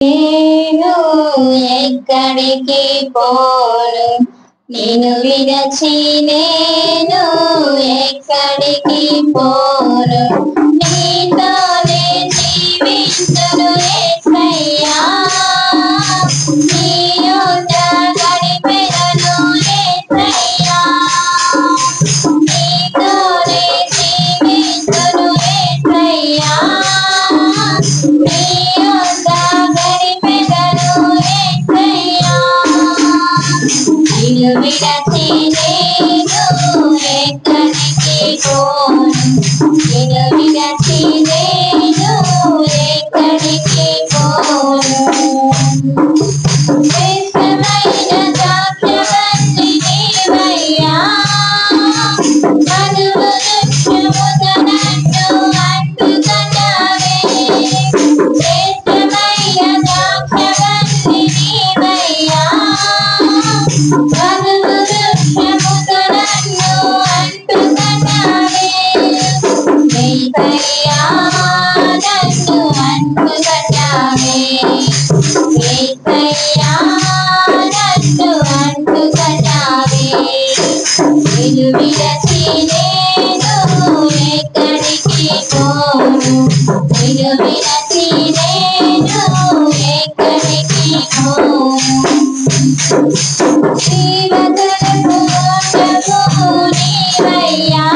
నేను ఎక్కడికి పోను, నిన్ను విడచి నేను ఎక్కడికి పోను, నీతోనే జీవించును యేసయ్యా, నీ యొద్ద గడిపెదను యేసయ్యా, నీతోనే జీవించును యేసయ్యా, నీ యొద్ద గడిపెదను యేసయ్యా, నిన్ను విడచి నేను ఎక్కడికి పోను, నిన్ను విడచి నేను ఎక్కడికి పోను. శ్రేష్టమైన ద్రాక్షవల్లి నీవయ్యా, మధువు వృక్షముతో నన్ను అంటుకొన్నావే. శ్రేష్టమైన ద్రాక్షవల్లి నీవయ్యా, మధువు వృక్షముతో నన్ను అంటుకొన్నావే. యేసయ్యా, నన్ను అంటుకొన్నావే. యేసయ్యా, నన్ను అంటుకొన్నావే. నిన్ను విడచి నేను ఎక్కడికి పోను, నిన్ను విడచి నేను ఎక్కడికి పోను. జీవజలపు ఓటము నీవయ్యా,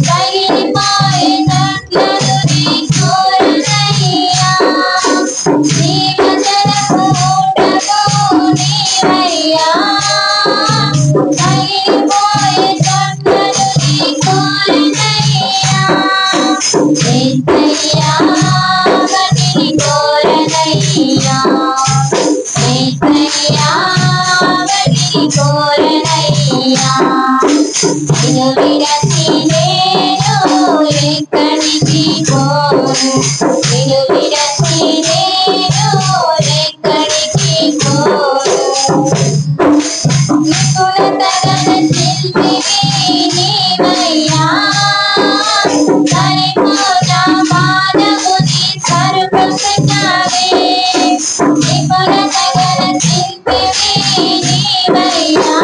పగిలిపోయే తట్లను నీ కోరనయ్యా. జీవజలపు ఓటము నీవయ్యా, పగిలిపోయే తట్లను నీ కోరనయ్యా. యేసయ్యా, వాటిని కోరనయ్యా. యేసయ్యా, వాటిని కోరనయ్యా. నిన్ను విడచి నేను ఎక్కడికి పోను, నిన్ను విడచి నేను ఎక్కడికి పోను. నిపుణతగల శిల్పివి నీవయ్యా, పరిపూర్ణ మానవుని సర్వశక్తివే. నిపుణతగల శిల్పివి నీవయ్యా,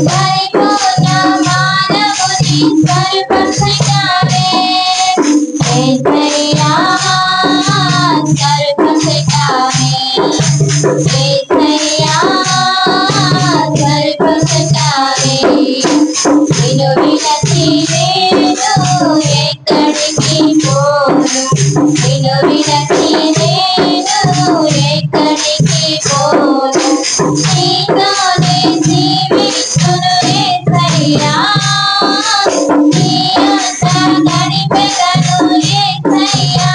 పరిపూర్ణ మానవుని సర్వశక్తివే. యేసయ్యా, సర్వశక్తివే. యేసయ్యా, సర్వశక్తివే. నిన్ను విడచి నేను ఎక్కడికి పోను, నిన్ను విడచి నేను ఎక్కడికి పోను. నీతోనే జీవించును యేసయ్యా, నీ యొద్ద గడిపెదను యేసయ్యా,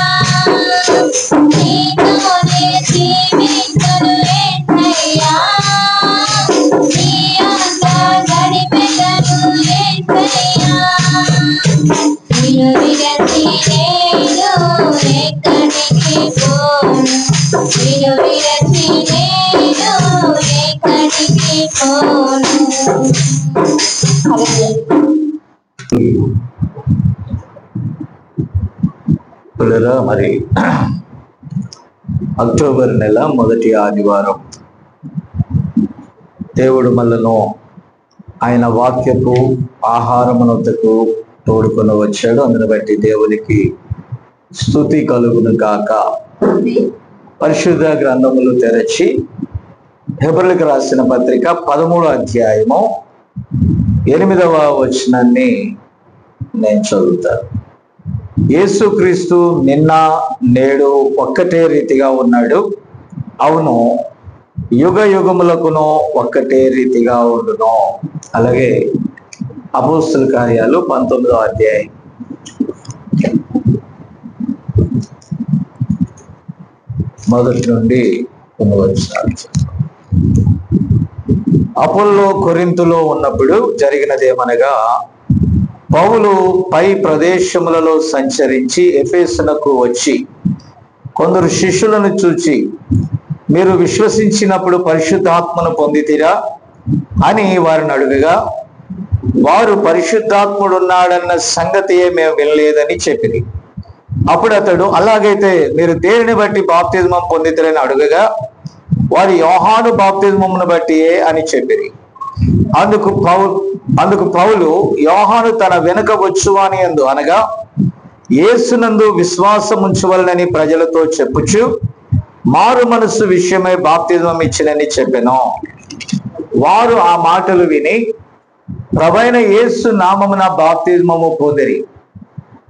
నీతోనే జీవించును యేసయ్యా, నీ యొద్ద గడిపెదను యేసయ్యా. నిన్ను విడచి నేను ఎక్కడికి పోను, నిన్ను విడచి నేను ఎక్కడికి పోను. మరి అక్టోబర్ నెల మొదటి ఆదివారం దేవుడు మనలను ఆయన వాక్యపు ఆహారమునొద్దకు తోడుకొని వచ్చాడు. అందుని బట్టి దేవునికి స్తుతి కలుగును గాక. పరిశుద్ధ గ్రంథములు తెరచి హెబ్రీయులకు రాసిన పత్రిక 13వ అధ్యాయము 8వ వచనాన్ని నేను చదువుతాను. యేసుక్రీస్తు నిన్న నేడు ఒక్కటే రీతిగా ఉన్నాడు, అవును యుగ యుగములకును ఒక్కటే రీతిగా ఉండును. అలాగే అపోస్తల కార్యాలు 19వ అధ్యాయం మొదటి నుండి కొన్ని వచనాలు. అపోల్లో కొరింథులో ఉన్నప్పుడు జరిగినదేమనగా, పౌలు పై ప్రదేశములలో సంచరించి ఎఫెసునకు వచ్చి కొందరు శిష్యులను చూచి, మీరు విశ్వసించినప్పుడు పరిశుద్ధాత్మను పొందితిరా అని వారిని అడుగగా, వారు పరిశుద్ధాత్ముడున్నాడన్న సంగతియే మేము వినలేదని చెప్పింది. అప్పుడు అతడు, అలాగైతే మీరు దేనిని బట్టి బాప్తిజమం పొందితరని అడుగగా వారు యోహాను బాప్తిజమమును బట్టియే అని చెప్పిరి. అందుకు పౌలు యోహాను తన వెనుక వచ్చువాని యందు అనగా యేసునందు విశ్వాసం ఉంచవలనని ప్రజలతో చెప్పుచు మారు మనస్సు విషయమై బాప్తిజమం ఇచ్చినని చెప్పెను. వారు ఆ మాటలు విని ప్రభువైన యేసు నామమున బాప్తిజమము పొందిరి.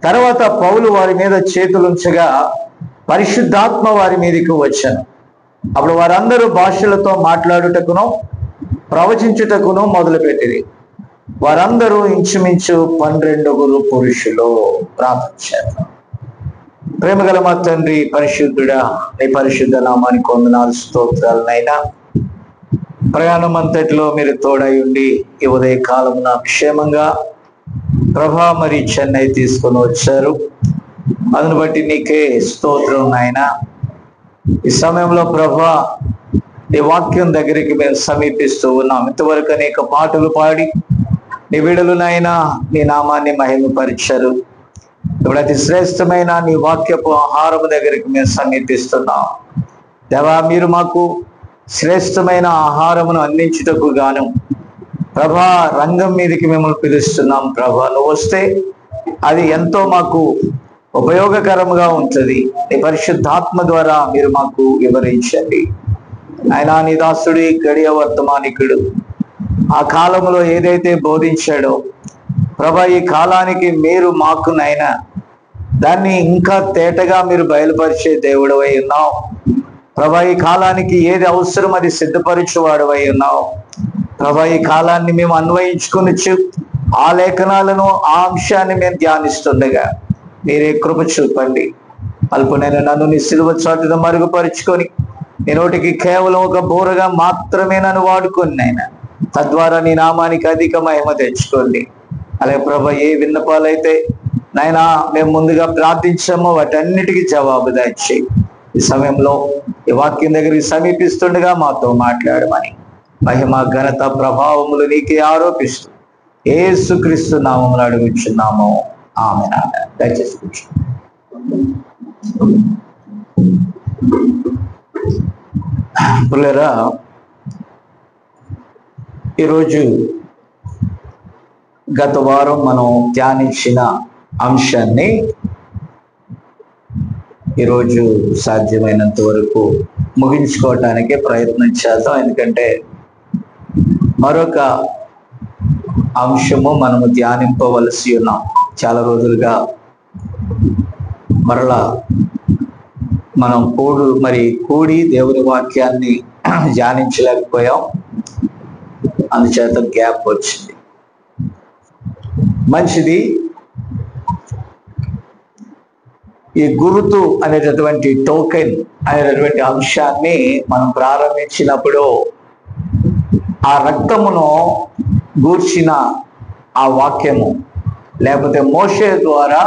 తర్వాత పౌలు వారి మీద చేతులుంచగా పరిశుద్ధాత్మ వారి మీదకి వచ్చాను. అప్పుడు వారందరూ భాషలతో మాట్లాడుటకును ప్రవచించుటకును మొదలుపెట్టిరి. వారందరూ ఇంచుమించు 12 పురుషులు. ప్రార్థన చేద్దాం. ప్రేమగల మా తండ్రి పరిశుద్ధుడా, నీ పరిశుద్ధ నామానికి వందనాలు, స్తోత్రాలనైనా. ప్రయాణం అంతటిలో మీరు తోడై ఉండి ఈ ఉదయ కాలమున క్షేమంగా ప్రభా మరి చెన్నై తీసుకొని వచ్చారు. అందును బట్టి నీకే స్తోత్రం నాయనా. ఈ సమయంలో ప్రభా నీ వాక్యం దగ్గరికి మేము సమీపిస్తూ ఉన్నాం. ఇంతవరకు అనేక పాటలు పాడి నీ బిడ్డలు నాయనా నీ నామాన్ని మహిమపరిచారు. ఇప్పుడు అతి శ్రేష్టమైన నీ వాక్యపు ఆహారము దగ్గరికి మేము సమీపిస్తున్నాం. దేవా, మీరు మాకు శ్రేష్టమైన ఆహారమును అందించుటకు గాను ప్రభా రంగం మీదకి మిమ్మల్ని పిలుస్తున్నాం. ప్రభా, నువ్వు వస్తే అది ఎంతో మాకు ఉపయోగకరంగా ఉంటుంది. నీ పరిశుద్ధాత్మ ద్వారా మీరు మాకు వివరించండి. ఆయన నీ దాసుడి గడియ వర్తమానికుడు ఆ కాలంలో ఏదైతే బోధించాడో ప్రభా, ఈ కాలానికి మీరు మాకు నాయన దాన్ని ఇంకా తేటగా మీరు బయలుపరిచే దేవుడవై ఉన్నావు. ప్రభా, ఈ కాలానికి ఏది అవసరం అది సిద్ధపరిచేవాడవై ఉన్నావు. ప్రభా, ఈ కాలాన్ని మేము అన్వయించుకొనిచ్చు ఆ లేఖనాలను ఆ అంశాన్ని మేము ధ్యానిస్తుండగా మీరే కృప చూపండి. అల్పునైన నన్ను నీ సిలువ చాటును మరుగుపరుచుకొని నీ నోటికి కేవలం ఒక బోరగా మాత్రమే నన్ను వాడుకొని నాయన తద్వారా నీ నామానికి అధిక మహిమ తెచ్చుకోండి. అలాగే ప్రభా, ఏ విన్నపాలైతే నాయనా మేము ముందుగా ప్రార్థించామో వాటన్నిటికీ జవాబు దయచి ఈ సమయంలో ఈ వాక్యం దగ్గరికి సమీపిస్తుండగా మాతో మాట్లాడమని మహిమ ఘనత ప్రభావములు నీకే ఆరోపిస్తూ యేసుక్రీస్తు నామములో అడుగుచున్నాము. ఆమేన్. దయచేసి కూర్చోండి. పుల్లరా, ఈరోజు గత వారం మనం ధ్యానించిన అంశాన్ని ఈరోజు సాధ్యమైనంత వరకు ముగించుకోవటానికే ప్రయత్నం చేద్దాం. ఎందుకంటే మరొక అంశము మనము ధ్యానింపవలసి ఉన్నాం. చాలా రోజులుగా మరలా మనం కూడి దేవుని వాక్యాన్ని ధ్యానించలేకపోయాం. అందుచేత గ్యాప్ వచ్చింది. మంచిది. ఈ గురుతు అనేటటువంటి టోకెన్ అనేటటువంటి అంశాన్ని మనం ప్రారంభించినప్పుడు ఆ రక్తమును గూర్చిన ఆ వాక్యము లేకపోతే మోషే ద్వారా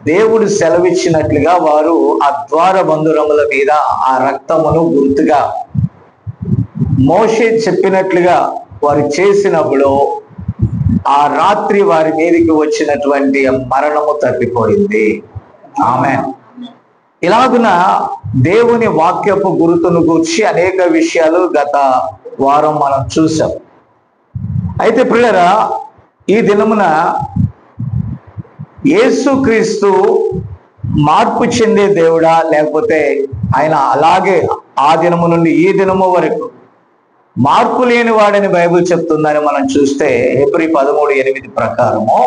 దేవుడు సెలవిచ్చినట్లుగా వారు ఆ ద్వార బంధురముల మీద ఆ రక్తమును గుర్తుగా మోషే చెప్పినట్లుగా వారు చేసినప్పుడు ఆ రాత్రి వారి మీదకి వచ్చినటువంటి మరణము తప్పిపోయింది. ఆమేన్. ఇలాగున దేవుని వాక్యపు గురుతును గూర్చి అనేక విషయాలు గత వారం మనం చూసాం. అయితే ప్రియులారా, ఈ దినమున యేసుక్రీస్తు మార్పు చెందే దేవుడా, లేకపోతే ఆయన అలాగే ఆ దినము నుండి ఈ దినము వరకు మార్పు లేని వాడని బైబిల్ చెప్తుందని మనం చూస్తే హెబ్రీ 13:8 ప్రకారము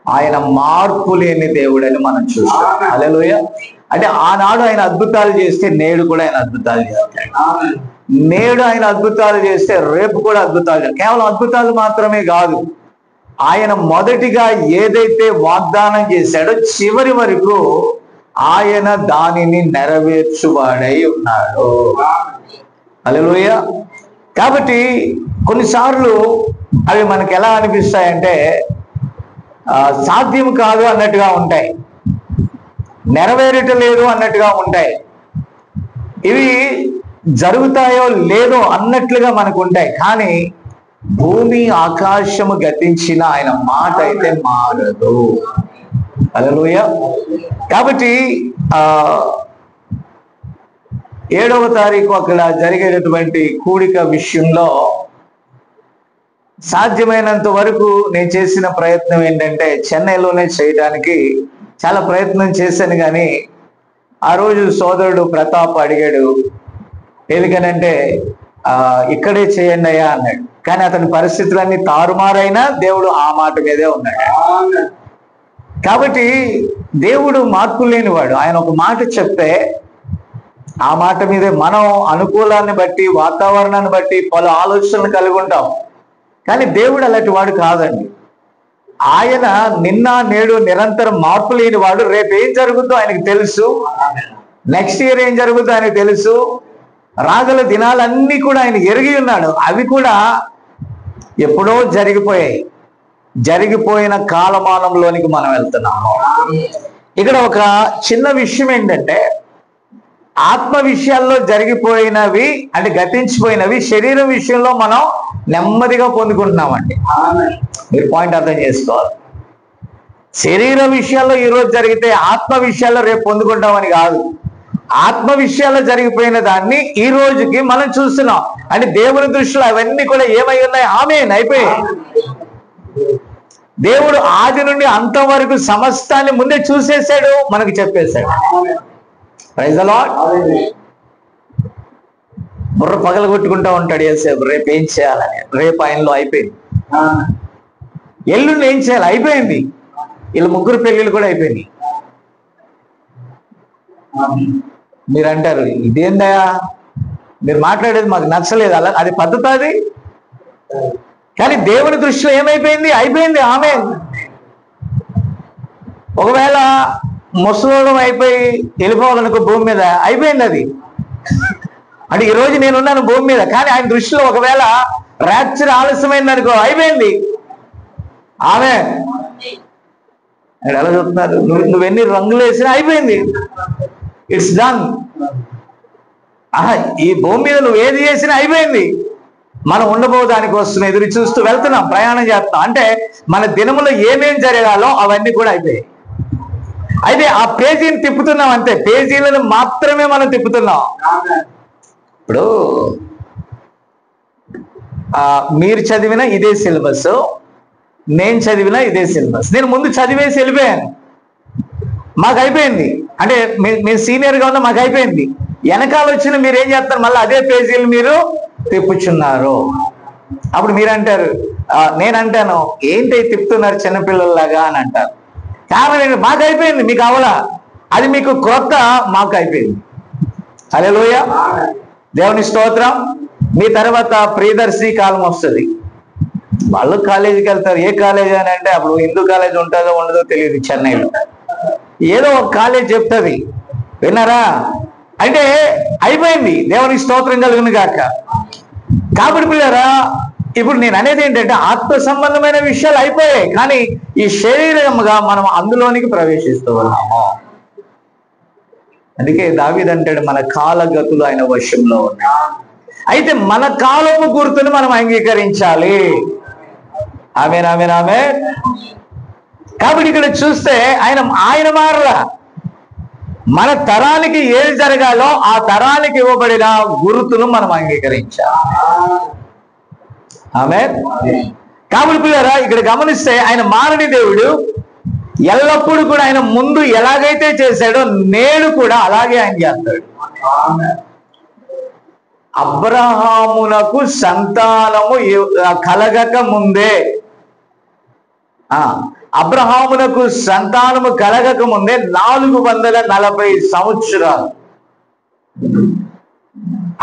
ఆయన మార్పు లేని దేవుడని మనం చూస్తాం. హల్లెలూయా. అంటే ఆనాడు ఆయన అద్భుతాలు చేస్తే నేడు కూడా ఆయన అద్భుతాలు చేస్తాడు. నేడు ఆయన అద్భుతాలు చేస్తే రేపు కూడా అద్భుతాలు చేస్తాడు. కేవలం అద్భుతాలు మాత్రమే కాదు, ఆయన మొదటిగా ఏదైతే వాగ్దానం చేశాడో చివరి వరకు ఆయన దానిని నెరవేర్చువాడై ఉన్నాడు. హల్లెలూయా. కాబట్టి కొన్నిసార్లు అవి మనకి ఎలా అనిపిస్తాయంటే సాధ్యం కాదు అన్నట్టుగా ఉంటాయి, నెరవేరటలేదు అన్నట్టుగా ఉంటాయి, ఇవి జరుగుతాయో లేదో అన్నట్లుగా మనకు ఉంటాయి. కానీ భూమి ఆకాశము గతించిన ఆయన మాట అయితే మారదు. హల్లెలూయా. కాబట్టి 7వ తారీఖు అక్కడ జరిగేటటువంటి కూడిక విషయంలో సాధ్యమైనంత వరకు నేను చేసిన ప్రయత్నం ఏంటంటే చెన్నైలోనే చేయడానికి చాలా ప్రయత్నం చేశాను. కానీ ఆ రోజు సోదరుడు ప్రతాప్ అడిగాడు, ఎందుకనంటే ఇక్కడే చేయండి అయ్యా అన్నాడు. కానీ అతని పరిస్థితులన్నీ తారుమారైనా దేవుడు ఆ మాట మీదే ఉన్నాడు. కాబట్టి దేవుడు మార్పు లేనివాడు. ఆయన ఒక మాట చెప్తే ఆ మాట మీదే మనం అనుకూలాన్ని బట్టి వాతావరణాన్ని బట్టి పలు ఆలోచనలు కలిగి ఉంటాం. కానీ దేవుడు అలాంటి వాడు కాదండి. ఆయన నిన్న నేడు నిరంతరం మార్పు లేని వాడు. రేపు ఏం జరుగుతుందో ఆయనకు తెలుసు, నెక్స్ట్ ఇయర్ ఏం జరుగుతుందో ఆయనకు తెలుసు, రాగల దినాలన్నీ కూడా ఆయన ఎరిగి ఉన్నాడు. అవి కూడా ఎప్పుడో జరిగిపోయాయి. జరిగిపోయిన కాలమానంలోనికి మనం వెళ్తున్నాము. ఇక్కడ ఒక చిన్న విషయం ఏంటంటే ఆత్మ విషయాల్లో జరిగిపోయినవి అంటే గతించిపోయినవి శరీరం విషయంలో మనం నెమ్మదిగా పొందుకుంటున్నామండి. మీరు పాయింట్ అర్థం చేసుకోవాలి. శరీర విషయాల్లో ఈరోజు జరిగితే ఆత్మ విషయాల్లో రేపు పొందుకుంటామని కాదు. ఆత్మ విషయాల్లో జరిగిపోయిన దాన్ని ఈ రోజుకి మనం చూస్తున్నాం. అంటే దేవుని దృష్టిలో అవన్నీ కూడా ఏమై ఉన్నాయి? ఆమేన్, అయిపోయాయి. దేవుడు ఆది నుండి అంతం వరకు సమస్తాన్ని ముందే చూసేశాడు, మనకు చెప్పేశాడు. Praise the lord. బుర్ర పగల కొట్టుకుంటా ఉంటాడు యేసేపు, రేపు ఏం చేయాలని. రేపు ఆయనలో అయిపోయింది. ఎల్లుండి ఏం చేయాలి? అయిపోయింది. వీళ్ళు ముగ్గురు పెళ్ళిళ్ళు కూడా అయిపోయింది. మీరు అంటారు, ఇదేందయా మీరు మాట్లాడేది మాకు నచ్చలేదు, అలా అది పద్ధతి అది. కానీ దేవుని దృష్టిలో ఏమైపోయింది? అయిపోయింది. ఆమేన్. ఒకవేళ ముసలోడం అయిపోయి వెళ్ళిపోవాలనుకో భూమి మీద, అయిపోయింది అది. అంటే ఈరోజు నేనున్నాను భూమి మీద, కానీ ఆయన దృష్టిలో ఒకవేళ ర్యాప్చర్ ఆలస్యమైంది అనుకో, అయిపోయింది. ఆమేన్. ఎలా చెప్తున్నారు? నువ్వెన్ని రంగులు వేసినా అయిపోయింది. It's done. ఈ భూమి మీద నువ్వు ఏది చేసినా అయిపోయింది. మనం ఉండబో దానికోసం ఎదురు చూస్తూ వెళ్తున్నాం, ప్రయాణం చేస్తున్నాం. అంటే మన దినములో ఏమేం జరగాలో అవన్నీ కూడా అయిపోయాయి. అయితే ఆ పేజీని తిప్పుతున్నాం అంతే. పేజీలను మాత్రమే మనం తిప్పుతున్నాం. ఇప్పుడు మీరు చదివిన ఇదే సిలబస్, నేను చదివిన ఇదే సిలబస్. నేను ముందు చదివేసి వెళ్ళిపోయాను, మాకు అయిపోయింది. అంటే మీరు సీనియర్గా ఉన్నా మాకు అయిపోయింది. వెనకాల వచ్చిన మీరు ఏం చేస్తారు? మళ్ళీ అదే పేజీలు మీరు తిప్పుచున్నారు. అప్పుడు మీరు అంటారు, నేనంటాను ఏంటి తిప్పుతున్నారు చిన్నపిల్లల్లాగా అని అంటారు. కారణం మాకు అయిపోయింది, మీకు అవలా. అది మీకు కొత్త, మాకు అయిపోయింది. హల్లెలూయా. దేవుని స్తోత్రం. మీ తర్వాత ప్రియదర్శి కాలం వస్తుంది. వాళ్ళు కాలేజీకి వెళ్తారు. ఏ కాలేజీ అని అంటే అప్పుడు హిందూ కాలేజ్ ఉంటుందో ఉండదో తెలియదు. చెన్నైలో ఏదో ఒక కాలేజ్ చెప్తుంది, విన్నారా? అంటే అయిపోయింది. దేవునికి స్తోత్రం కలుగును గాక. కాబట్టి పిల్లరా, ఇప్పుడు నేను అనేది ఏంటంటే ఆత్మ సంబంధమైన విషయాలు అయిపోయాయి, కానీ ఈ శరీరంగా మనం అందులోనికి ప్రవేశిస్తూ ఉన్నాము. అందుకే దావీదు అంటాడు, మన కాలగతులు ఆయన వశంలో ఉన్నాయి. అయితే మన కాలపు గుర్తును మనం అంగీకరించాలి. ఆమేన్, ఆమేన్, ఆమేన్. కాబట్టి ఇక్కడ చూస్తే ఆయన మారలా. మన తరానికి ఏది జరగాలో ఆ తరానికి ఇవ్వబడిన గుర్తును మనం అంగీకరించాలి. ఆమేన్. కాబట్టి పిల్లరా, ఇక్కడ గమనిస్తే ఆయన మారని దేవుడు. ఎల్లప్పుడూ కూడా ఆయన ముందు ఎలాగైతే చేశాడో నేడు కూడా అలాగే ఆయన చేస్తాడు. అబ్రహామునకు సంతానము కలగక ముందే, అబ్రహామునకు సంతానము కలగక ముందే 440 సంవత్సరాలు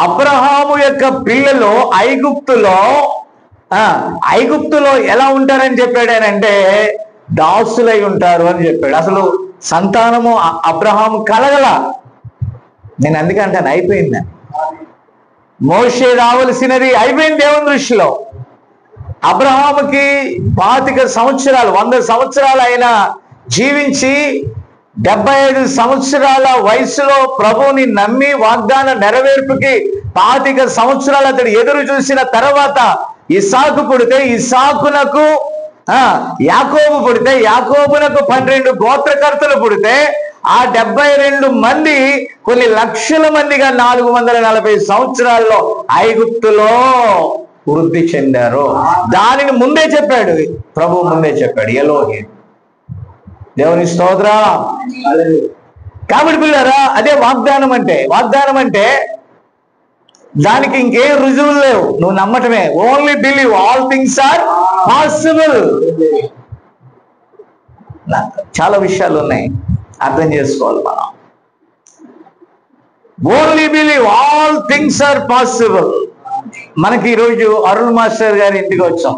అబ్రహాము యొక్క పిల్లలు ఐగుప్తులో ఎలా ఉంటారని చెప్పాడు అంటే దాసులై ఉంటారు అని చెప్పాడు. అసలు సంతానము అబ్రహాము కలగల. నేను అందుకే అంటాను అయిపోయింది. మోషే రావలసినది అయిపోయింది దేవుని దృష్టిలో. అబ్రహాముకి 25 సంవత్సరాలు 100 సంవత్సరాలు ఆయన జీవించి 75 సంవత్సరాల వయసులో ప్రభువుని నమ్మి వాగ్దాన నెరవేర్పుకి 25 సంవత్సరాలు అతడు ఎదురు చూసిన తర్వాత ఇస్సాకు పుడితే ఇస్సాకునకు యాకోబు పుడితే యాకోబునకు 12 గోత్రకర్తలు పుడితే ఆ 72 మంది కొన్ని లక్షల మందిగా 440 సంవత్సరాల్లో ఐగుప్తులో వృద్ధి చెందారు. దానిని ముందే చెప్పాడు ప్రభు, ముందే చెప్పాడు ఎలోహిం. దేవుని స్తోత్రం. కాబట్టి పిల్లరా, అదే వాగ్దానం అంటే. వాగ్దానం అంటే దానికి ఇంకేం రుజువులు లేవు, నువ్వు నమ్మటమే. Only believe, all things are possible. చాలా విషయాలు ఉన్నాయి, అర్థం చేసుకోవాలి మనం. Only believe, all things are possible. మనకి ఈరోజు అరుణ్ మాస్టర్ గారి ఇంటికి వచ్చాం,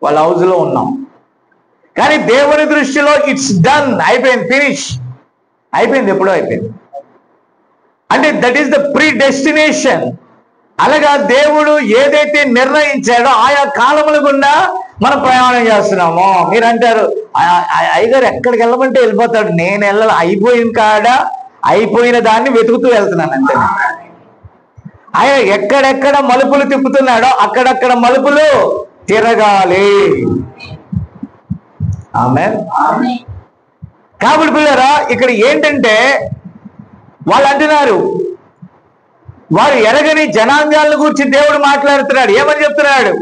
వాళ్ళ హౌస్ లో ఉన్నాం. కానీ దేవుని దృష్టిలో ఇట్స్ డన్, అయిపోయింది, ఫినిష్ అయిపోయింది, ఎప్పుడో అయిపోయింది. అంటే that is the pre destination. అలాగా దేవుడు ఏదైతే నిర్ణయించాడో ఆయా కాలముల గుండా మనం ప్రయాణం చేస్తున్నాము. మీరు అంటారు, అయ్యగారు ఎక్కడికి వెళ్ళమంటే వెళ్ళిపోతాడు. నేను వెళ్ళాలి, అయిపోయిన కాడ అయిపోయిన దాన్ని వెతుకుతూ వెళ్తున్నాను అంతే. ఆయన ఎక్కడెక్కడ మలుపులు తిప్పుతున్నాడో అక్కడక్కడ మలుపులు తిరగాలి. ఆమేన్. కాబట్టి పిల్లరా, ఇక్కడ ఏంటంటే వాళ్ళు అంటున్నారు, వారు ఎరగని జనాంగాలను గురించి దేవుడు మాట్లాడుతున్నాడు. ఏమని చెప్తున్నాడు?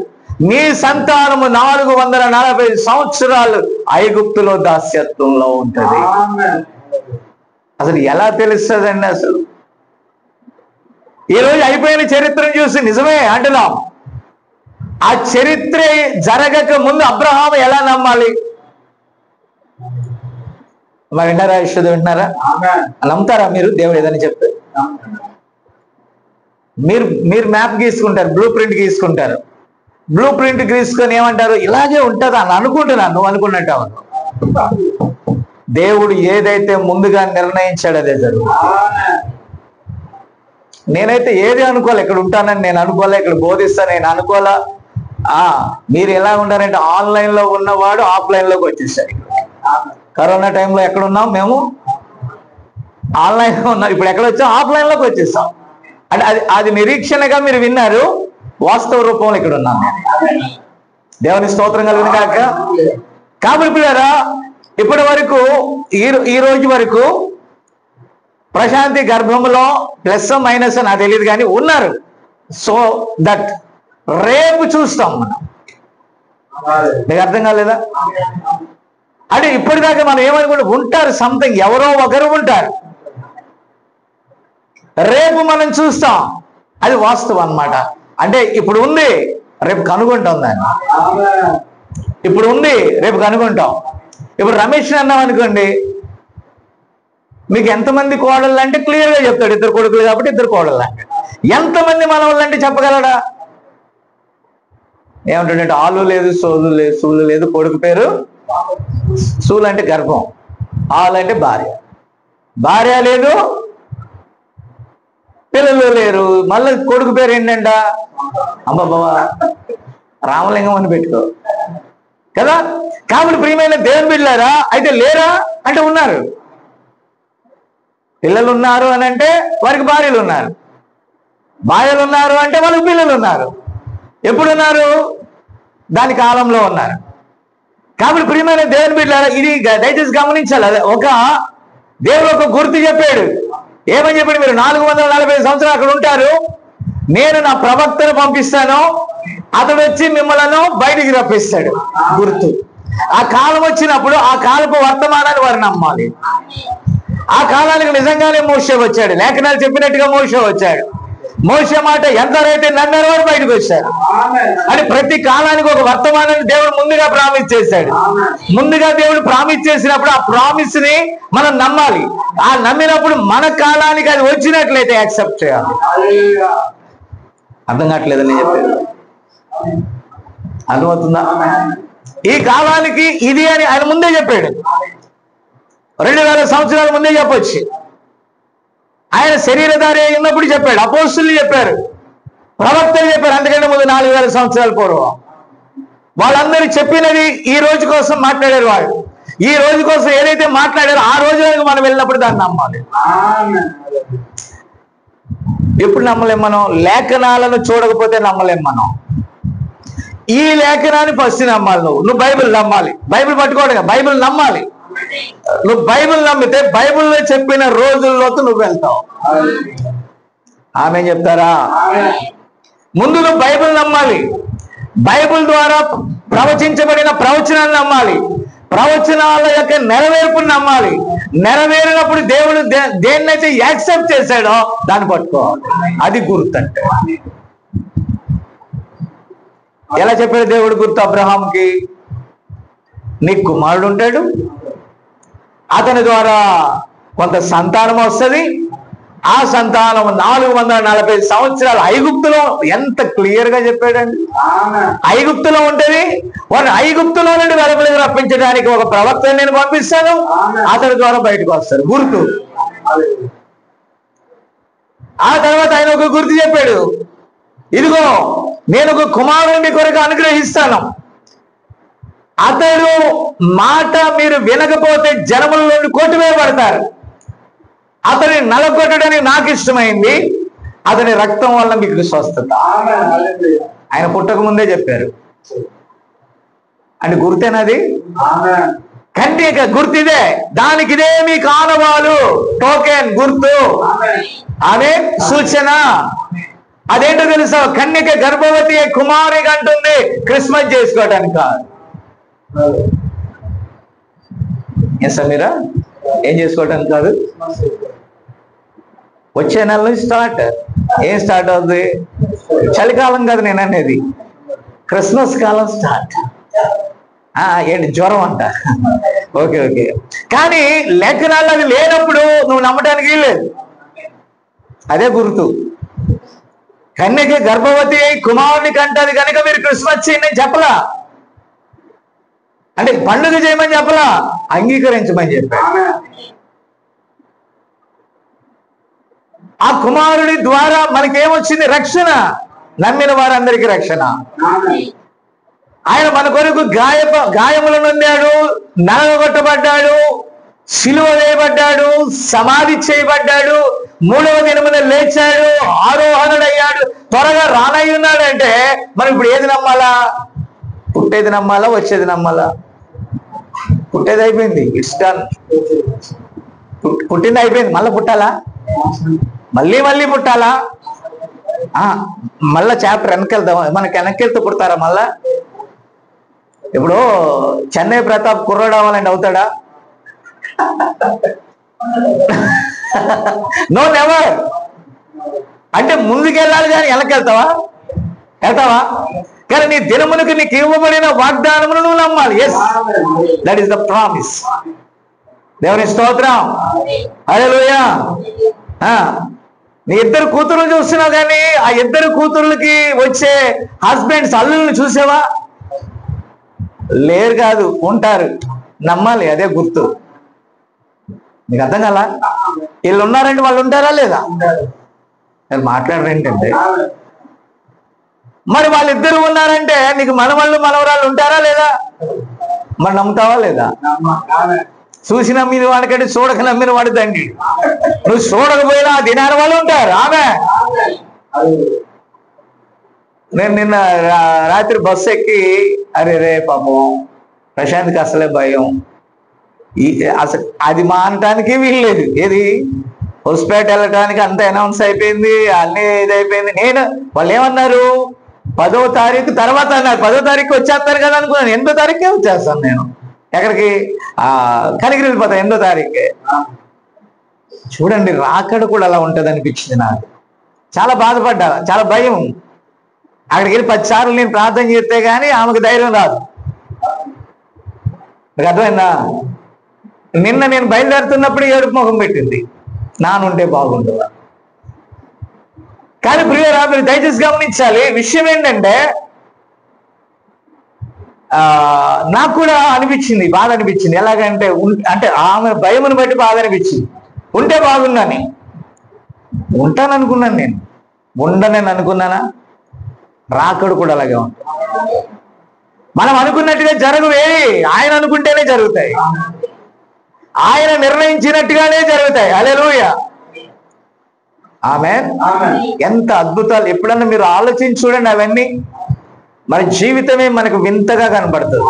మీ సంతానము 440 సంవత్సరాలు ఐగుప్తులో దాస్యత్వంలో ఉంటది. అసలు ఎలా తెలుస్తుందండి? అసలు ఈరోజు అయిపోయిన చరిత్రను చూసి నిజమే అంటున్నాం. ఆ చరిత్ర జరగక ముందు అబ్రహాము ఎలా నమ్మాలి? వింటారా? విషయం వింటున్నారా? నమ్ముతారా మీరు? దేవుడు ఏదని చెప్తే మీరు మ్యాప్ గీసుకుంటారు, బ్లూ ప్రింట్ గీసుకుంటారు. బ్లూ ప్రింట్ గీసుకొని ఏమంటారు? ఇలాగే ఉంటుందా అని అనుకుంటున్నాను. నువ్వు అనుకున్నట్టు అవును. దేవుడు ఏదైతే ముందుగా నిర్ణయించాడు అదే జరుగుతుంది. నేనైతే ఏది అనుకోలే, ఇక్కడ ఉంటానని నేను అనుకోలే, ఇక్కడ బోధిస్తాను నేను అనుకోలే. మీరు ఎలా ఉంటారంటే ఆన్లైన్ లో ఉన్నవాడు ఆఫ్లైన్ లోకి వచ్చేసాడు. కరోనా టైంలో ఎక్కడ ఉన్నాం మేము? ఆన్లైన్ లో ఉన్నాం. ఇప్పుడు ఎక్కడ వచ్చాం? ఆఫ్లైన్ లోకి వచ్చేసాం. అంటే అది నిరీక్షణగా మీరు విన్నారు, వాస్తవ రూపంలో ఇక్కడ ఉన్నాను. దేవుని స్తోత్రం కలిగిన కాక. కాబట్టి పిల్లరా, ఇప్పటి వరకు ఈ రోజు వరకు ప్రశాంతి గర్భంలో ప్లస్ మైనస్ నాకు తెలియదు కానీ ఉన్నారు. సో దట్ రేపు చూస్తాం మనం. మీకు అర్థం కాలేదా? అంటే ఇప్పటిదాకా మనం ఏమనుకుంటే ఉంటారు, సంథింగ్, ఎవరో ఒకరు ఉంటారు. రేపు మనం చూస్తాం, అది వాస్తవం అన్నమాట. అంటే ఇప్పుడు ఉంది, రేపు కనుగొంటాం దాన్ని. ఇప్పుడు ఉంది, రేపు కనుగొంటాం. ఇప్పుడు రమేష్ అన్నాం అనుకోండి, మీకు ఎంతమంది కోడళ్ళు అంటే క్లియర్గా చెప్తాడు. 2 కొడుకులు కాబట్టి 2 కోడళ్ళు అంటే. ఎంతమంది మనవాళ్ళు అంటే చెప్పగలడా? ఏమంటాడంటే ఆలు లేదు, సోలు లేదు, సూలు లేదు, కొడుకు పేరు సూలు అంటే గర్భం, ఆలు అంటే భార్య, భార్య లేదు, పిల్లలు లేరు, మళ్ళీ కొడుకు పేరు ఏంటంట? అమ్మబాబా రామలింగం అని పెట్టుకో కదా. కాబట్టి ప్రియమైన దేవుని బిడ్డలారా, అయితే లేరా అంటే ఉన్నారు. పిల్లలు ఉన్నారు అని అంటే వారికి భార్యలు ఉన్నారు, భార్యలు ఉన్నారు అంటే వాళ్ళకి పిల్లలు ఉన్నారు. ఎప్పుడున్నారు? దాని కాలంలో ఉన్నారు. కాబట్టి ప్రియమైన దేవుని బిడ్డలారా, ఇది దయచేసి గమనించాలి. ఒక దేవుడు ఒక గుర్తు చెప్పాడు. ఏమని చెప్పాడు? మీరు 440 సంవత్సరాలు అక్కడ ఉంటారు, నేను నా ప్రవక్తను పంపిస్తాను, అతడు వచ్చి మిమ్మల్ని బయటికి రప్పిస్తాడు. గుర్తు. ఆ కాలం వచ్చినప్పుడు ఆ కాలపు వర్తమానాన్ని వారు నమ్మాలి. ఆ కాలానికి నిజంగానే మోషే వచ్చాడు, లేఖనాలు చెప్పినట్టుగా మోషే వచ్చాడు. మోషే మాట ఎంతరైతే నమ్మారో వారు బయటకు వచ్చారు. అంటే ప్రతి కాలానికి ఒక వర్తమానాన్ని దేవుడు ముందుగా ప్రామిస్ చేశాడు. ముందుగా దేవుడు ప్రామిస్ చేసినప్పుడు ఆ ప్రామిస్ ని మనం నమ్మాలి. ఆ నమ్మినప్పుడు మన కాలానికి అది వచ్చినట్లయితే యాక్సెప్ట్ చేయాలి. అర్థం కావట్లేదని చెప్పారు. అర్థమవుతుందా? ఈ కాలానికి ఇది అని ఆయన ముందే చెప్పాడు. 2000 సంవత్సరాల ముందే చెప్పొచ్చు. ఆయన శరీరధారి ఉన్నప్పుడు చెప్పాడు, అపోస్తులు చెప్పారు, ప్రవక్తలు చెప్పారు. అందుకంటే ముందు 4000 సంవత్సరాల పూర్వం వాళ్ళందరూ చెప్పినది ఈ రోజు కోసం మాట్లాడారు. వాళ్ళు ఈ రోజు కోసం ఏదైతే మాట్లాడారో ఆ రోజులకు మనం వెళ్ళినప్పుడు దాన్ని నమ్మాలి. ఎప్పుడు నమ్మలేం మనం? లేఖనాలను చూడకపోతే నమ్మలేం మనం. ఈ లేఖనాన్ని ఫస్ట్ నమ్మాలి. నువ్వు బైబిల్ నమ్మాలి. బైబిల్ పట్టుకోవడం, బైబిల్ నమ్మాలి. నువ్వు బైబిల్ నమ్మితే బైబిల్లో చెప్పిన రోజుల్లోకి నువ్వు వెళ్తావు. ఆమె చెప్తారా? ముందు నువ్వు బైబిల్ నమ్మాలి. బైబిల్ ద్వారా ప్రవచించబడిన ప్రవచనాన్ని నమ్మాలి. ప్రవచనాల యొక్క నెరవేర్పుని నమ్మాలి. నెరవేరినప్పుడు దేవుడు దేన్నైతే యాక్సెప్ట్ చేశాడో దాన్ని పట్టుకోవాలి. అది గుర్తు. అంటే ఎలా చెప్పాడు దేవుడు గుర్తు అబ్రహాంకి? నీకు కుమారుడు ఉంటాడు, అతని ద్వారా కొంత సంతానం వస్తుంది. ఆ సంతానం 440 సంవత్సరాలు ఐగుప్తులో, ఎంత క్లియర్ గా చెప్పాడండి. ఐగుప్తులో ఉంటది. వాడు ఐగుప్తులో నుండి వెలుపలికి రప్పించడానికి ఒక ప్రవక్తని నేను పంపిస్తాను, అతని ద్వారా బయటకు వస్తారు. గుర్తు. ఆ తర్వాత ఆయన ఒక గుర్తు చెప్పాడు, ఇదిగో నేను ఒక కుమారుని కొరకు అనుగ్రహిస్తాను, అతడు మాట మీరు వినకపోతే జనముల నుండి కొట్టివేయబడతారు, అతని నలగొట్టడానికి నాకు ఇష్టమైంది, అతని రక్తం వల్ల మీకు స్వస్థత. ఆయన పుట్టక ముందే చెప్పారు. అంటే గుర్తేనది. కన్యక గుర్తిదే, దానికి ఇదే మీ కానవాలు, టోకెన్, గుర్తు. అదే సూచన. అదేంటో తెలుసా? కన్యక గర్భవతి కుమారుడిగా అంటుంది క్రిస్మస్ చేసుకోవడానికి కాదు. మీరా ఏం చేసుకోవడానికి కాదు. వచ్చే నెల నుంచి స్టార్ట్. ఏం స్టార్ట్ అవుతుంది? చలికాలం కాదు నేను అనేది, క్రిస్మస్ కాలం స్టార్ట్. ఏంటి జ్వరం అంట? Okay okay. కానీ లేఖనాలు అది లేనప్పుడు నువ్వు నమ్మటానికి లేదు. అదే గుర్తు. కన్యక గర్భవతి అయి కుమారుని కంటది కనుక మీరు క్రిస్మస్ చేయండి చెప్పలా. అంటే పండుగ చేయమని చెప్పలా, అంగీకరించమని చెప్పాడు. ఆ కుమారుడి ద్వారా మనకేమొచ్చింది? రక్షణ. నమ్మిన వారందరికీ రక్షణ. ఆయన మన కొరకు గాయములు నొందాడు, నలగొట్టబడ్డాడు, సిలువ వేయబడ్డాడు, సమాధి చేయబడ్డాడు, 3వ దినమున లేచాడు, ఆరోహణుడయ్యాడు, త్వరగా రానయ్యున్నాడు. అంటే మనం ఇప్పుడు ఏది నమ్మాలా? పుట్టేది నమ్మాలా, వచ్చేది నమ్మాలా? పుట్టేది అయిపోయింది, ఇట్స్ డన్. పుట్టింది అయిపోయింది, మళ్ళీ పుట్టాలా? మళ్ళీ మళ్ళీ పుట్టాలా? మళ్ళా చాప్టర్ వెనకెళ్తాం. మనకి వెనక్కెళ్తూ పుడతారా మళ్ళా? ఇప్పుడు చెన్నై ప్రతాప్ కుర్రాడు అవ్వాలంటే అవుతాడా? No never. అంటే ముందుకెళ్ళాలి కానీ వెనకెళ్తావా? వెళ్తావా? కానీ నీ దినమునికి నీకు ఇవ్వబడిన వాగ్దానమును నువ్వు నమ్మాలి. Yes, that is the promise. దేవుని స్తోత్రం. హల్లెలూయా. నీ 2 కూతుర్లు చూస్తున్నావు, కానీ ఆ 2 కూతుర్లకి వచ్చే హస్బెండ్స్, అల్లుల్ని చూసావా? లేరు కాదు, ఉంటారు. నమ్మాలి. అదే గుర్తు. నీకు అర్థం కదా? వీళ్ళు ఉన్నారంటే వాళ్ళు ఉంటారా లేదా? వాళ్ళు మాట్లాడరేంటంటే, మరి వాళ్ళిద్దరు ఉన్నారంటే నీకు మనవళ్ళు మనవరాళ్ళు ఉంటారా లేదా? మరి నమ్ముతావా లేదా? చూసి నమ్మిన వాడికంటే చూడక నమ్మిన వాడు తండ్రి. నువ్వు చూడకపోయినా ఆ దినాల వాళ్ళు ఉంటారు. ఆమె నేను నిన్న రాత్రి బస్సు ఎక్కి, అరే రే పాపం ప్రశాంత్కి అసలే భయం, అసలు అది మానటానికి వీల్లేదు. ఏది హొస్పేట వెళ్ళటానికి అంత అనౌన్స్ అయిపోయింది, అన్నీ ఇదైపోయింది. వాళ్ళు ఏమన్నారు? 10వ తారీఖు తర్వాత అన్నారు. 10వ తారీఖు వచ్చేస్తారు కదా అనుకున్నాను. 8వ తారీఖే వచ్చేస్తాను నేను. ఎక్కడికి? కనిగిరి వెళ్ళిపోతా 8వ తారీఖే. చూడండి, రాకడ కూడా అలా ఉంటుంది అనిపించింది నాకు. చాలా బాధపడ్డా, చాలా భయం. అక్కడికి వెళ్ళి 10 సార్లు నేను ప్రార్థన చేస్తే కానీ ఆమెకు ధైర్యం రాదు. మీకు అర్థమైందా? నిన్న నేను బయలుదేరుతున్నప్పుడు ఏడుపు ముఖం పెట్టింది, నానుంటే బాగుంటుందా. కానీ ప్రియులారా, మీరు దయచేసి గమనించాలి. విషయం ఏంటంటే, నాకు కూడా అనిపించింది, బాధ అనిపించింది. ఎలాగంటే, అంటే ఆమె భయమును బట్టి బాధ అనిపించింది. ఉంటే బాగుందని ఉంటాననుకున్నాను నేను. ఉండనని అనుకున్నానా? రాకడు కూడా అలాగే ఉంటుంది. మనం అనుకున్నట్టుగా జరగవేవి, ఆయన అనుకుంటేనే జరుగుతాయి. ఆయన నిర్ణయించినట్టుగానే జరుగుతాయి. హల్లెలూయా. ఆమేన్. ఎంత అద్భుతాలు! ఎప్పుడన్నా మీరు ఆలోచించి చూడండి. అవన్నీ మన జీవితమే మనకు వింతగా కనబడుతుంది.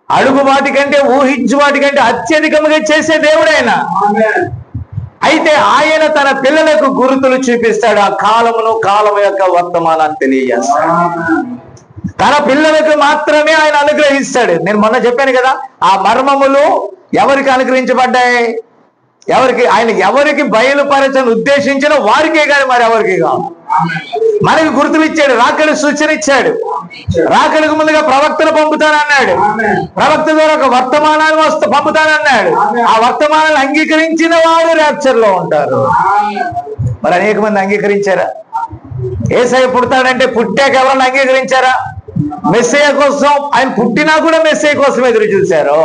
అడుగు వాటి కంటే, ఊహించు వాటి కంటే అత్యధికంగా చేసే దేవుడు ఆయన. అయితే ఆయన తన పిల్లలకు గుర్తులు చూపిస్తాడు. ఆ కాలమును, కాలం యొక్క వర్తమానాన్ని తెలియజేస్తాడు. తన పిల్లలకు మాత్రమే ఆయన అనుగ్రహిస్తాడు. నేను మొన్న చెప్పాను కదా, ఆ మర్మములు ఎవరికి అనుగ్రహించబడ్డాయి? ఎవరికి బయలుపరచని ఉద్దేశించిన వారికే కానీ మరి ఎవరికి కాదు. మనకి గుర్తులు ఇచ్చాడు, రాకడ సూచన ఇచ్చాడు. రాకడకు ముందుగా ప్రవక్తను పంపుతానన్నాడు. ప్రవక్త ద్వారా ఒక వర్తమానాన్ని పంపుతానన్నాడు. ఆ వర్తమానాన్ని అంగీకరించిన వారు ర్యాప్చర్ లో ఉంటారు. మరి అనేక మంది అంగీకరించారా? యేసయ్య పుడతాడంటే పుట్టాక ఎవరన్నా అంగీకరించారా? మెస్సయ్య కోసం, ఆయన పుట్టినా కూడా మెస్సయ్య కోసం ఎదురు చూశారు.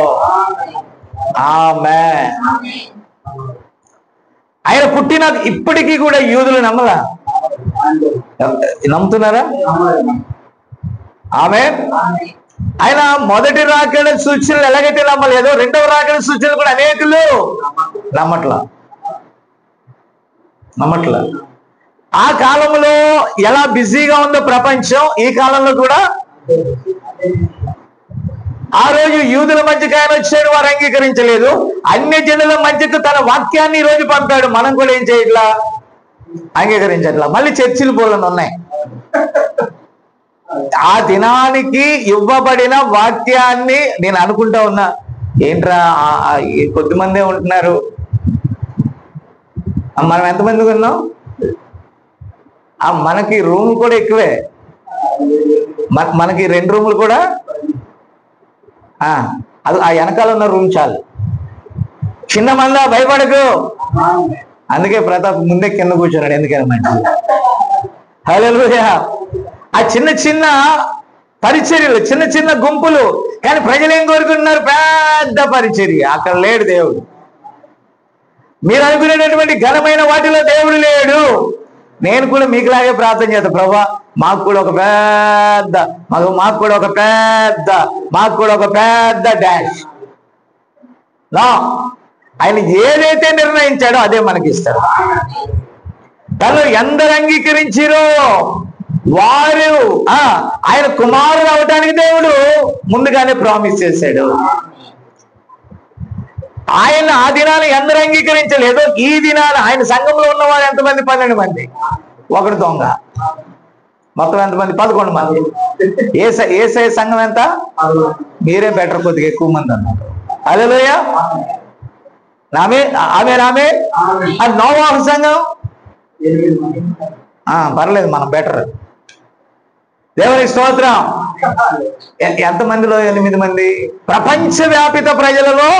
ఆమేన్. ఆయన పుట్టిన ఇప్పటికీ కూడా యూదులు నమ్మరా? నమ్ముతున్నారా? ఆమేన్. ఆయన మొదటి రాకడ సూచనలు ఎలాగైతే నమ్మలేదో, రెండవ రాకడ సూచనలు కూడా అనేకులు నమ్మట్లా. ఆ కాలంలో ఎలా బిజీగా ఉందో ప్రపంచం, ఈ కాలంలో కూడా ఆ రోజు యూదుల మధ్యకి ఆయన వచ్చాడు, వారు అంగీకరించలేదు. అన్య జనుల మధ్యకు తన వాక్యాన్ని ఈ రోజు పంపాడు. మనం కూడా ఏం చేయట్లా? అంగీకరించట్లా. మళ్ళీ చర్చిలు పోలని ఉన్నాయి. ఆ దినానికి ఇవ్వబడిన వాక్యాన్ని నేను అనుకుంటా ఉన్నా, ఏంట్రా కొద్దిమందే ఉంటున్నారు, మనం ఎంతమంది ఉన్నాం? మనకి రూమ్ కూడా ఎక్కువే. మనకి 2 రూములు కూడా, అది ఆ వెనకాల ఉన్న రూమ్ చాలు. చిన్న మందా, భయపడకు. అందుకే ప్రతాప్ ముందే కింద కూర్చున్నాడు. ఎందుకని మంచిది. హల్లెలూయా. ఆ చిన్న చిన్న పరిచర్యలు, చిన్న చిన్న గుంపులు, కానీ ప్రజలు ఏం కోరుకుంటున్నారు? పెద్ద పరిచర్య. అక్కడ లేడు దేవుడు. మీరు అనుకునేటటువంటి ఘనమైన వాటిలో దేవుడు లేడు. నేను కూడా మీకులాగే ప్రార్థన చేస్తాను, ప్రభా మాకు కూడా ఒక పెద్ద డాష్. ఆయన ఏదైతే నిర్ణయించాడో అదే మనకి ఇస్తాడు. తను ఎందరు అంగీకరించిరో వారు ఆయన కుమారుడు అవడానికి దేవుడు ముందుగానే ప్రామిస్ చేశాడు. ఆయన ఆ దినాన్ని ఎందరు అంగీకరించలేదో, ఈ దినాన్ని ఆయన సంఘంలో ఉన్నవారు ఎంతమంది? 12 మంది. ఒకడు దొంగ. మొత్తం ఎంతమంది? 11 మంది. ఏసై సంఘం ఎంత? మీరే బెటర్, కొద్దిగా ఎక్కువ మంది అన్నారు. హల్లెలూయా. అది నోవాహు సంఘం పర్లేదు, మనం బెటర్. దేవుని స్తోత్రం. ఎంతమందిలో? 8 మంది. ప్రపంచవ్యాపిత ప్రజలలో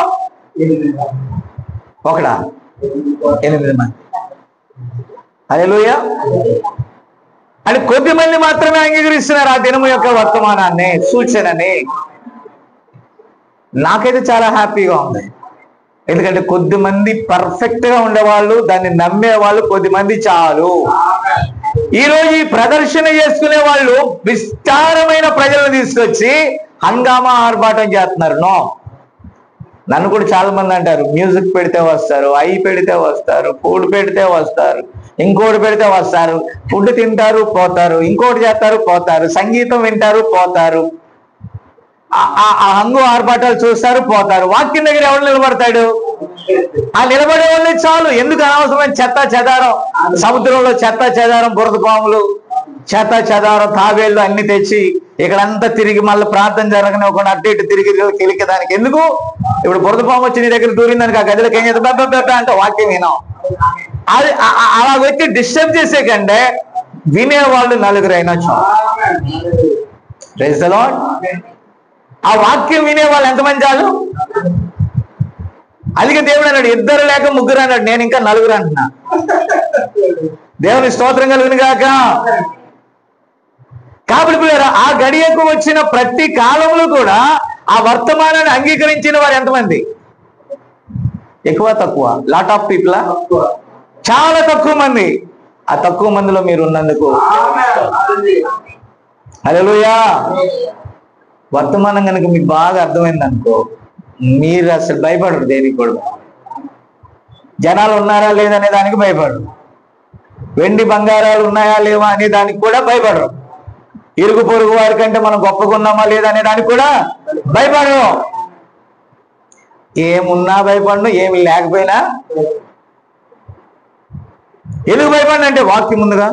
ఒకడా? 8 మంది. హల్లెలూయా. అని కొద్ది మంది మాత్రమే అంగీకరిస్తున్నారు ఆ దినము యొక్క వర్తమానాన్ని, సూచనని. నాకైతే చాలా హ్యాపీగా ఉంది. ఎందుకంటే కొద్ది మంది పర్ఫెక్ట్ గా ఉండేవాళ్ళు, దాన్ని నమ్మేవాళ్ళు కొద్ది మంది చాలు. ఈరోజు ఈ ప్రదర్శన చేసుకునే వాళ్ళు విస్తారమైన ప్రజలను తీసుకొచ్చి హంగామా ఆర్భాటం చేస్తున్నారు. నన్ను కూడా చాలా మంది అంటారు, మ్యూజిక్ పెడితే వస్తారు, పెడితే వస్తారు, ఫుడ్ పెడితే వస్తారు, ఇంకోటి పెడితే వస్తారు. ఫుడ్ తింటారు, పోతారు, ఇంకోటి చేస్తారు, పోతారు, సంగీతం వింటారు, పోతారు, ఆ హంగు ఆర్భాటాలు చూస్తారు, పోతారు. వాక్యం దగ్గర ఎవరు నిలబడతాడు? ఆ నిలబడే వాళ్ళే చాలు. ఎందుకు అనవసరమైన చెత్త చెదారం, సముద్రంలో చెత్త చెదారం, బురద పాములు, చెత్త చెదారం, తాబేళ్లు అన్ని తెచ్చి ఇక్కడంతా తిరిగి మళ్ళీ ప్రార్థన జరగనివ్వకుండా అటు ఇటు తిరిగి కెలికేదానికి ఎందుకు? ఇప్పుడు బురద పాము వచ్చి నీ దగ్గర దూరిందానికి ఆ గదిలోకి ఏం చేద్దాం అంటే వాక్యం వినాం. అది అలా వచ్చి డిస్టర్బ్ చేసే కంటే వినేవాళ్ళు 4 అయినా చాలు. Praise the lord. ఆ వాక్యం వినేవాళ్ళు ఎంతమంది చాలు? అందుకే దేవుడు అన్నాడు 2 లేక 3 అన్నాడు. నేను ఇంకా 4 అంటున్నా. దేవుని స్తోత్రం కలుగును గాక. కాబట్టి ఆ గడియకు వచ్చిన ప్రతి కాలంలో కూడా ఆ వర్తమానాన్ని అంగీకరించిన వారు ఎంతమంది? ఎక్కువ తక్కువ? Lot of people? చాలా తక్కువ మంది. ఆ తక్కువ మందిలో మీరు ఉన్నందుకు హల్లెలూయా. వర్తమానం కనుక మీకు బాగా అర్థమైంది అనుకో, మీరు అసలు భయపడరు దేనికి కూడా. జనాలు ఉన్నారా లేదనే దానికి భయపడరు, వెండి బంగారాలు ఉన్నాయా లేవా అనే దానికి కూడా భయపడరు. ఇరుగు పొరుగు వారి కంటే మనం గొప్పగా ఉన్నామా లేదా అనే దానికి కూడా భయపడను. ఏమున్నా భయపడను, ఏమి లేకపోయినా. ఎందుకు భయపడను అంటే వాక్యం ఉందిగా.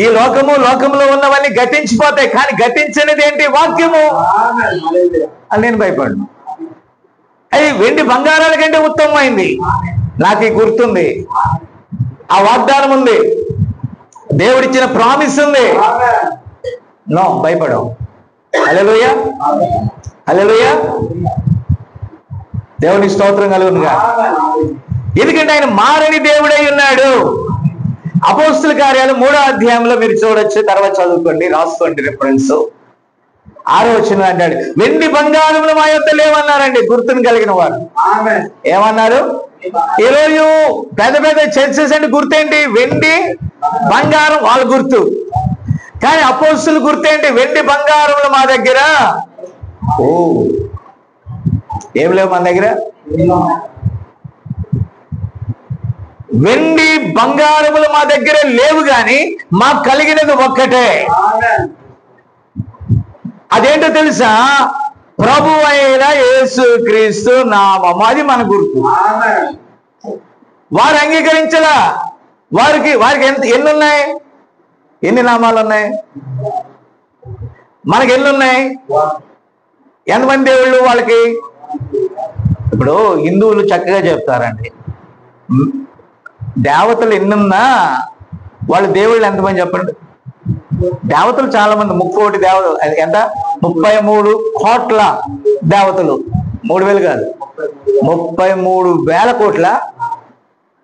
ఈ లోకంలో ఉన్నవన్నీ గతించిపోతాయి, కానీ గతించినది ఏంటి? వాక్యము. అని నేను భయపడను. అది వెండి బంగారాల కంటే ఉత్తమమైంది. నాకు గుర్తుంది, ఆ వాగ్దానం ఉంది, దేవుడిచ్చిన ప్రామిస్ ఉంది. నో, భయపడవు. హల్లెలూయా, హల్లెలూయా, దేవుని స్తోత్రం కలుగునుగా. ఎందుకంటే ఆయన మారని దేవుడై ఉన్నాడు. అపోస్తుల కార్యాలు 3వ అధ్యాయంలో మీరు చూడొచ్చు, తర్వాత చదువుకోండి, రాసుకోండి రిఫరెన్స్. 6వ వచనం అంటాడు, వెండి బంగారములు మా యొద్ద లేవన్నారండి గుర్తును కలిగిన వారు. ఏమన్నారు? ఈరోజు పెద్ద పెద్ద చర్చెస్ అంటే గుర్తేంటి? వెండి బంగారం, వాళ్ళ గుర్తు. కానీ అపోస్తుల గుర్తేంటి? వెండి బంగారములు మా దగ్గర. ఓ, ఏం లేవు మన దగ్గర. వెండి బంగారములు మా దగ్గర లేవు, గాని మాకు కలిగినది ఒక్కటే. అదేంటో తెలుసా? ప్రభు అయిన యేసు క్రీస్తు నామము. అది మన గుర్తు. వారు అంగీకరించలా. వారికి ఎన్ని ఉన్నాయి? ఎన్ని నామాలు ఉన్నాయి? మనకి ఎన్ని ఉన్నాయి? ఎంతమంది దేవుళ్ళు వాళ్ళకి? ఇప్పుడు హిందువులు చక్కగా చెప్తారండి, దేవతలు ఎన్నున్నా వాళ్ళ దేవుళ్ళు ఎంతమంది చెప్పండి? దేవతలు చాలా మంది, 30 దేవతలు. ఎంత? 33 కోట్ల దేవతలు. 3000 కాదు, 33,000 కోట్ల.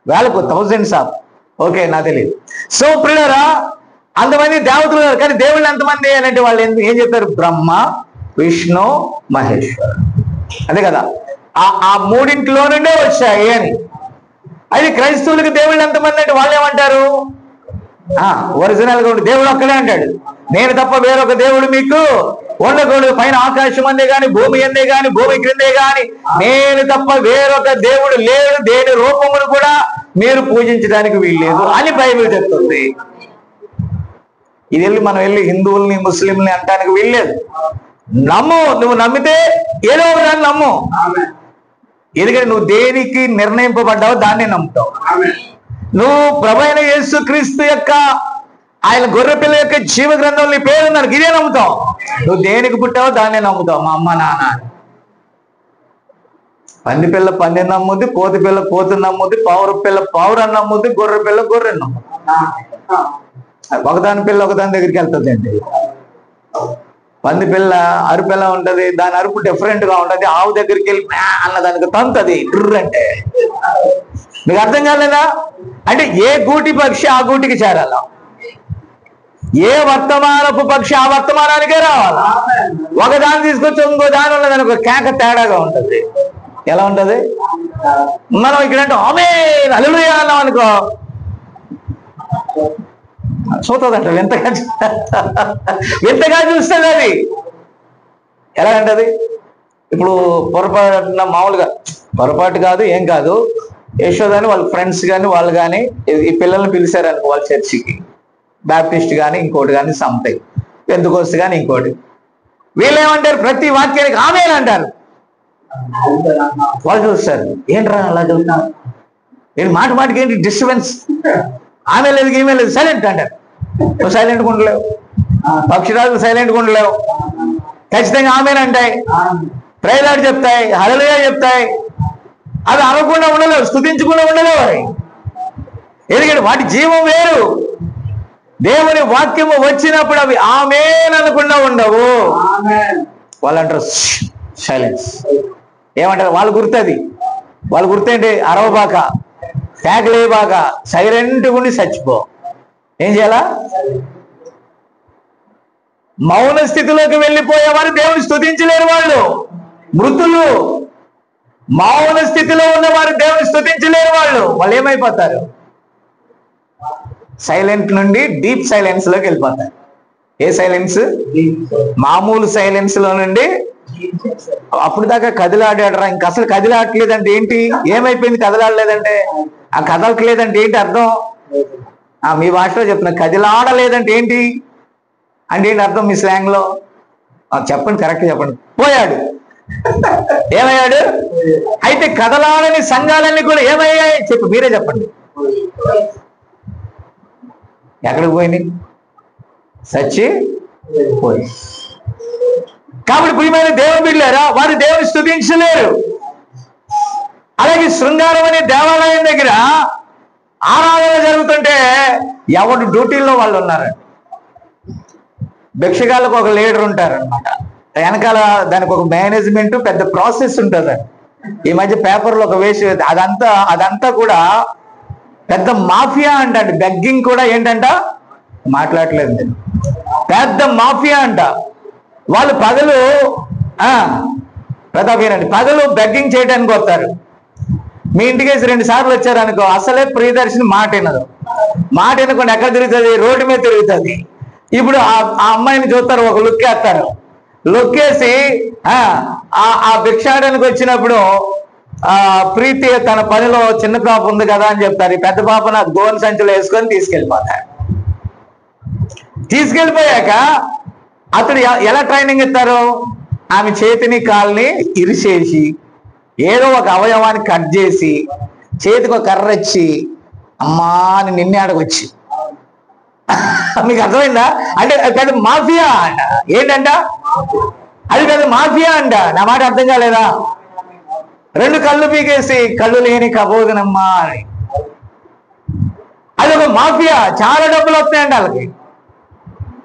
వేలకు థౌజండ్స్ ఆఫ్. ఓకే, నాకు తెలియదు. సో ప్రియులారా, అంతమంది దేవతలు. కానీ దేవుళ్ళు ఎంతమంది అంటే వాళ్ళు ఏం చెప్పారు? బ్రహ్మ, విష్ణు, మహేశ్వర్. అదే కదా, ఆ మూడింటిలో నుండే వచ్చాయి అని. అది క్రైస్తవులకు దేవుళ్ళు ఎంతమంది అంటే వాళ్ళు ఏమంటారు? ఒరిజినల్ గా ఉండి దేవుడు ఒక్కడే అంటాడు, నేను తప్ప వేరొక దేవుడు మీకు ఉండకూడదు. పైన ఆకాశం అందే గాని, భూమి అందే గాని, భూమి క్రిందే గాని నేను తప్ప వేరొక దేవుడు లేడు, దేని రూపమును కూడా మీరు పూజించడానికి వీల్లేదు అని బైబిల్ చెప్తుంది. ఇది మనం వెళ్ళి హిందువుల్ని ముస్లింని అంటానికి వీల్లేదు. నమ్ము, నువ్వు నమ్మితే ఏదో ఒకదాన్ని నమ్ము. ఎందుకంటే నువ్వు దేనికి నిర్ణయింపబడ్డావో దాన్నే నమ్ముతావు. నువ్వు ప్రభు అయిన యేసు క్రీస్తు యొక్క, ఆయన గొర్రెపిల్ల యొక్క జీవ గ్రంథంలో నీ పేరున్నారు, ఇదే నమ్ముతావు. నువ్వు దేనికి పుట్టావో దాన్నే నమ్ముతావు. మా అమ్మ నాన్న. పంది పిల్ల పందిని నమ్ముద్ది, కోతి పిల్ల కోతిని నమ్ముద్ది, పావుర పిల్ల పావురాన్ని నమ్ముద్ది, గొర్రె పిల్ల గొర్రెని నమ్ముద్ది. ఒకదాని పిల్ల ఒకదాని దగ్గరికి వెళ్తుంది అండి. పంది పిల్ల అరుపు ఎలా ఉంటది? దాని అరుపు డిఫరెంట్ గా ఉంటది. ఆవు దగ్గరికి వెళ్ళి అన్న దానికి తంతది డ్రు అంటే. మీకు అర్థం కాలేదా? అంటే ఏ గూటి పక్షి ఆ గూటికి చేరాల, ఏ వర్తమానపు పక్షి ఆ వర్తమానానికే రావాలా. ఒకదాన్ని తీసుకొచ్చి ఇంకో దాని వల్ల దానికి ఒక కేక తేడాగా ఉంటది. ఎలా ఉంటది? మనం ఇక్కడ అంటే ఆమేన్ హల్లెలూయా అన్నాం అనుకో, చూస్తుందంట, వింతగా చూస్తుంది. అది ఎలా అంటది? ఇప్పుడు పొరపాటున మామూలుగా, పొరపాటు కాదు ఏం కాదు, యశోదాని వాళ్ళ ఫ్రెండ్స్ కానీ వాళ్ళు కానీ ఈ పిల్లల్ని పిలిచారనుకో వాళ్ళ చర్చికి, బ్యాప్టిస్ట్ కానీ ఇంకోటి కానీ సంథింగ్, పెంతెకోస్తు కానీ ఇంకోటి. వీళ్ళు ఏమంటారు? ప్రతి వాక్యానికి ఆమేన్ అంటారు. వాళ్ళు చూస్తారు, ఏంట్రా అలా చదువుతున్నారు, ఏంటి మాట మాటకి ఏంటి డిస్టర్బెన్స్, ఆమె లేదు ఈమె లేదు, సైలెంట్ అంటారు. నువ్వు సైలెంట్గా ఉండలేవు, పక్షిరాజులు సైలెంట్గా ఉండలేవు, ఖచ్చితంగా ఆమెన్ అంటాయి, ప్రైలాడు చెప్తాయి, హల్లెలూయా చెప్తాయి. అవి అనకుండా ఉండలేవు, స్తుతించకుండా ఉండలేవు. ఎందుకంటే వాటి జీవం వేరు. దేవుని వాక్యము వచ్చినప్పుడు అవి ఆమేన్ అనకుండా ఉండవు. వాళ్ళు అంటారు సైలెన్స్. ఏమంటారు? వాళ్ళు గుర్తుంది. వాళ్ళు గుర్తేంటి? అరవబాక, కేకలేబాక, సైలెంట్గా ఉండి చచ్చిపో. ఏం చేయాలా? మౌన స్థితిలోకి వెళ్ళిపోయేవారు దేవుని స్తుతించలేరు. వాళ్ళు మృతులు. మౌన స్థితిలో ఉన్నవారు దేవుని స్తుతించలేరు. వాళ్ళు ఏమైపోతారు? సైలెంట్ నుండి డీప్ సైలెన్స్ లోకి వెళ్ళిపోతారు. ఏ సైలెన్స్? మామూలు సైలెన్స్ లో నుండి అప్పుడు దాకా కదిలాడాడరా, ఇంక అసలు కదిలాడట్లేదంటే ఏంటి? ఏమైపోయింది కదిలాడలేదంటే? ఆ కదలట్లేదంటే ఏంటి అర్థం? మీ భాషలో చెప్తున్నా, కదిలాడలేదంటే ఏంటి? అంటే ఏంటి అర్థం మీ స్లాంగ్ లో? చెప్పండి, కరెక్ట్ చెప్పండి. పోయాడు. ఏమయ్యాడు? అయితే కదలాలని సంఘాలన్నీ కూడా ఏమయ్యాయి చెప్పు, మీరే చెప్పండి. ఎక్కడికి పోయినాయి? సచ్చి పోయి. కాబట్టి ప్రియమైన దేవుని బిడ్డలారా, వారు దేవుని స్తుతించలేరు. అలాగే శృంగారం అనే దేవాలయం దగ్గర ఆరాధన జరుగుతుంటే ఎవరు డ్యూటీల్లో వాళ్ళు ఉన్నారండి. భిక్షగాళ్ళకు ఒక లీడర్ ఉంటారనమాట, వెనకాల దానికి ఒక మేనేజ్మెంట్ పెద్ద ప్రాసెస్ ఉంటుందండి. ఈ మధ్య పేపర్లో ఒక వేసి అదంతా కూడా పెద్ద మాఫియా అంటండి. బెగ్గింగ్ కూడా ఏంటంట, మాట్లాడలేదు నేను, పెద్ద మాఫియా అంట. వాళ్ళు పగలు ప్రతాపేనండి, పగలు బెగ్గింగ్ చేయడానికి వస్తారు. మీ ఇంటికేసి 2 సార్లు వచ్చారనుకో, అసలే ప్రియదర్శిని మాట వినదు. మాట వినకుండా ఎక్కడ తిరుగుతుంది? రోడ్డు మీద తిరుగుతుంది. ఇప్పుడు ఆ అమ్మాయిని చూస్తారు, ఒక లుక్ వేస్తారు. లుక్ వేసి ఆ భిక్షాడానికి వచ్చినప్పుడు ప్రీతి తన పనిలో చిన్న పాప ఉంది కదా అని చెప్తారు. ఈ పెద్ద పాపను అది గోను సంచులు వేసుకొని తీసుకెళ్ళిపోతాడు. తీసుకెళ్ళిపోయాక అతడు ఎలా ట్రైనింగ్ ఇస్తారు? ఆమె చేతిని కాల్ని ఇరిసేసి ఏదో ఒక అవయవాన్ని కట్ చేసి చేతికి ఒక కర్ర ఇచ్చి అమ్మా అని నిన్నే అడగొచ్చి. మీకు అర్థమైందా? అంటే పెద్ద మాఫియా అంట. ఏంటంట అది? పెద్ద మాఫియా అంట. నా మాట అర్థం కాలేదా? 2 కళ్ళు పీకేసి కళ్ళు లేని కబోదనమ్మా అని. అది ఒక మాఫియా. చాలా డబ్బులు వస్తాయండి వాళ్ళకి.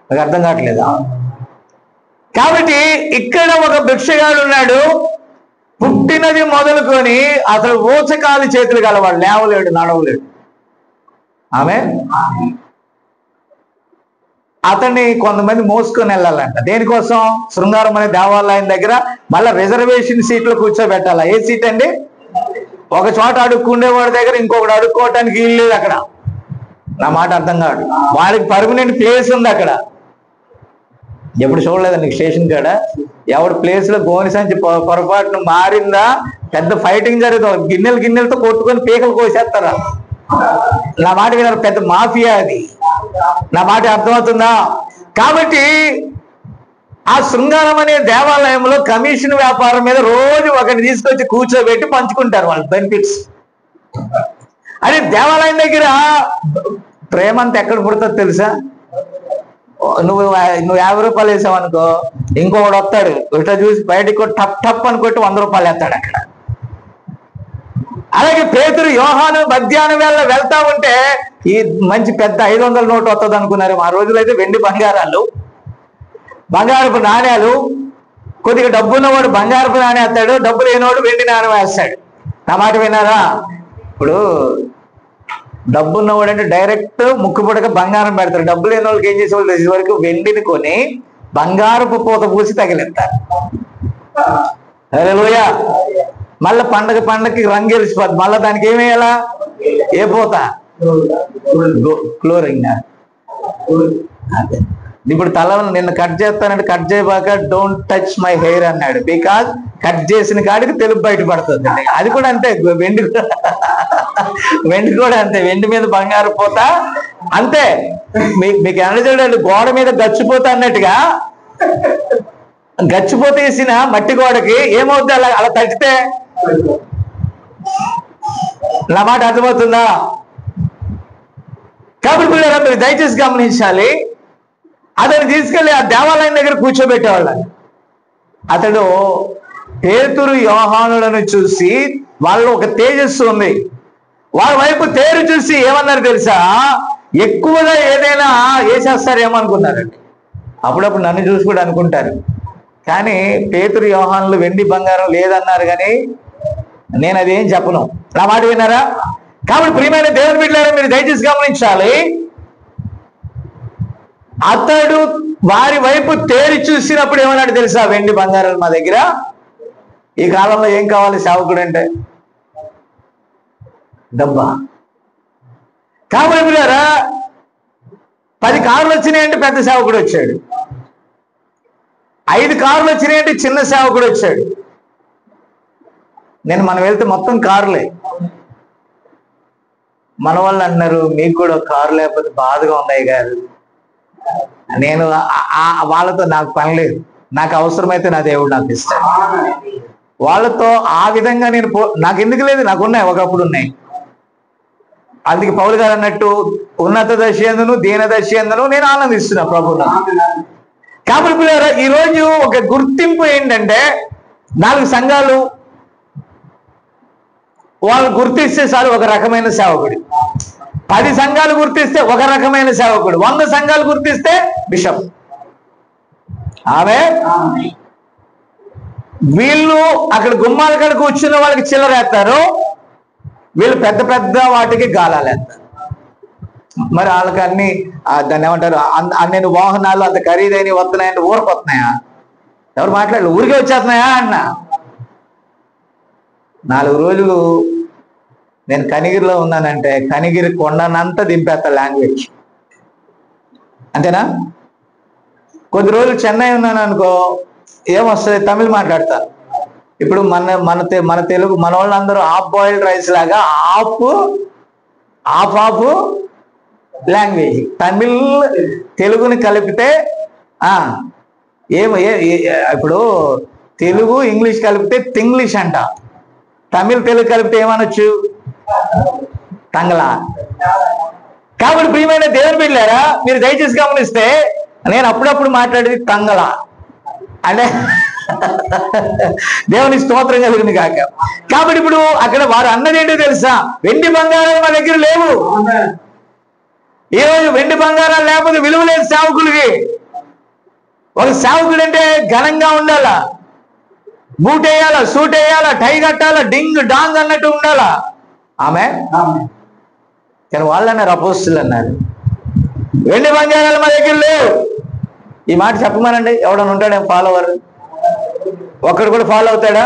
నాకు అర్థం కావట్లేదా? కాబట్టి ఇక్కడ ఒక భిక్షగాడు ఉన్నాడు, పుట్టినది మొదలుకొని అసలు ఊచకాలు చేతులు గలవాడు, లేవలేడు, నడవలేడు. ఆమె అతన్ని కొంతమంది మోసుకొని వెళ్ళాలంట. దేనికోసం? శృంగారం అనే దేవాలయం దగ్గర మళ్ళీ రిజర్వేషన్ సీట్లు కూర్చోబెట్టాలా. ఏ సీట్ అండి? ఒక చోట అడుక్కుండేవాడి దగ్గర ఇంకొకటి అడుక్కోవటానికి వీలు లేదు అక్కడ. నా మాట అర్థం కాదు. వాడికి పర్మనెంట్ ప్లేస్ ఉంది అక్కడ. ఎప్పుడు చూడలేదండి స్టేషన్ కాడ ఎవడు ప్లేస్ లో గోని సంచి పొరపాటును మారిందా పెద్ద ఫైటింగ్ జరుగుతుంది. గిన్నెలతో కొట్టుకొని పీకలు కోసేస్తారా. నా మాట విన్నారు, పెద్ద మాఫియా అది. నా మాట అర్థమవుతుందా? కాబట్టి ఆ శృంగారం అనే దేవాలయంలో కమిషన్ వ్యాపారం మీద రోజు ఒకరిని తీసుకొచ్చి కూర్చోబెట్టి పంచుకుంటారు వాళ్ళు బెనిఫిట్స్. అదే దేవాలయం దగ్గర ప్రేమ అంతా ఎక్కడ పుడుతుందో తెలుసా? నువ్వు 50 రూపాయలు వేసావు అనుకో, ఇంకొకడు వస్తాడు ఇట్లా చూసి బయటకు టప్ టప్ అని కొట్టి 100 రూపాయలు వేస్తాడు అక్కడ. అలాగే పేతురు యోహాను మధ్యాహ్నం వేళ వెళ్తా ఉంటే ఈ మంచి పెద్ద 500 నోటు వస్తుంది అనుకున్నారు. ఆ రోజులైతే వెండి బంగారపు నాణ్యాలు. కొద్దిగా డబ్బు ఉన్నవాడు బంగారపు నాణ్యం వేస్తాడు, డబ్బు లేనివాడు వెండి నాణ్యం వేస్తాడు. నా మాట విన్నారా? ఇప్పుడు డబ్బు ఉన్నవాడు అంటే డైరెక్ట్ ముక్కు పుడక బంగారం పెడతారు. డబ్బు లేని వాళ్ళకి ఏం చేసేవాళ్ళు తెలిసే వరకు వెండిని కొని బంగారపు పూత పూసి తగిలిస్తారు. హల్లెలూయా. మళ్ళీ పండగకి రంగు గెలిచిపోద్ది. మళ్ళీ దానికి ఏమేయాలా? ఏ పూత? క్లోరింగ్. అదే ఇప్పుడు తల నిన్ను కట్ చేస్తానంటే కట్ చేయబాక డోంట్ టచ్ మై హెయిర్ అన్నాడు. బికాజ్ కట్ చేసిన కాడికి తెలుపు బయటపడుతుంది. అది కూడా అంతే. వెండి కూడా అంతే. వెండి మీద బంగారు పోత అంతే. మీకు ఎలా చూడండి, గోడ మీద గచ్చిపోతా అన్నట్టుగా గచ్చిపోత వేసిన మట్టి గోడకి ఏమవుతుంది అలా తగ్గితే? నా మాట అర్థమవుతుందా? కాబట్టి మీరు దయచేసి గమనించాలి. అతను తీసుకెళ్లి ఆ దేవాలయం దగ్గర కూర్చోబెట్టేవాళ్ళని. అతడు పేతురు యోహానులను చూసి వాళ్ళు ఒక తేజస్సు ఉంది, వాళ్ళ వైపు తేరు చూసి ఏమన్నారు తెలుసా? ఎక్కువగా ఏదైనా వేసేస్తారేమో అనుకున్నారండి. అప్పుడప్పుడు నన్ను చూసి కూడా అనుకుంటారు. కానీ పేతురు యోహానులు వెండి బంగారం లేదన్నారు, కానీ నేను అదేం చెప్పను. నా మాట విన్నారా? కాబట్టి ప్రియమైన దేవుని బిడ్డలారా, మీరు దయచేసి గమనించాలి. అతడు వారి వైపు తేరి చూసినప్పుడు ఏమన్నాడు తెలుసా? వెండి బంగారాలు మా దగ్గర. ఈ కాలంలో ఏం కావాలి సేవకుడు అంటే? డబ్బా. కాబట్టి 10 కార్లు వచ్చినాయంటే పెద్ద సేవకుడు వచ్చాడు, 5 కార్లు వచ్చినాయంటే చిన్న సేవకుడు వచ్చాడు. మనం వెళ్తే మొత్తం కార్లే. మన వాళ్ళు అన్నారు, మీకు కూడా కారు లేకపోతే బాధగా ఉన్నాయి కాదు నేను వాళ్ళతో నాకు పని లేదు. నాకు అవసరమైతే నా దేవుడు నాకు ఇస్తాడు. వాళ్ళతో ఆ విధంగా నేను నాకు ఎందుకు లేదు, నాకు ఉన్నాయి, ఒకప్పుడు ఉన్నాయి. అందుకే పౌలు గారు అన్నట్టు ఉన్నత దశ ఎందును దీన దశ ఎందును నేను ఆనందిస్తున్నా ప్రభువును. కాబట్టి పిల్లరా, ఈరోజు ఒక గుర్తింపు ఏంటంటే 4 సంఘాలు వాళ్ళు గుర్తిస్తే చాలు ఒక రకమైన సేవకుడు. 10 సంఘాలు గుర్తిస్తే ఒక రకమైన సేవకుడు. 100 సంఘాలు గుర్తిస్తే బిషప్. ఆమె వీళ్ళు అక్కడ గుమ్మాల కాడ కూర్చున్న వాళ్ళకి చిల్లరేస్తారు, వీళ్ళు పెద్ద పెద్ద వాటికి గాలాలేస్తారు. మరి వాళ్ళకి అన్ని దాన్ని ఏమంటారు, నేను వాహనాలు అంత ఖరీదైన వస్తున్నాయంటే ఊరికొస్తున్నాయా? ఎవరు మాట్లాడలేదు, ఊరికే వచ్చేస్తున్నాయా అన్న. 4 రోజులు నేను కనిగిరిలో ఉన్నానంటే కనిగిరి కొండనంతా దింపేస్తా లాంగ్వేజ్, అంతేనా? కొద్ది రోజులు చెన్నై ఉన్నాను అనుకో, ఏమొస్తుంది, తమిళ్ మాట్లాడతా. ఇప్పుడు మన తెలుగు మన వాళ్ళందరూ హాఫ్ బాయిల్డ్ రైస్ లాగా హాఫ్ లాంగ్వేజ్. తమిళ్ తెలుగుని కలిపితే ఇప్పుడు తెలుగు ఇంగ్లీష్ కలిపితే తింగ్లీష్ అంట, తమిళ్ తెలుగు కలిపితే ఏమనొచ్చు, తంగలా. కాబట్టి ప్రియమైన దేవుని బిడ్డలారా, మీరు దయచేసి గమనిస్తే నేను అప్పుడప్పుడు మాట్లాడేది తంగలా అంటే దేవుని స్తోత్రం కలుగును కాక. కాబట్టి ఇప్పుడు అక్కడ వారు అన్నది ఏంటో తెలుసా, వెండి బంగారాలు మా దగ్గర లేవు. ఈరోజు వెండి బంగారాలు లేకపోతే విలువ లేదు సేవకులకి. ఒక సేవకుడు అంటే ఘనంగా ఉండాలా, బూట్ వేయాలా, సూట్ వేయాలా, టై కట్టాలా, డింగ్ డాంగ్ అన్నట్టు ఉండాలా. ఆమె కానీ వాళ్ళు అన్నారు, అపోస్తులు అన్నారు, వెండి బంగారాలు మా దగ్గర లేవు. ఈ మాట చెప్పమనండి, ఎవడన్నా ఉంటాడే ఫాలోవర్? ఒక్కడు కూడా ఫాలో అవుతాడా?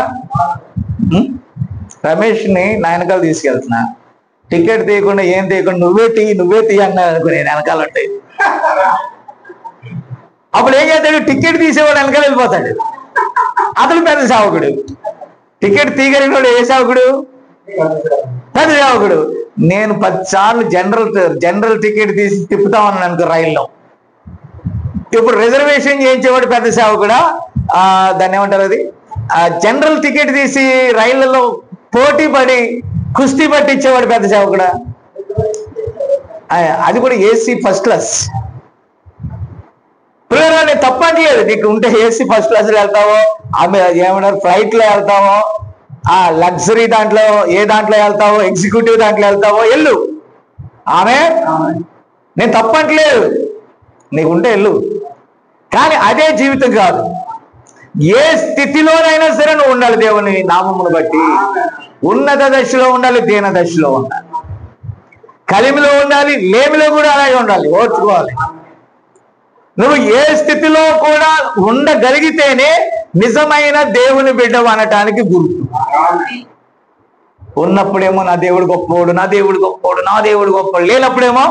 రమేష్ని నా వెనకాల తీసుకెళ్తున్నా, టికెట్ తీయకుండా ఏం తీయకుండా నువ్వే తీ అన్నా అనుకో, నేను వెనకాల ఉంటాయి. అప్పుడు ఏం చేస్తాడు, టికెట్ తీసేవాడు వెనకాల వెళ్ళిపోతాడు. అతడు పెద్ద సేవకుడు. టికెట్ తీయగలిగినోడు ఏ సేవకుడు? పెద్ద సేవకుడు. నేను 10 సార్లు జనరల్ టికెట్ తీసి తిప్పుతా ఉన్నాను అనుకో రైల్లో. ఇప్పుడు రిజర్వేషన్ చేయించేవాడు పెద్ద సేవకుడా? దాన్ని ఏమంటారు, అది జనరల్ టికెట్ తీసి రైళ్లలో పోటీ పడి కుస్తీ పట్టించేవాడు పెద్ద సేవకుడా? అది కూడా ఏసీ ఫస్ట్ క్లాస్. నేను తప్పట్లేదు, నీకు ఉంటే ఏసీ ఫస్ట్ క్లాస్ లో వెళ్తావో, ఏమన్నారు ఫ్లైట్ లో వెళ్తావో, లగ్జరీ దాంట్లో ఏ దాంట్లో వెళ్తావో, ఎగ్జిక్యూటివ్ దాంట్లో వెళ్తావో వెళ్ళు. నేను తప్పట్లేదు, నీకు ఉంటే వెళ్ళు. కానీ అదే జీవితం కాదు. ఏ స్థితిలోనైనా సరే నువ్వు ఉండాలి దేవుని నామమును బట్టి. ఉన్నత దశలో ఉండాలి, దీన దశలో ఉండాలి, కలిమిలో ఉండాలి, లేమిలో కూడా అలాగే ఉండాలి, ఓర్చుకోవాలి. నువ్వు ఏ స్థితిలో కూడా ఉండగలిగితేనే నిజమైన దేవుని బిడ్డవు అనటానికి గుర్తు. ఉన్నప్పుడేమో నా దేవుడు గొప్పోడు, నా దేవుడు గొప్పోడు, నా దేవుడు గొప్పోడు, లేనప్పుడేమో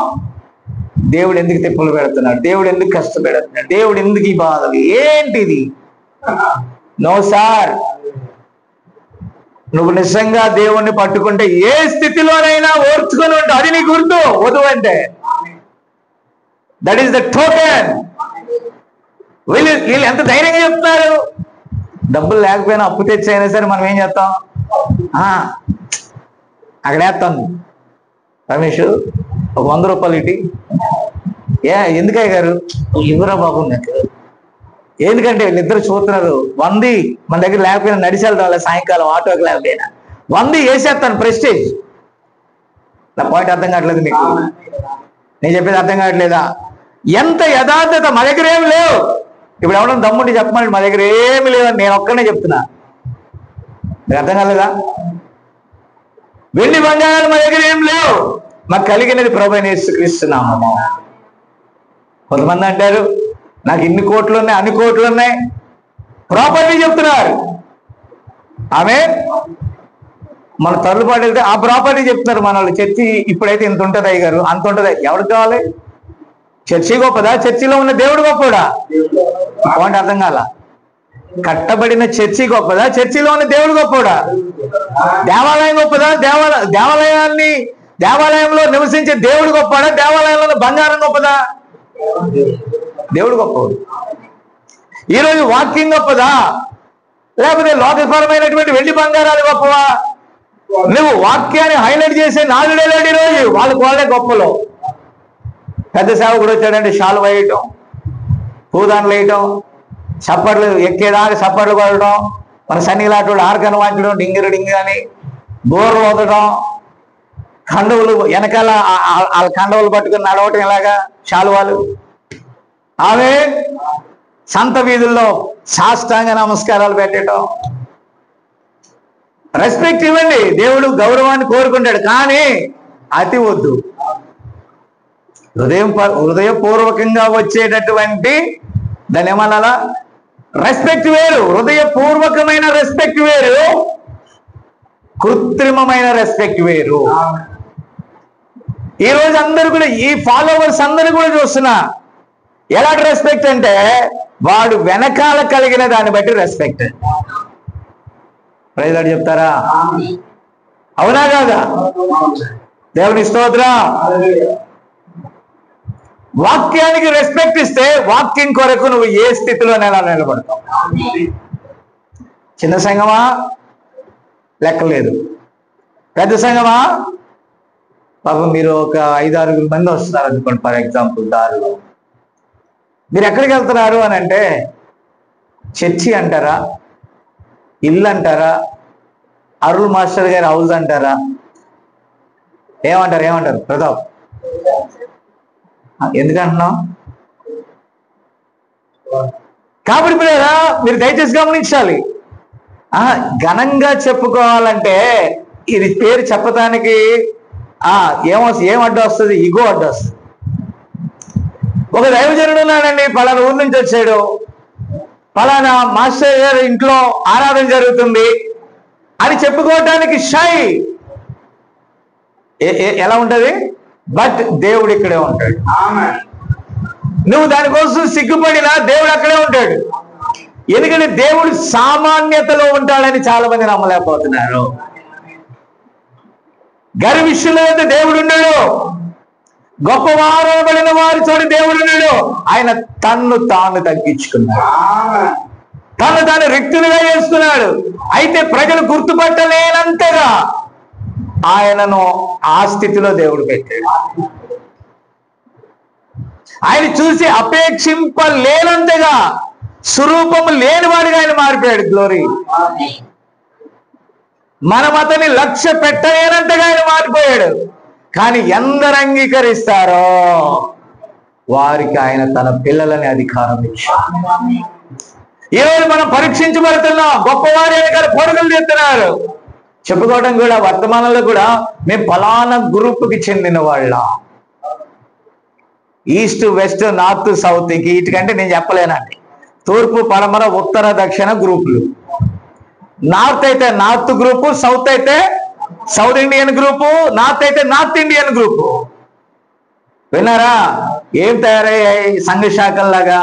దేవుడు ఎందుకు తిప్పులు పెడుతున్నాడు, దేవుడు ఎందుకు కష్టపెడుతున్నాడు, దేవుడు ఎందుకు ఈ బాధలు, ఏంటిది? నో సార్, నువ్వు నిజంగా దేవుణ్ణి పట్టుకుంటే ఏ స్థితిలోనైనా ఓర్చుకొని ఉంటావు. అది నీ గుర్తు. వధువు అంటే దట్ ఈస్ ద టోకెన్. వీళ్ళు ఎంత ధైర్యంగా చెప్తున్నారు. డబ్బులు లేకపోయినా అప్పు తెచ్చి అయినా సరే మనం ఏం చేస్తాం, అక్కడ వేస్తాం. రమేష్ ఒక 100 రూపాయలు ఇటీ. ఎందుకయ్య గారు? ఇవ్వరా బాబు నాకు. ఎందుకంటే వీళ్ళిద్దరు చూస్తున్నారు. 100 మన దగ్గర లేకపోయినా నడిచి వెళ్తాం, సాయంకాలం ఆటోకి లేకపోయినా 100 వేసేస్తాను, ప్రెస్టేజ్. నా పాయింట్ అర్థం కావట్లేదు మీకు? నేను చెప్పేది అర్థం కావట్లేదా? ఎంత యథార్థత. మా దగ్గర ఏమి లేవు. ఇప్పుడు ఎవరైనా దమ్ముండి చెప్పమని మా దగ్గర ఏమి లేవని నేను ఒక్కనే చెప్తున్నా. మీకు అర్థం కాలేదా? వెండి బంగారాలు మా దగ్గర ఏం లేవు. మాకు కలిగినది ప్రభువైన యేసుక్రీస్తు నామము. కొంతమంది అంటారు నాకు ఇన్ని కోట్లు ఉన్నాయి, అన్ని కోట్లు ఉన్నాయి, ప్రాపర్టీ చెప్తున్నారు. మన తల్లుపాటు వెళ్తే ఆ ప్రాపర్టీ చెప్తున్నారు మన వాళ్ళు. చర్చి ఇప్పుడైతే ఇంత ఉంటుంది అయ్య గారు, అంత ఉంటుంది. ఎవరికి కావాలి? చర్చి గొప్పదా, చర్చిలో ఉన్న దేవుడు గొప్పడా? పాయింట్ అర్థం కాల. కట్టబడిన చర్చి గొప్పదా, చర్చిలో ఉన్న దేవుడు గొప్పడా? దేవాలయం గొప్పదా, దేవాలయంలో నివసించే దేవుడు గొప్పడా, దేవాలయంలో బంగారం గొప్పదా? దేవుడు గొప్పవాడు. ఈరోజు వాక్యం గొప్పదా, లేకపోతే లోకపరమైనటువంటి వెండి బంగారాలు గొప్పవా? నువ్వు వాక్యాన్ని హైలైట్ చేసే నాలుడే లేడు ఈరోజు, వాళ్ళే గొప్పలో. పెద్ద సేవకుడు వచ్చాడంటే షాలు వేయటం, పూదాన్లు వేయటం, చప్పట్లు ఎక్కేదాకా చప్పట్లు కొట్టడం, మన సన్నిలాటోడు ఆర్కను వాంచడం, డింగిరు డింగి అని బోర్లు వదడం, కండువులు వెనకాల వాళ్ళ కండువులు పట్టుకుని నడవటం, ఇలాగా శాలువాలు. ఆమె సంత వీధుల్లో సాష్టాంగ నమస్కారాలు పెట్టడం. రెస్పెక్ట్ ఇవ్వండి, దేవుడు గౌరవాన్ని కోరుకుంటాడు, కానీ అతి వద్దు. హృదయపూర్వకంగా వచ్చేటటువంటి దాన్ని ఏమన్నా రెస్పెక్ట్ వేరు. హృదయపూర్వకమైన రెస్పెక్ట్ వేరు, కృత్రిమమైన రెస్పెక్ట్ వేరు. ఈ రోజు అందరూ కూడా, ఈ ఫాలోవర్స్ అందరూ కూడా చూస్తున్నా ఎలాంటి రెస్పెక్ట్ అంటే వాడు వెనకాల కలిగిన దాన్ని బట్టి రెస్పెక్ట్. ప్రైజ్ లార్డ్ చెప్తారా? అవునా కాదా? దేవుని స్తోత్రం. వాక్యానికి రెస్పెక్ట్ ఇస్తే వాక్యం కొరకు నువ్వు ఏ స్థితిలోనైనా నిలబడతావు. చిన్న సంఘమా లెక్కలేదు, పెద్ద సంఘమా పాపం మీరు ఒక 5-6 మంది వస్తున్నారు అనుకోండి ఫర్ ఎగ్జాంపుల్, దారిలో మీరు ఎక్కడికి వెళ్తున్నారు అని అంటే చర్చి అంటారా, ఇల్లు అంటారా, అరుల్ మాస్టర్ గారి హౌస్ అంటారా, ఏమంటారు ప్రతాప్? ఎందుకంటున్నావు? కాబట్టి మీరు దయచేసి గమనించాలి. ఘనంగా చెప్పుకోవాలంటే ఇది పేరు చెప్పటానికి ఏం అడ్డు వస్తుంది? ఇగో అడ్డు వస్తుంది. ఒక దైవజనుడు ఉన్నాడండి, పలానా ఊరు నుంచి వచ్చాడు, పలానా మాస్టర్ గారు ఇంట్లో ఆరాధన జరుగుతుంది అని చెప్పుకోవటానికి షై. ఎలా ఉంటది? బట్ దేవుడు ఇక్కడే ఉంటాడు. నువ్వు దానికోసం సిగ్గుపడినా దేవుడు అక్కడే ఉంటాడు. ఎందుకంటే దేవుడు సామాన్యతలో ఉంటాడని చాలా మంది నమ్మలేకపోతున్నారు. గర్విష్యుల వద్ద దేవుడు ఉన్నాడు, గొప్పవారు అనబడిన వారి చోట దేవుడు ఉన్నాడు. ఆయన తన్ను తాను తగ్గించుకున్నాడు, తను తాను రిక్తునిగా చేసుకున్నాడు. అయితే ప్రజలు గుర్తుపట్టలేనంతగా ఆయనను ఆ స్థితిలో దేవుడు పెట్టాడు. ఆయన చూసి అపేక్షింపలేనంతగా స్వరూపము లేనివాడిగా ఆయన మారిపోయాడు. గ్లోరీ. మనం అతన్ని లక్ష్య పెట్టలేనంతగా ఆయన మారిపోయాడు. కానీ ఎందరు అంగీకరిస్తారో వారికి ఆయన తన పిల్లలని అధికారం ఇచ్చాడు. ఈరోజు మనం పరీక్షించబడుతున్నాం. గొప్పవారి వెనకాల పరుగులు తీస్తున్నారు. చెప్పుకోవడం కూడా వర్తమానంలో కూడా మేము ఫలానా గ్రూప్కి చెందిన వాళ్ళ, ఈస్ట్ వెస్ట్ నార్త్ సౌత్, వీటికంటే నేను చెప్పలేనండి. తూర్పు పడమర ఉత్తర దక్షిణ గ్రూపులు. నార్త్ అయితే నార్త్ గ్రూపు, సౌత్ అయితే సౌత్ ఇండియన్ గ్రూపు, నార్త్ అయితే నార్త్ ఇండియన్ గ్రూపు. విన్నారా? ఏం తయారయ్యాయి? సంఘ శాఖల్లాగా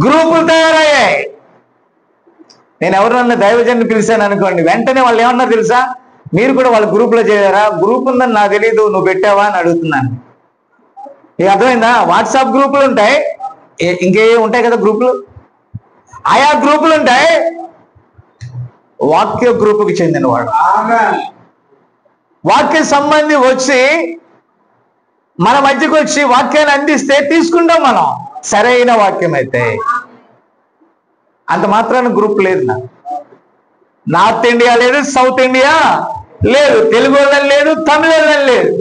గ్రూపులు తయారయ్యాయి. నేను ఎవరన్నా దైవజన్ని పిలిచాను అనుకోండి, వెంటనే వాళ్ళు ఏమన్నా తెలుసా? మీరు కూడా వాళ్ళ గ్రూప్లో చేరారా? గ్రూప్ ఉందని నాకు తెలియదు, నువ్వు పెట్టావా అని అడుగుతున్నాను. మీకు అర్థమైందా? వాట్సాప్ గ్రూపులు ఉంటాయి, ఇంకే ఉంటాయి కదా గ్రూపులు. ఆయా గ్రూపులు ఉంటాయి. వాక్య గ్రూపుకి చెందిన వాడు, వాక్య సంబంధి వచ్చి మన మధ్యకి వచ్చి వాక్యాన్ని అందిస్తే తీసుకుంటాం మనం, సరైన వాక్యం అయితే. అంత మాత్రాన గ్రూప్ లేదు. నార్త్ ఇండియా లేదు, సౌత్ ఇండియా లేదు, తెలుగు వాళ్ళని లేదు, తమిళ వాళ్ళని లేదు,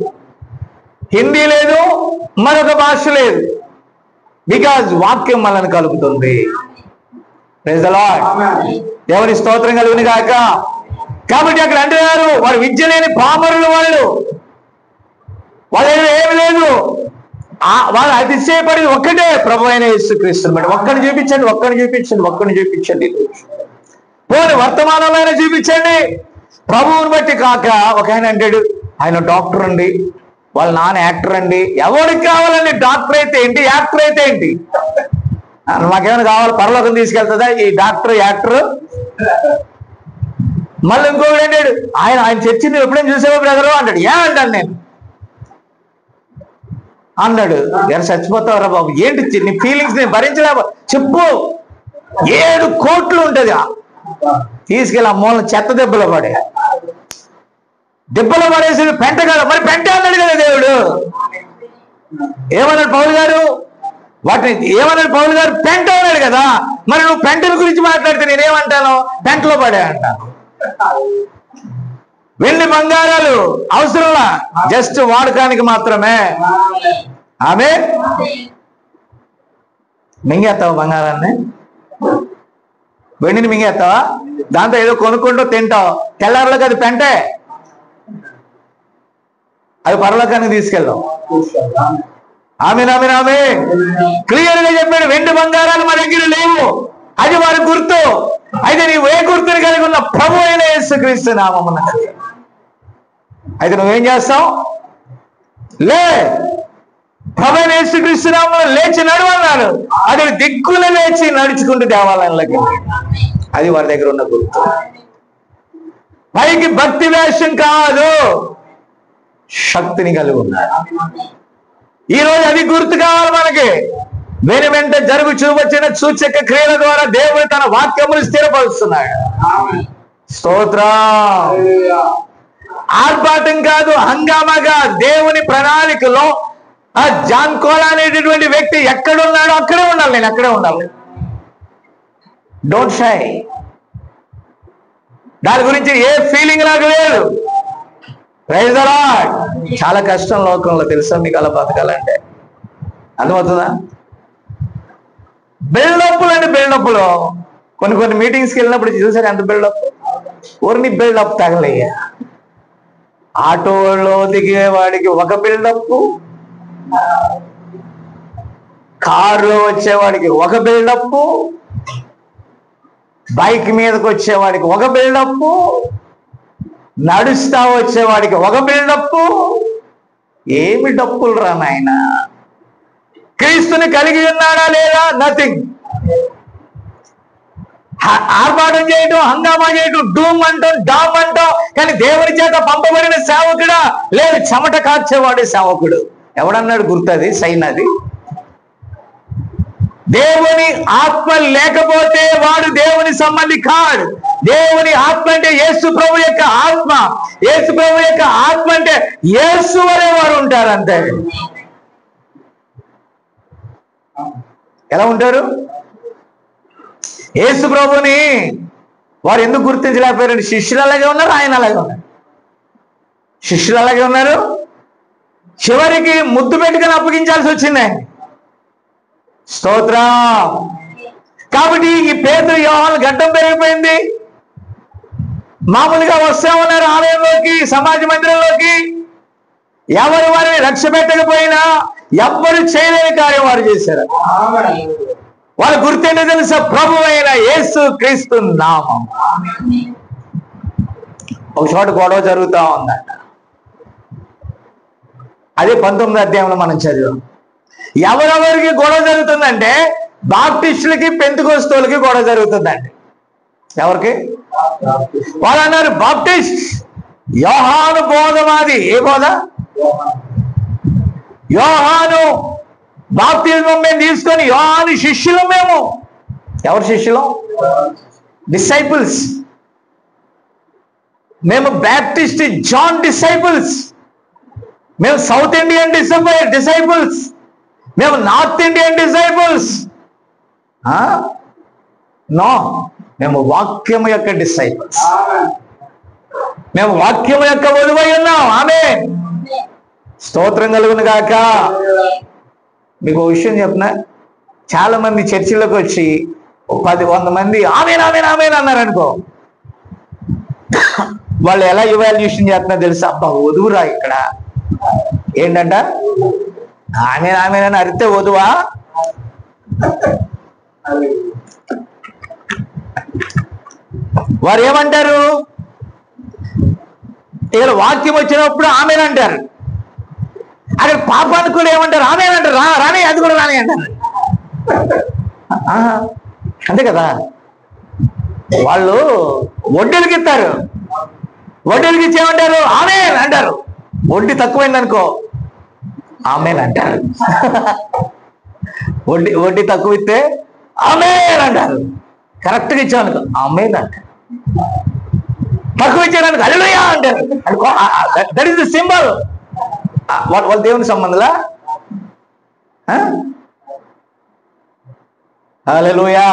హిందీ లేదు, మరొక భాష లేదు. బికాజ్ వాక్యం మనల్ని కలుపుతుంది. Praise the lord. దేవుని స్తోత్రం కలుగును గాక. కాబట్టి అక్కడ అంటున్నారు, వాడు విద్య లేని పామరులు, వాళ్ళు ఏమి లేదు. వాళ్ళు అతిశయపడేది ఒక్కటే, ప్రభు అయిన యేసుక్రీస్తుని బట్టి. ఒక్కడిని చూపించండి. పోనీ వర్తమానంలో అయినా చూపించండి. ప్రభువుని బట్టి కాక ఒక ఆయన అంటాడు, ఆయన డాక్టర్ అండి, వాళ్ళ నాన్న యాక్టర్ అండి. ఎవరికి కావాలండి? డాక్టర్ అయితే ఏంటి, యాక్టర్ అయితే ఏంటి? మాకేమైనా కావాలి? పరలోకం తీసుకెళ్తుందా ఈ డాక్టర్ యాక్టర్? మళ్ళీ ఇంకొకటి అంటాడు, ఆయన చర్చి నువ్వు ఎప్పుడైనా చూసావో బ్రదరు అంటాడు. అంటాను నేను. అన్నాడు. ఎలా చచ్చిపోతావురా బాబు, ఏంటి నీ ఫీలింగ్స్ నేను భరించలే, చెప్పు. 7 కోట్లు ఉంటది. తీసుకెళ్ళి ఆ మూల చెత్త దెబ్బలో పడేసి పెంట కదా, మరి పెంట అన్నాడు కదా దేవుడు. ఏమన్నాడు పౌలు గారు? వాటిని ఏమన్నాడు పౌలు గారు? పెంట అన్నాడు కదా. మరి నువ్వు పెంటల గురించి మాట్లాడితే నేనేమంటాను? పెంటలో పడే అంటాను. వెండి బంగారాలు అవసరంలా, జస్ట్ వాడకానికి మాత్రమే. ఆమె మింగేస్తావా బంగారాన్ని? వెండిని మింగేస్తావా? దాంతో ఏదో కొనుక్కుంటూ తింటావు, తెల్లారులోకి అది పెంటే, అది పరలోకానికి తీసుకెళ్దాం. ఆమె క్లియర్ గా చెప్పాడు, వెండి బంగారాలు మా దగ్గర లేవు, అది వారి గుర్తు. అయితే నీవు ఏ గుర్తుని కలిగి ఉన్న? ప్రభు అయిన యేసుక్రీస్తు నామమున. అయితే నువ్వేం చేస్తావు? ప్రభు అయిన యేసుక్రీస్తు నామమున లేచి నడవన్నాడు. అది దిక్కులు లేచి నడుచుకుంటూ దేవాలయంలోకి, అది వారి దగ్గర ఉన్న గుర్తు. పైకి భక్తి వేషం కాదు, శక్తిని కలిగి ఉన్నారు. ఈరోజు అది గుర్తు కావాలి మనకి. వెను వెంట జరుగు చూపొచ్చిన సూచక క్రియల ద్వారా దేవుడు తన వాక్యములు స్థిరపరుస్తున్నాడు. స్తోత్రం. ఆర్భాటం కాదు, హంగామాగా దేవుని ప్రణాళికలో ఆ జాన్ కోలా అనేటటువంటి వ్యక్తి ఎక్కడున్నాడో అక్కడే ఉండాలి, నేను అక్కడే ఉండాలి. Don't shy. దాని గురించి ఏ ఫీలింగ్ నాకు లేదు. Praise the lord. చాలా కష్టం లోకంలో, తెలుసా మీకు అలా బతకాలంటే? అర్థమవుతుందా? బిల్డప్లు అంటే బిల్డప్లు. కొన్ని మీటింగ్స్కి వెళ్ళినప్పుడు చూసారు ఎంత బిల్డప్. ఊరిని బిల్డప్ తగలయ్యా. ఆటోలో దిగేవాడికి ఒక బిల్డప్, కారులో వచ్చేవాడికి ఒక బిల్డప్, బైక్ మీదకి వచ్చేవాడికి ఒక బిల్డప్, నడుస్తా వచ్చేవాడికి ఒక బిల్డప్. ఏమి డప్పులు రా నాయన? క్రీస్తుని కలిగి ఉన్నాడా లేదా? నథింగ్. ఆర్భాటం చేయటం, హంగామా చేయటం, డూమ్ అంటాం, డామ్ అంటాం, కానీ దేవుని చేత పంపబడిన సేవకుడా? లేదు, చెమట కార్చేవాడే సేవకుడు. ఎవడన్నాడు? గుర్తది సైనది. దేవుని ఆత్మ లేకపోతే వాడు దేవుని సంబంధి కాడు. దేవుని ఆత్మ అంటే యేసు ప్రభు యొక్క ఆత్మ. యేసు ప్రభు యొక్క ఆత్మ అంటే యేసు వలె వారు ఉంటారు. అంతే. ఎలా ఉంటారు? యేసు ప్రభుని వారు ఎందుకు గుర్తించలేకపోయారు? శిష్యులు అలాగే ఉన్నారు, ఆయన అలాగే ఉన్నారు. శిష్యులు అలాగే ఉన్నారు. చివరికి ముద్దు పెట్టుకుని అప్పగించాల్సి వచ్చింది. స్తోత్రం. కాబట్టి ఈ పేతురు యోహాను గడ్డం పెరిగిపోయింది. మామూలుగా వస్తా ఉన్నారు ఆలయంలోకి, సమాజ మందిరంలోకి. ఎవరు వారిని రక్ష పెట్టకపోయినా ఎవ్వరు చేయలేని కార్యం వారు చేశారు. వాళ్ళ గుర్తేంటో తెలుసా? ప్రభు అయిన యేసు క్రీస్తు నామం. ఒక చోట గొడవ జరుగుతూ ఉందంట. అదే 19వ అధ్యాయంలో మనం చదివాం. ఎవరెవరికి గొడవ జరుగుతుందంటే బాప్టిస్టులకి, పెంతెకోస్తోళ్ళకి గొడవ జరుగుతుందండి. ఎవరికి? వాళ్ళు అన్నారు బాప్టిస్ట్ యోహాను బోధ మాది. ఏ బోధ? యోహాను బాప్తిజం మేము తీసుకొని యోహాను శిష్యులు. మేము ఎవరు శిష్యులు? డిసైపుల్స్. మేము బ్యాప్టిస్ట్ జాన్ డిసైపుల్స్. మేము సౌత్ ఇండియన్ డిసైపుల్స్. మేము నార్త్ ఇండియన్ డిసైపుల్స్. నో, మేము వాక్యము యొక్క డిసైపుల్స్. మేము వాక్యము యొక్క వధువై ఉన్నాం. ఆమేన్. స్తోత్రం కలుగును గాక. మీకు ఒక విషయం చెప్తున్నా, చాలా మంది చర్చిలోకి వచ్చి 10-100 మంది ఆమేన్ ఆమేన్ ఆమేన్ అన్నారు అనుకో, వాళ్ళు ఎలా ఇవాల్యుయేషన్ చేస్తున్నా తెలుసా? అబ్బా వధువురా ఇక్కడ ఏంటంట? ఆమేన్ ఆమేన్ అని అరితే వధువా? వారు ఏమంటారు? ఇక్కడ వాక్యం వచ్చినప్పుడు ఆమేన్ అంటారు. అక్కడ పాపానికి కూడా ఏమంటారు? ఆమేన్ అంటారు. రాని, అది కూడా రాని అంటారు. అంతే కదా. వాళ్ళు వడ్డీలకి ఇస్తారు. వడ్డీలకి ఇచ్చేమంటారు? ఆమేన్ అంటారు. వడ్డీ తక్కువైంది అనుకో, ఆమేన్ అంటారు. వడ్డీ తక్కువ ఇస్తే ఆమేన్ అంటారు. కరెక్ట్గా ఇచ్చాను ఆమేన్ అంటారు. తక్కువ ఇచ్చాను హల్లెలూయా అంటారు. That is the symbol. వాళ్ళ దేవుని సంబంధంలా హల్లెలూయా.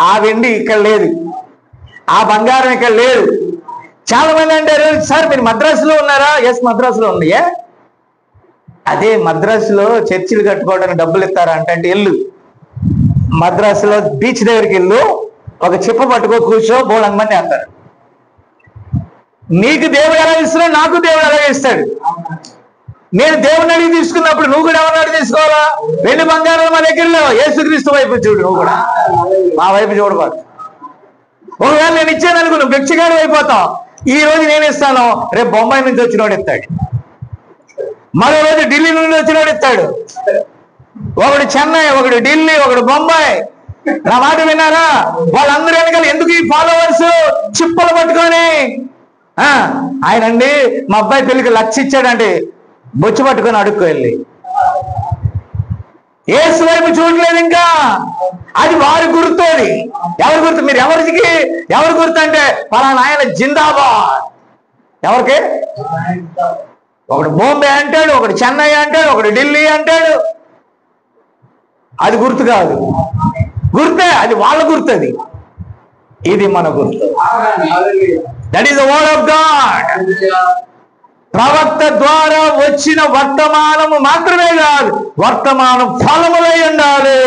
ఆ వెండి ఇక్కడ లేదు, ఆ బంగారం ఇక్కడ లేదు. చాలా మంది అంటారు, సార్ మీరు మద్రాసులో ఉన్నారా? ఎస్, మద్రాసులో ఉన్నాయే. అదే మద్రాసులో చర్చిలు కట్టుకోవడానికి డబ్బులు ఇస్తారా అంటే వెళ్ళు మద్రాసులో బీచ్ దగ్గరికి వెళ్ళు, ఒక చిప్ప పట్టుకో, కూర్చో, బోలంగ మంది అంటారు. నీకు దేవుడు ఎలా ఇస్తున్నాడు, నాకు దేవుడు ఎలా ఇస్తాడు. నేను దేవుడిని అడిగి తీసుకున్నప్పుడు నువ్వు కూడా ఎవరిని అడిగి తీసుకోవాలా? వెండి బంగారం మా దగ్గరలో యేసుక్రీస్తు వైపు చూడు, నువ్వు కూడా మా వైపు చూడబాటు. ఒకవేళ నేను ఇచ్చాను అనుకో, నువ్వు భిక్షగాడు అయిపోతావు. ఈ రోజు నేను ఇస్తాను, రేపు బొంబాయి నుంచి వచ్చినోడు ఇస్తాడు, మరో రోజు ఢిల్లీ నుండి వచ్చినోడు ఇస్తాడు. ఒకడు చెన్నై, ఒకడు ఢిల్లీ, ఒకడు బొంబాయి. నా మాట విన్నారా? వాళ్ళందరూ వెనకాల ఎందుకు ఈ ఫాలోవర్స్ చిప్పలు పట్టుకొని? ఆయన అండి మా అబ్బాయి పెళ్లికి 1,00,000 ఇచ్చాడండి, బొచ్చు పట్టుకొని అడుక్కు వెళ్ళి. యేసు వైపు చూడలేదు ఇంకా. అది వారి గుర్తు. అది ఎవరి గుర్తు? మీరు ఎవరి గుర్తు అంటే పలానా ఆయన జిందాబాద్. ఎవరికి? ఒకడు బాంబే అంటాడు, ఒకడు చెన్నై అంటాడు, ఒకడు ఢిల్లీ అంటాడు. అది గుర్తు కాదు, గుర్తే. అది వాళ్ళ గుర్తు. అది ఇది మన గుర్తు. That is the word of God. ప్రవక్త ద్వారా వచ్చిన వర్తమానము మాత్రమే కాదు, వర్తమానం ఫలములై ఉండాలి.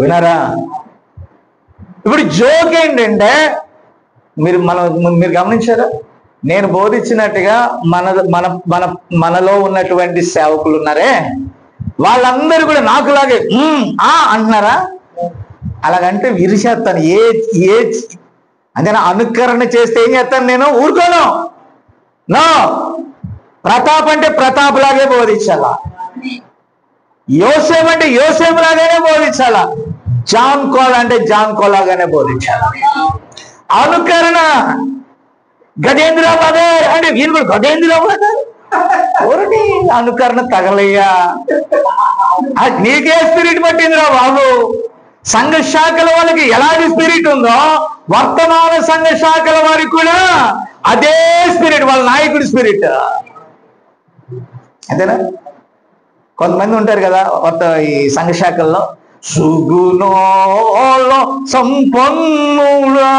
వినారా? ఇప్పుడు జోక్ ఏంటంటే, మీరు గమనించారా? నేను బోధించినట్టుగా మనలో ఉన్నటువంటి సేవకులు ఉన్నారే, వాళ్ళందరూ కూడా నాకులాగే అంటున్నారా? అలాగంటే విరిచేస్తాను. అంతేనా? అనుకరణ చేస్తే ఏం చేస్తాను? నేను ఊరుకోను. నో. ప్రతాప్ అంటే ప్రతాప్ లాగే బోధించాలా, యోసేపు అంటే యోసేపు లాగానే బోధించాలా, జాన్ కోల్ అంటే జాన్ కోల్ లాగానే బోధించాలా. అనుకరణ. గజేంద్రబాద్ అంటే వీరు కూడా గజేంద్రబాద్. ఎవరిని అనుకరణ తగలయ్యా? నీకే స్పిరిట్ పట్టిందిరా బాబు. సంఘ శాఖల వాళ్ళకి ఎలాంటి స్పిరిట్ ఉందో, వర్తమాన సంఘ శాఖల వారికి కూడా అదే స్పిరిట్, వాళ్ళ నాయకుడి స్పిరిట్. అంతేనా? కొంతమంది ఉంటారు కదా ఈ సంఘ శాఖల్లో, సుగుణోలో సంపన్నులా.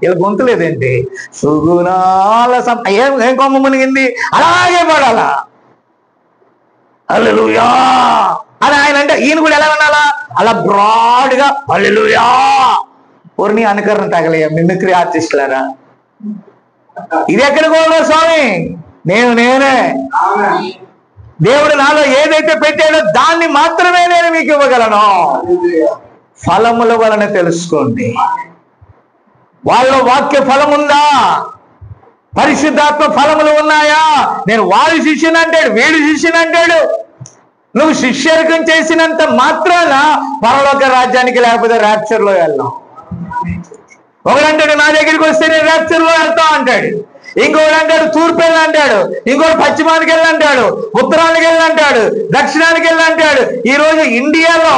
ఇలా గొంతు లేదేంటి? సుగుణాల ఏం కొమ్మ మునిగింది, అలాగే పడాలా. హల్లెలూయా అని ఆయన అంటే ఈయన కూడా ఎలా వినాలా? అలా బ్రాడ్ గా హల్లెలూయా. పూర్ణి అనుకరణ తగలయ్యా మిమిక్రీ ఆర్టిస్టులారా. ఇది ఎక్కడ కూడా స్వామి? నేనే దేవుడు నాలో ఏదైతే పెట్టాడో దాన్ని మాత్రమే నేను మీకు ఇవ్వగలను. ఫలముల వలన తెలుసుకోండి. వాళ్ళ వాక్య ఫలం ఉందా? పరిశుద్ధాత్మ ఫలములు ఉన్నాయా? నేను వాడి శిష్యుని అంటాడు, వీడి శిష్యుని అంటాడు. నువ్వు శిష్యరికం చేసినంత మాత్రాన పరలోక రాజ్యానికి, లేకపోతే ర్యాప్చర్ లో వెళ్దాం. ఒకడంటాడు నా దగ్గరికి వస్తే నేను ర్యాప్చర్ లో వెళ్తాం అంటాడు, ఇంకోటి అంటాడు తూర్పు వెళ్ళి అంటాడు, ఇంకోటి పశ్చిమానికి వెళ్ళి అంటాడు, ఉత్తరానికి వెళ్ళి అంటాడు, దక్షిణానికి వెళ్ళి అంటాడు. ఈ రోజు ఇండియాలో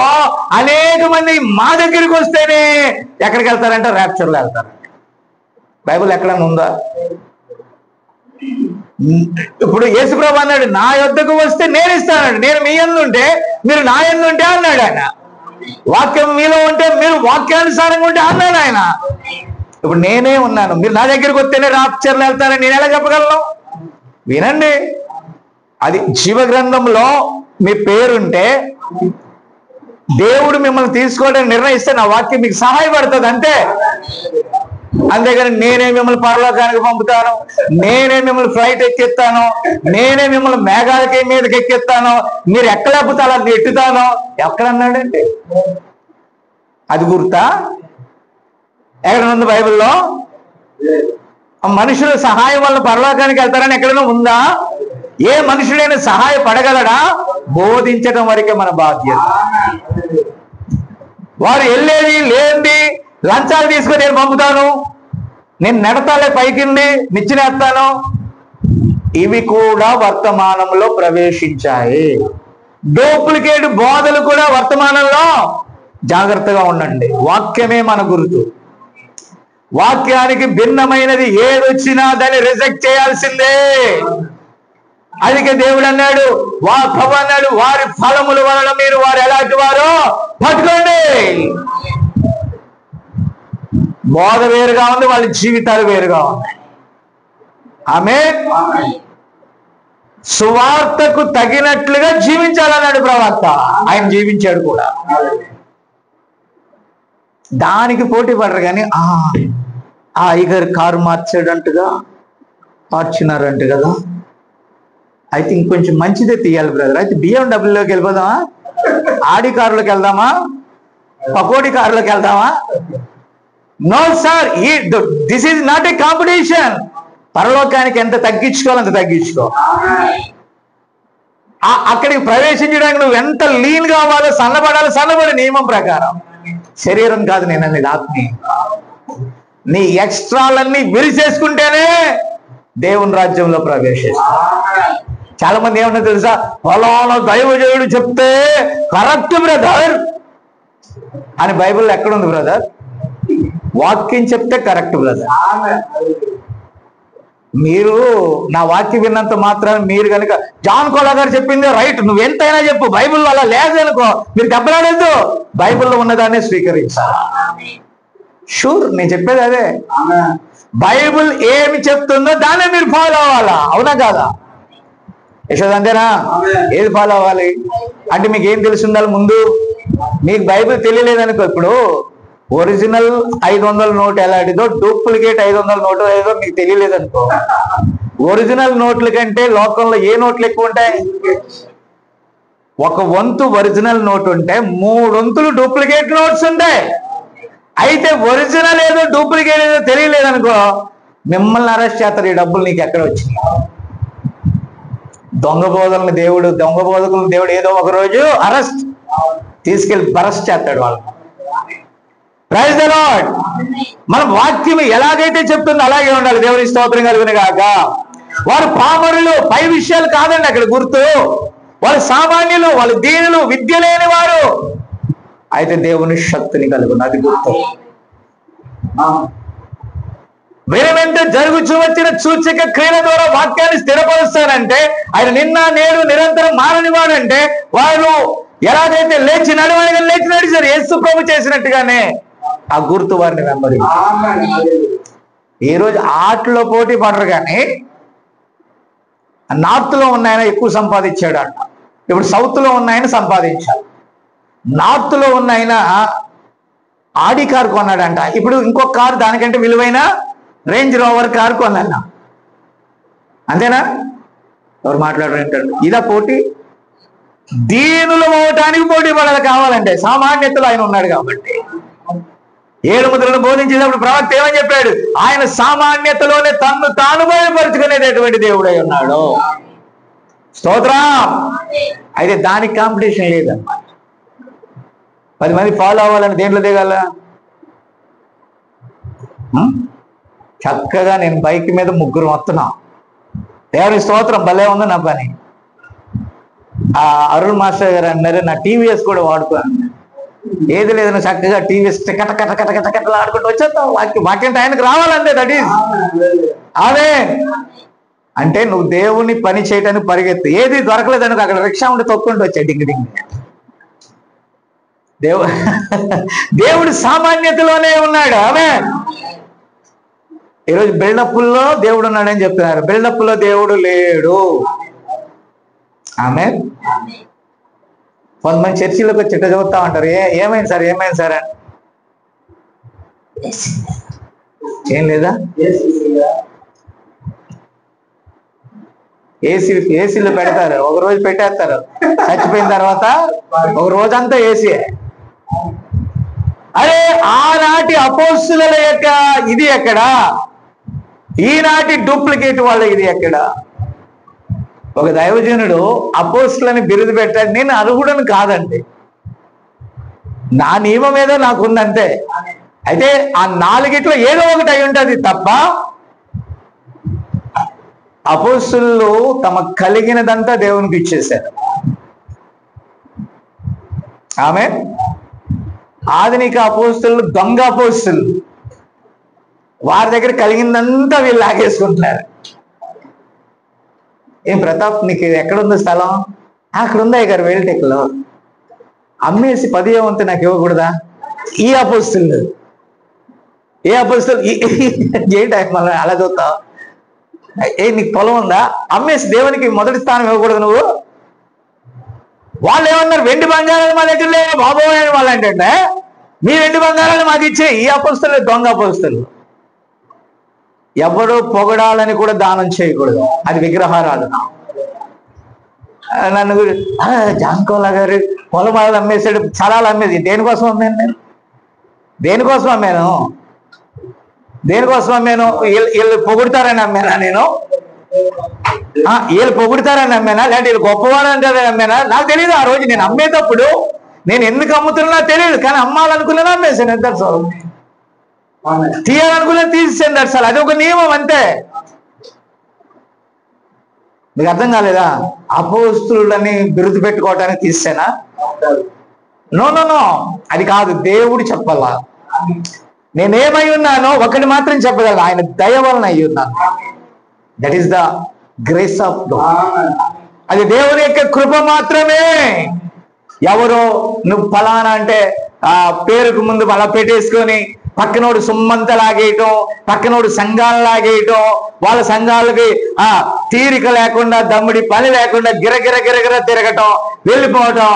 అనేక మంది మా దగ్గరికి వస్తేనే ఎక్కడికి వెళ్తారంటే ర్యాప్చర్ లో వెళ్తారు. బైబుల్ ఎక్కడన్నా ఉందా? ఇప్పుడు యేసుప్రభు అన్నాడు, నా యొద్దకు వస్తే నేను ఇస్తానండి. నేను మీ యందు ఉంటే మీరు నా యందు ఉంటే అన్నాడు ఆయన. వాక్యం మీలో ఉంటే మీరు వాక్యానుసారంగా ఉంటే అన్నాడు ఆయన. ఇప్పుడు నేనే ఉన్నాను, మీరు నా దగ్గరికి వస్తేనే రాప్చర్లు వెళ్తారని నేను ఎలా చెప్పగలను? వినండి, అది జీవ గ్రంథంలో మీ పేరుంటే దేవుడు మిమ్మల్ని తీసుకోవడానికి నిర్ణయిస్తే నా వాక్యం మీకు సహాయపడుతుంది అంతే. అంతేగాని నేనే మిమ్మల్ని పరలోకానికి పంపుతాను, నేనే మిమ్మల్ని ఫ్లైట్ ఎక్కిస్తాను, నేనే మిమ్మల్ని మేఘాలకి మీదకి ఎక్కిస్తాను, మీరు ఎక్కలేకపోతే అలా నెట్టుతాను ఎక్కడన్నాడండి? అది గుర్తా? ఎక్కడ ఉంది బైబిల్లో? మనుషుల సహాయం వల్ల పరలోకానికి వెళ్తారని ఎక్కడైనా ఉందా? ఏ మనుషుడైనా సహాయపడగలడా? బోధించడం వరకే మన బాధ్యత. వారు వెళ్ళేది లేండి లంచాలు తీసుకొని నేను పంపుతాను, నేను నెడతాలే పైకింది నిచ్చినేస్తాను, ఇవి కూడా వర్తమానంలో ప్రవేశించాయి. డూప్లికేట్ బోధలు కూడా వర్తమానంలో. జాగ్రత్తగా ఉండండి. వాక్యమే మన గుర్తు. వాక్యానికి భిన్నమైనది ఏదొచ్చినా దాన్ని రిజెక్ట్ చేయాల్సిందే. అందుకే దేవుడు అన్నాడు, ప్రభు అన్నాడు, వారి ఫలముల వలన మీరు వారు ఎలాంటి వారో పట్టుకోండి. బోధ వేరుగా ఉంది, వాళ్ళ జీవితాలు వేరుగా ఉన్నాయి. ఆమేన్. సువార్తకు తగినట్లుగా జీవించాలన్నాడు ప్రవక్త. ఆయన జీవించాడు కూడా. దానికి పోటీ పడరు కానీ ఆ అయ్యగారు కారు మార్చినారంట కదా, అయితే ఇంకొంచెం మంచిదే తీయాలి బ్రదర్, అయితే BMW వెళ్ళిపోదామా, ఆడి కారులోకి వెళ్దామా, పకోడీ కారులోకి వెళ్దామా? No sir, this is not a competition. పరలోకానికి ఎంత తగ్గించుకోవాలి అంత తగ్గించుకో. అక్కడికి ప్రవేశించడానికి నువ్వు ఎంత లీన్ కావాలో, సన్నబడి నియమం ప్రకారం. శరీరం కాదు నేను అనేది, ఆత్మీయ. నీ ఎక్స్ట్రాలన్నీ విరిచేసుకుంటేనే దేవుని రాజ్యంలో ప్రవేశిస్తా. చాలా మంది ఏమన్నా తెలుసా, ఫలానా దైవజనుడు చెప్తే కరెక్ట్ బ్రదర్ అని బైబిల్లో ఎక్కడుంది బ్రదర్? వాక్యం చెప్తే కరెక్ట్ బ్రదర్. మీరు నా వాక్యం విన్నంత మాత్రాన్ని మీరు కనుక జాన్ కోలా గారు చెప్పింది రైట్, నువ్వు ఎంతైనా చెప్పు, బైబిల్లో అలా లేదు అనుకో, మీరు దెబ్బలాడద్దు. బైబిల్లో ఉన్నదాన్ని స్వీకరించాలి. షూర్, నేను చెప్పేది అదే. బైబిల్ ఏమి చెప్తుందో దాన్నే మీరు ఫాలో అవ్వాలా, అవునా కాదా? యశోద అంతేనా? ఏది ఫాలో అవ్వాలి అంటే మీకు ఏం తెలిసి ఉండాలి ముందు? మీకు బైబిల్ తెలియలేదనుకో, ఇప్పుడు ఒరిజినల్ 500 నోటు ఎలాంటిదో, డూప్లికేట్ 500 నోటు ఏదో మీకు తెలియలేదనుకో, ఒరిజినల్ నోట్ల కంటే లోకంలో ఏ నోట్లు ఎక్కువ ఉంటాయి? 1 వంతు ఒరిజినల్ నోట్ ఉంటే 3 వంతులు డూప్లికేట్ నోట్స్ ఉంటాయి. అయితే ఒరిజినల్ ఏదో డూప్లికేట్ ఏదో తెలియలేదనుకో, మిమ్మల్ని అరెస్ట్ చేస్తారు. ఈ డబ్బులు నీకు ఎక్కడ వచ్చినాయి? దొంగ బోధకులను దేవుడు ఏదో ఒక రోజు అరెస్ట్ తీసుకెళ్లి బరెస్ట్ చేస్తాడు వాళ్ళు. Praise the lord. మన వాక్యం ఎలాగైతే చెప్తుందో అలాగే ఉండాలి. దేవుని స్తోత్రం కలుగును గాక. వారు పామరులు, పై విషయాలు కాదండి అక్కడ గుర్తు. వాళ్ళు సామాన్యులు, వాళ్ళు దీనులు, విద్య లేని వారు, అయితే దేవుని శక్తిని కలుగును, అది గుర్తు. వెనువెంట జరుగుచూ వచ్చిన సూచక క్రియల ద్వారా వాక్యాన్ని స్థిరపరుస్తానంటే, ఆయన నిన్న నేడు నిరంతరం మారనివాడంటే, వారు ఎలాగైతే లేచి నడిచారు యేసు ప్రభు చేసినట్టుగానే ఆ గుర్తు వారిని వెంబడి. ఈ రోజు ఆటలో పోటీ పడరు కానీ నార్త్ లో ఉన్నాయన ఎక్కువ సంపాదించాడు అంట, ఇప్పుడు సౌత్ లో ఉన్నాయన సంపాదించాడు. నార్త్ లో ఉన్నాయన ఆడి కారు కొన్నాడంట, ఇప్పుడు ఇంకొక కారు దానికంటే విలువైన రేంజ్ రోవర్ కారు కొన్నా. అంతేనా? ఎవరు మాట్లాడరు ఏంటంటే ఇదా పోటీ? దీనులు అవటానికి పోటీ పడాలి. కావాలంటే సామాన్యతలో ఆయన ఉన్నాడు కాబట్టి. 7 ముద్రలను బోధించేటప్పుడు ప్రవక్త ఏమని చెప్పాడు? ఆయన సామాన్యతలోనే తన్ను తాను బయలుపరుచుకునేటటువంటి దేవుడై ఉన్నాడు. స్తోత్రం. అయితే దానికి కాంపిటీషన్ లేదన్నమాట. 10 మంది ఫాలో అవ్వాలని దేంట్లో దిగాల? చక్కగా నేను బైక్ మీద 3 వస్తున్నాం. దేవుని స్తోత్రం, భలే ఉంది నా పని. అరుణ్ మాస్టర్ గారు అన్నారు, నా టీవీఎస్ కూడా వాడుకోను. ఏది లేదని చక్కగా టీవీఎస్ కట్టలు ఆడుకుంటూ వచ్చేస్తావు. వాక్యం ఆయనకు రావాలంటే దట్ ఈజ్ అదే. అంటే నువ్వు దేవుని పని చేయటానికి పరిగెత్తు. ఏది దొరకలేదనుకో, అక్కడ రిక్షా ఉండి తొక్కుంటూ వచ్చాయి డింగ్ డింగ్. దేవుడు సామాన్యతలోనే ఉన్నాడు. ఆమె ఈరోజు బిల్డప్లో దేవుడు ఉన్నాడని చెప్తున్నారు. బిల్డప్లో దేవుడు లేడు. ఆమె కొంతమంది చర్చిలోకి వచ్చి ఇట్లా చదువుతా ఉంటారు, ఏమైంది సార్ అని. ఏం లేదా? ఏసీలో పెడతారు, ఒక రోజు పెట్టేస్తారు, చచ్చిపోయిన తర్వాత ఒక రోజంతా ఏసీ. అరే ఆనాటి అపోస్తుల యొక్క ఇది ఎక్కడ? ఈనాటి డూప్లికేట్ వాళ్ళ ఇది ఎక్కడ? ఒక దైవజనుడు అపోస్తులని బిరుదు పెట్టాడు. నేను అర్హుడని కాదండి, నా నియమం ఏదో నాకుందంతే. అయితే ఆ నాలుగిట్లో ఏదో ఒకటి అయి ఉంటుంది తప్ప అపోస్తులు తమకు కలిగినదంతా దేవునికి ఇచ్చేశారు. ఆమె ఆధునిక అపోస్తులు దొంగ అపోస్తులు. వారి దగ్గర కలిగిందంతా వీళ్ళు లాగేసుకుంటున్నారు. ఏం ప్రతాప్, నీకు ఎక్కడుంది స్థలం? అక్కడ ఉందా గారు వేల్టెక్లో, అమ్మేసి 10వ వంతు నాకు ఇవ్వకూడదా? ఈ అపోస్తులు ఏ అపోస్తులు ఏంటి మళ్ళీ అలా చూస్తావు? నీకు పొలం ఉందా? అమ్మేసి దేవునికి మొదటి స్థానం ఇవ్వకూడదు నువ్వు? వాళ్ళు ఏమన్నారు? వెండి బంగారాలు మా దగ్గర లేవు బాబోయ్ అని వాళ్ళు అంటే, మీ వెండి బంగారాలు మాకు ఇచ్చే. ఈ అపోస్తులు దొంగ అపోస్తులు. ఎవడో పొగడాలని కూడా దానం చేయకూడదు, అది విగ్రహారాధన. నన్ను జాన్కోలా గారు పొలమాలు అమ్మేసాడు, స్థలాలు అమ్మేది. దేనికోసం అమ్మాను నేను? దేనికోసం అమ్మాను? దేనికోసం అమ్మాను? వీళ్ళు పొగుడతారని అమ్మానా నేను? వీళ్ళు పొగుడతారని అమ్మానా, లేదంటే వీళ్ళు గొప్పవాడు అంటారని అమ్మానా? నాకు తెలియదు. ఆ రోజు నేను అమ్మేటప్పుడు నేను ఎందుకు అమ్ముతున్నా తెలియదు, కానీ అమ్మాలనుకున్నా అమ్మేసాను. ఎంత తీయాలనుకున్నా తీసేసాను. అసలు అది ఒక నియమం అంతే. మీకు అర్థం కాలేదా? అపోస్తులని బిరుదు పెట్టుకోవటానికి తీసేనా? నో నో నో, అది కాదు. దేవుడు చెప్పాలా, నేనేమై ఉన్నానో ఒకటి మాత్రం చెప్పగలను, ఆయన దయ వలన అయి ఉన్నాను. That is the grace of God. అది దేవుని యొక్క కృప మాత్రమే. ఎవరో నువ్వు ఫలానా అంటే ఆ పేరుకు ముందు అలా పెట్టేసుకొని పక్కనోడు సుమ్మంత లాగేయటం, పక్కనోడు సంఘాలు లాగేయటం, వాళ్ళ సంఘాలకి తీరిక లేకుండా, దమ్ముడి పని లేకుండా గిరగిర గిరగిర తిరగటం, వెళ్ళిపోవటం.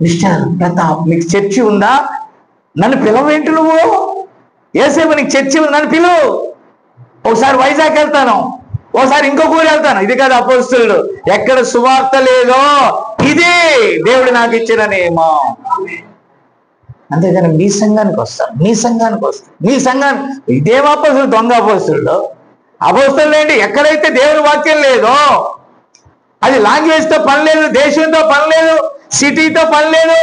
మిస్టర్ ప్రతాప్, నీకు చర్చి ఉందా? నన్ను పిలవేంటి నువ్వు? ఏసేపు నీకు చర్చి ఉంది, నన్ను పిలువు. ఒకసారి వైజాగ్ వెళ్తాను, ఓసారి ఇంకో ఊరు వెళ్తాను. ఇది కాదు అపోస్తులు. ఎక్కడ సువార్త లేదో ఇది దేవుడు నాకు ఇచ్చిన నియమం. అంతేగాని మీ సంఘానికి వస్తాను, మీ సంఘానికి వస్తాను, మీ సంఘానికి. ఇదేం అపోస్తులు? దొంగ అపోస్తులు. అపోస్తులు ఏంటి? ఎక్కడైతే దేవుని వాక్యం లేదో, అది లాంగ్వేజ్తో పని లేదు, దేశంతో పని లేదు, సిటీతో పని లేదు.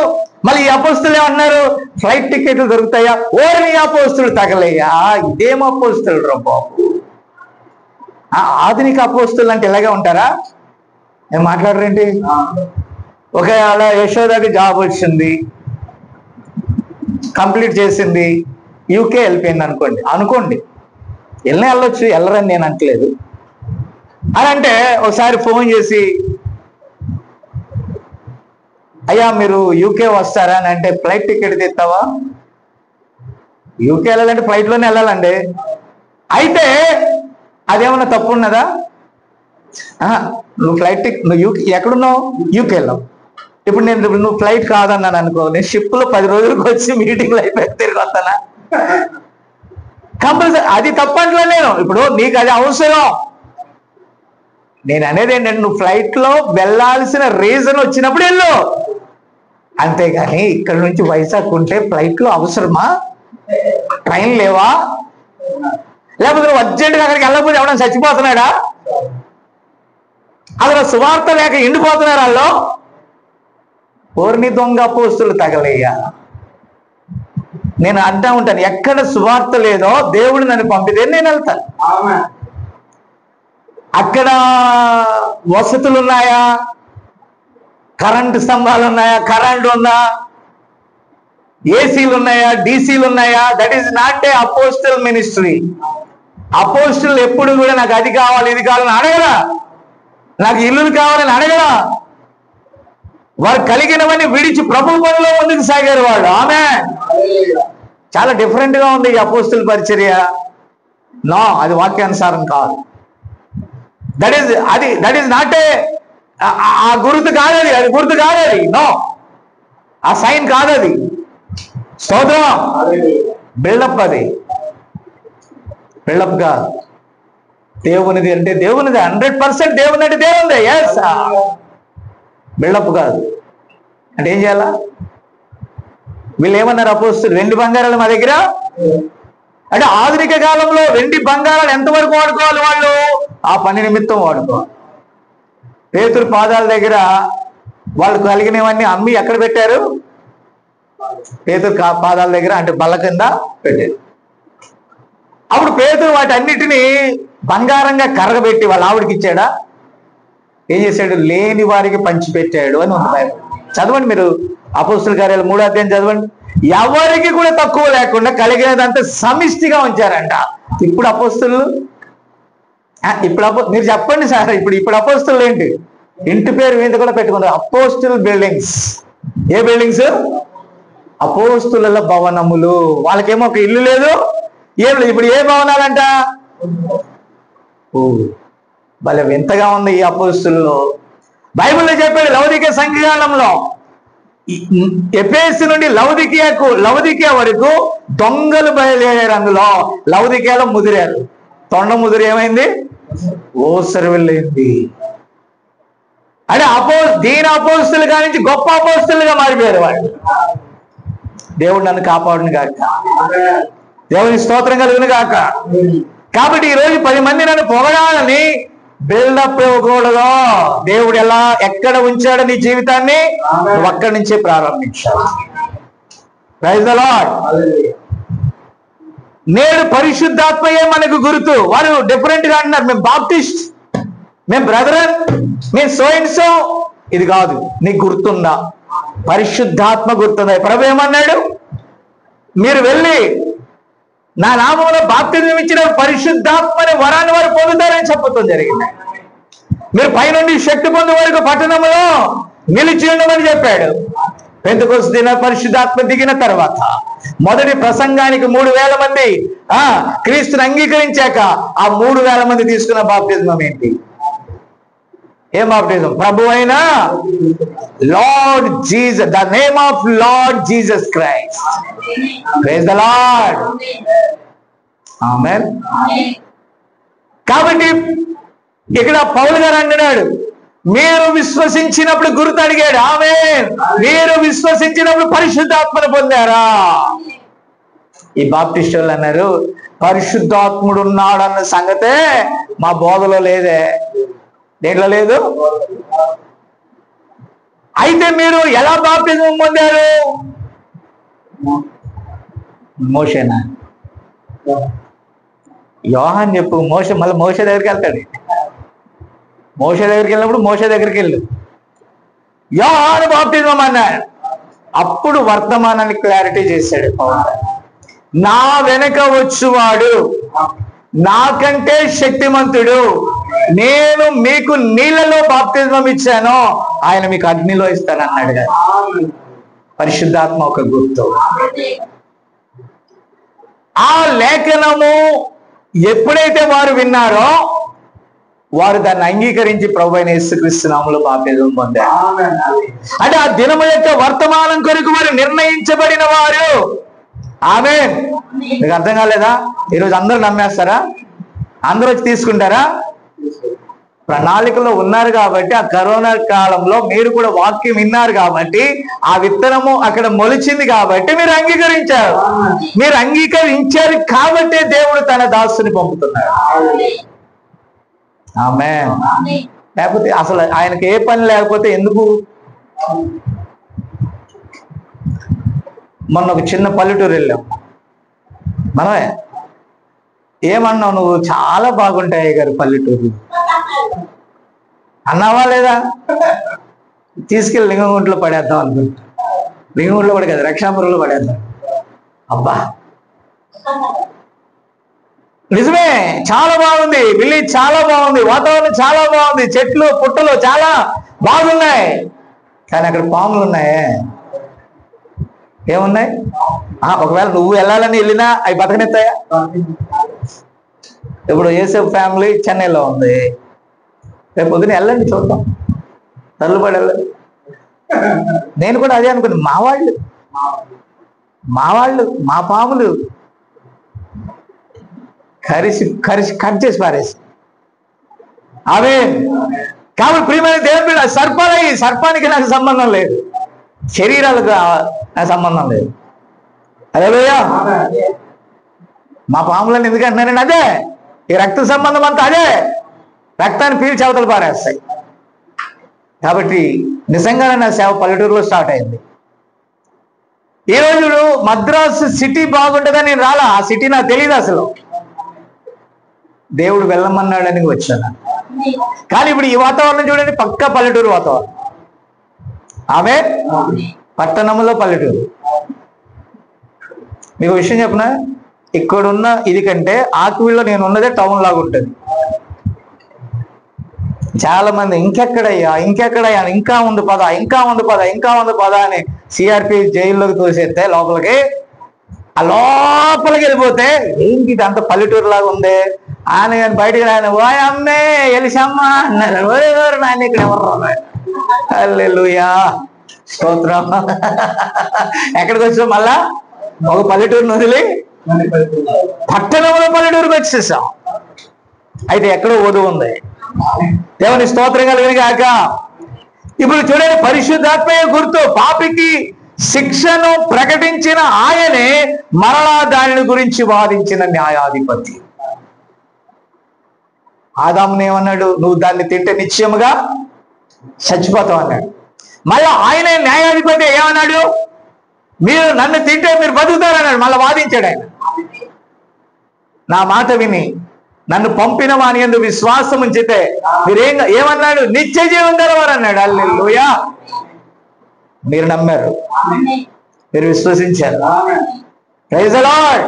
మళ్ళీ ఈ అపోస్తులు ఏమన్నారు? ఫ్లైట్ టికెట్లు దొరుకుతాయా? ఓరి అపోస్తులు తగలయ్యా. ఇదేం అపోస్తులు రా బాబు? ఆధునిక అపోస్తులు అంటే ఇలాగే ఉంటారా? ఏం మాట్లాడరేంటి? ఒకవేళ యశోదకి జాబ్ వచ్చింది, కంప్లీట్ చేసింది, యూకే వెళ్ళిపోయింది అనుకోండి. వెళ్ళొచ్చు, వెళ్ళరని నేను అంటలేదు. అని అంటే ఒకసారి ఫోన్ చేసి, అయ్యా మీరు యూకే వస్తారా అని అంటే, ఫ్లైట్ టికెట్ తీస్తావా? యూకే వెళ్ళాలంటే ఫ్లైట్లోనే వెళ్ళాలండి. అయితే అదేమన్నా తప్పు ఉన్నదా? నువ్వు ఫ్లైట్ నువ్వు యూకే ఎక్కడున్నావు? యూకే వెళ్ళావు. ఇప్పుడు నువ్వు ఫ్లైట్ కాదన్నాను అనుకో, నేను షిప్లో 10 రోజులకు వచ్చి మీటింగ్లు అయిపోయి తిరిగి వస్తానా? కంపల్సరీ అది తప్పట్లే నేను. ఇప్పుడు నీకు అది అవసరం. నేను అనేది ఏంటంటే, నువ్వు ఫ్లైట్లో వెళ్ళాల్సిన రీజన్ వచ్చినప్పుడు వెళ్ళు. అంతేగాని ఇక్కడ నుంచి వైజాగ్ ఉంటే ఫ్లైట్లో అవసరమా? ట్రైన్ లేవా? లేకపోతే నువ్వు అర్జెంటుగా అక్కడికి వెళ్ళకపోతే ఎవడన్నా చచ్చిపోతున్నాడా? అసలు సువార్త లేక ఎండిపోతున్నారు వాళ్ళు. ఓర్ని దొంగ అపోస్తులు తగలయ్యా. నేను అంటా ఉంటాను, ఎక్కడ సువార్త లేదో దేవుడు నన్ను పంపితే నేను వెళ్తాను. అక్కడ వసతులు ఉన్నాయా? కరెంటు స్తంభాలు ఉన్నాయా? కరెంట్ ఉందా? ఏసీలు ఉన్నాయా? డీసీలు ఉన్నాయా? That is not a apostle ministry. Apostle ఎప్పుడు కూడా నాకు అది కావాలి, ఇది కావాలని అడగరా, నాకు ఇల్లులు కావాలని అడగరా. వారు కలిగినవన్నీ విడిచి ప్రభు పనిలో ముందుకు సాగారు వాళ్ళు. ఆమె చాలా డిఫరెంట్ గా ఉంది ఈ అపోస్తుల పరిచర్య. నో, అది వాక్యానుసారం కాదు. దట్ ఈస్ నాట్ ఏ ఆ గుర్తు కాదది, అది గుర్తు కాదది. నో, ఆ సైన్ కాదది. స్తోత్రం. బిల్డప్, అది బిల్డప్ కాదు. దేవునిది అంటే దేవునిది, 100% దేవుని అంటే దేవునిదే. ఎస్, బిల్డప్ కాదు. అంటే ఏం చేయాలా? వీళ్ళు ఏమన్నారు అపోస్తులు? వెండి బంగారాలు మా దగ్గర. అంటే ఆధునిక కాలంలో వెండి బంగారాలు ఎంతవరకు వాడుకోవాలి వాళ్ళు? ఆ పని నిమిత్తం వాడుకోవాలి. పేతురు పాదాల దగ్గర వాళ్ళు కలిగినవన్నీ అమ్మి ఎక్కడ పెట్టారు? పేతురు పాదాల దగ్గర అంటే బల్ల కింద పెట్టాడు. అప్పుడు పేతురు వాటి అన్నిటినీ బంగారంగా కరగబెట్టి వాళ్ళ ఆవిడకి ఇచ్చాడా? ఏం చేశాడు? లేని వారికి పంచిపెట్టాడు అని ఉంది బైబిల్. చదవండి మీరు, అపోస్తుల కార్యాలు 3వ అధ్యాయం చదవండి. ఎవరికి కూడా తక్కువ లేకుండా కలిగినదంతా సమిష్టిగా ఉంచారంట. ఇప్పుడు అపోస్తులు మీరు చెప్పండి సార్, ఇప్పుడు అపోస్తులు ఏంటి? ఇంటి పేరు మీద కూడా పెట్టుకున్నారు, అపోస్తుల్ బిల్డింగ్స్. ఏ బిల్డింగ్స్? అపోస్తుల భవనములు. వాళ్ళకేమో ఒక ఇల్లు లేదు, ఏం లేదు. ఇప్పుడు ఏ భవనాలంట? భలే వింతగా ఉంది ఈ అపోస్తుల్లో. బైబిల్లో చెప్పాడు లవదికే సంఘకాలంలో ఎఫెసు నుండి లవదికియా వరకు దొంగలు బయలుదేరారు. అందులో లవదికియాలో ముదిరారు. తొండ ముదిరి ఏమైంది? ఓసరి వెళ్ళింది. అంటే దీని అపోస్తులుగా నుంచి గొప్ప అపోస్తులుగా మారిపోయారు వాళ్ళు. దేవుడు నన్ను కాపాడును గాక, దేవుని స్తోత్రం కలుగును గాక. కాబట్టి ఈరోజు 10 మంది నన్ను పొగడాలని బిల్డప్ ఇవ్వకూడదు. దేవుడు ఎక్కడ ఉంచాడు నీ జీవితాన్ని, నువ్వు అక్కడి నుంచే ప్రారంభించాలి. Praise the lord. నేడు పరిశుద్ధాత్మయే మనకు గుర్తు. వారు డిఫరెంట్ గా అంటున్నారు, మేము బాప్టిస్ట్, మేము బ్రదరన్, మేము సో అండ్ సో. ఇది కాదు. నీకు గుర్తుందా? పరిశుద్ధాత్మ గుర్తుందా? ప్రభు ఏమన్నాడు? మీరు వెళ్ళి నా నామంలో బాప్తిజం ఇచ్చిన పరిశుద్ధాత్మని వరాన్ని వారు పొందుతారని చెప్పడం జరిగింది. మీరు పైనుండి శక్తి పొందే వరకు పట్టణంలో నిలిచి ఉండమని చెప్పాడు. పెంతెకొస్తు దిన పరిశుద్ధాత్మ దిగిన తర్వాత మొదటి ప్రసంగానికి 3,000 మంది క్రీస్తుని అంగీకరించాక ఆ 3,000 మంది తీసుకున్న బాప్తిజం ఏంటి? ఏం బాప్టిజం? ప్రభు అయిన Lord Jesus, the name of Lord Jesus Christ. Praise the Lord. Amen. కాబట్టి ఇక్కడ పౌలు గారు అంటున్నాడు, మీరు విశ్వసించినప్పుడు గుర్తు అడిగాడు. ఆమేన్. మీరు విశ్వసించినప్పుడు పరిశుద్ధాత్మను పొందారా? ఈ బాప్టిస్ట్ వాళ్ళు అన్నారు, పరిశుద్ధాత్ముడు ఉన్నాడు అన్న సంగతే మా బోధలో లేదే. దేంట్లో లేదు. అయితే మీరు ఎలా బాప్టిజం పొందారు? మోషేనా? యోహాన్ చెప్పు. మళ్ళీ మోషే దగ్గరికి వెళ్తాడు. మోషే దగ్గరికి వెళ్ళినప్పుడు మోషే దగ్గరికి వెళ్ళు, యోహాను బాప్టిజం అన్నాడు. అప్పుడు వర్తమానాన్ని క్లారిటీ చేశాడు పౌలు. నా వెనక వచ్చువాడు నాకంటే శక్తిమంతుడు, నేను మీకు నీళ్ళలో బాప్తిజం ఇచ్చాను, ఆయన మీకు అగ్నిలో ఇస్తాను అన్నాడు కదా. పరిశుద్ధాత్మ ఒక గుర్తు. ఆ లేఖనము ఎప్పుడైతే వారు విన్నారో వారు దాన్ని అంగీకరించి ప్రభువైన యేసుక్రీస్తు నామములో బాప్తిజం పొందారు. అంటే ఆ దినము యొక్క వర్తమానం కొరకు వారు నిర్ణయించబడిన వారు. ఆమేన్. మీకు అర్థం కాలేదా? ఈరోజు అందరూ నమ్మేస్తారా? అందరూ వచ్చి తీసుకుంటారా? ప్రణాళికలో ఉన్నారు కాబట్టి, ఆ కరోనా కాలంలో మీరు కూడా వాక్యం విన్నారు కాబట్టి, ఆ విత్తనము అక్కడ మొలిచింది కాబట్టి మీరు అంగీకరించారు. మీరు అంగీకరించారు కాబట్టి దేవుడు తన దాసుని పంపుతున్నాడు. ఆమేన్. లేకపోతే అసలు ఆయనకి ఏ పని లేకపోతే ఎందుకు? మొన్న ఒక చిన్న పల్లెటూరు వెళ్ళాం మనమే. ఏమన్నావు నువ్వు? చాలా బాగుంటాయి గారు పల్లెటూరు అన్నావా లేదా? తీసుకెళ్ళి లింగంగుంట్లో పడేద్దాం అనుకుంటా. లింగంగుంట్లో పడే కదా, రక్షాపురంలో పడేద్దాం. అబ్బా నిజమే, చాలా బాగుంది. విలేజ్ చాలా బాగుంది, వాతావరణం చాలా బాగుంది, చెట్లు పుట్టలు చాలా బాగున్నాయి. కానీ అక్కడ పాములు ఉన్నాయే. ఏమున్నాయి? ఒకవేళ నువ్వు వెళ్ళాలని వెళ్ళినా అవి బతకనెత్తాయా? ఇప్పుడు యేసేపు ఫ్యామిలీ చెన్నైలో ఉంది. రేపు పొద్దున వెళ్ళండి, చూద్దాం. తల్లుపడి వెళ్ళండి. నేను కూడా అదే అనుకున్నాను. మా వాళ్ళు మా పాములు కరిసి కట్ చేసి పారేసి. అవే కాబట్టి ప్రియమైన దేవుడు, సర్పానికి నాకు సంబంధం లేదు, శరీరాలకు నాకు సంబంధం లేదు. అదేయ్యా, మా పాములను ఎందుకు అంటున్నానండి? అదే ఈ రక్త సంబంధం అంతా అదే. రక్తాన్ని పీల్చి అవతలు పారేస్తాయి. కాబట్టి నిజంగానే నా సేవ పల్లెటూరులో స్టార్ట్ అయింది. ఈ రోజు మద్రాసు సిటీ బాగుంటుందని నేను రాలా, ఆ సిటీ నాకు తెలియదు అసలు. దేవుడు వెళ్ళమన్నాడని వచ్చాను. కానీ ఇప్పుడు ఈ వాతావరణం చూడండి, పక్కా పల్లెటూరు వాతావరణం. ఆమె పట్టణంలో పల్లెటూరు. మీకు విషయం చెప్పనా, ఇక్కడున్న ఇది కంటే ఆకువీళ్ళలో నేను ఉన్నదే టౌన్ లాగా ఉంటుంది. చాలా మంది ఇంకెక్కడయ్యా ఇంకెక్కడయ్యా, ఇంకా ఉంది పద, ఇంకా ఉంది పద, ఇంకా ఉంది పద అని సిఆర్పి జైల్లోకి తోసేస్తే లోపలికి, ఆ లోపలికి వెళ్ళిపోతే ఏంటి ఇది అంత పల్లెటూరు లాగా ఉంది అని కానీ బయటకు రాని, ఓ అమ్మే ఎలిసమ్మ అన్నారు. ఎవరు నాయన ఇక్కడ ఎవరు? హల్లెలూయా, స్తోత్రం. ఎక్కడికి వచ్చాం మళ్ళా? ఒక పల్లెటూరుని వదిలి పట్టణంలో పల్లెటూరుకి వచ్చేసాం. అయితే ఎక్కడో వధువు ఉంది. దేవుని స్తోత్రం కలిగిన గాక. ఇప్పుడు చూడండి, పరిశుద్ధాత్మయ గుర్తు పాపికి శిక్షను ప్రకటించిన ఆయనే మరలా దానిని గురించి వాదించిన న్యాయాధిపతి. ఆదాముని ఏమన్నాడు? నువ్వు దాన్ని తింటే నిశ్చయముగా చచ్చిపోతావు అన్నాడు. మళ్ళా ఆయనే న్యాయాధిపతి ఏమన్నాడు? మీరు నన్ను తింటే మీరు బతుకుతారన్నాడు. మళ్ళీ వాదించాడు ఆయన. నా మాట విని నన్ను పంపిన వాని యందు విశ్వాసం ఉంచితే ఏమన్నాడు? నిత్య జీవం గలవారు అన్నాడు. హల్లెలూయా. మీరు నమ్మారు, మీరు విశ్వసించారు. Praise the lord.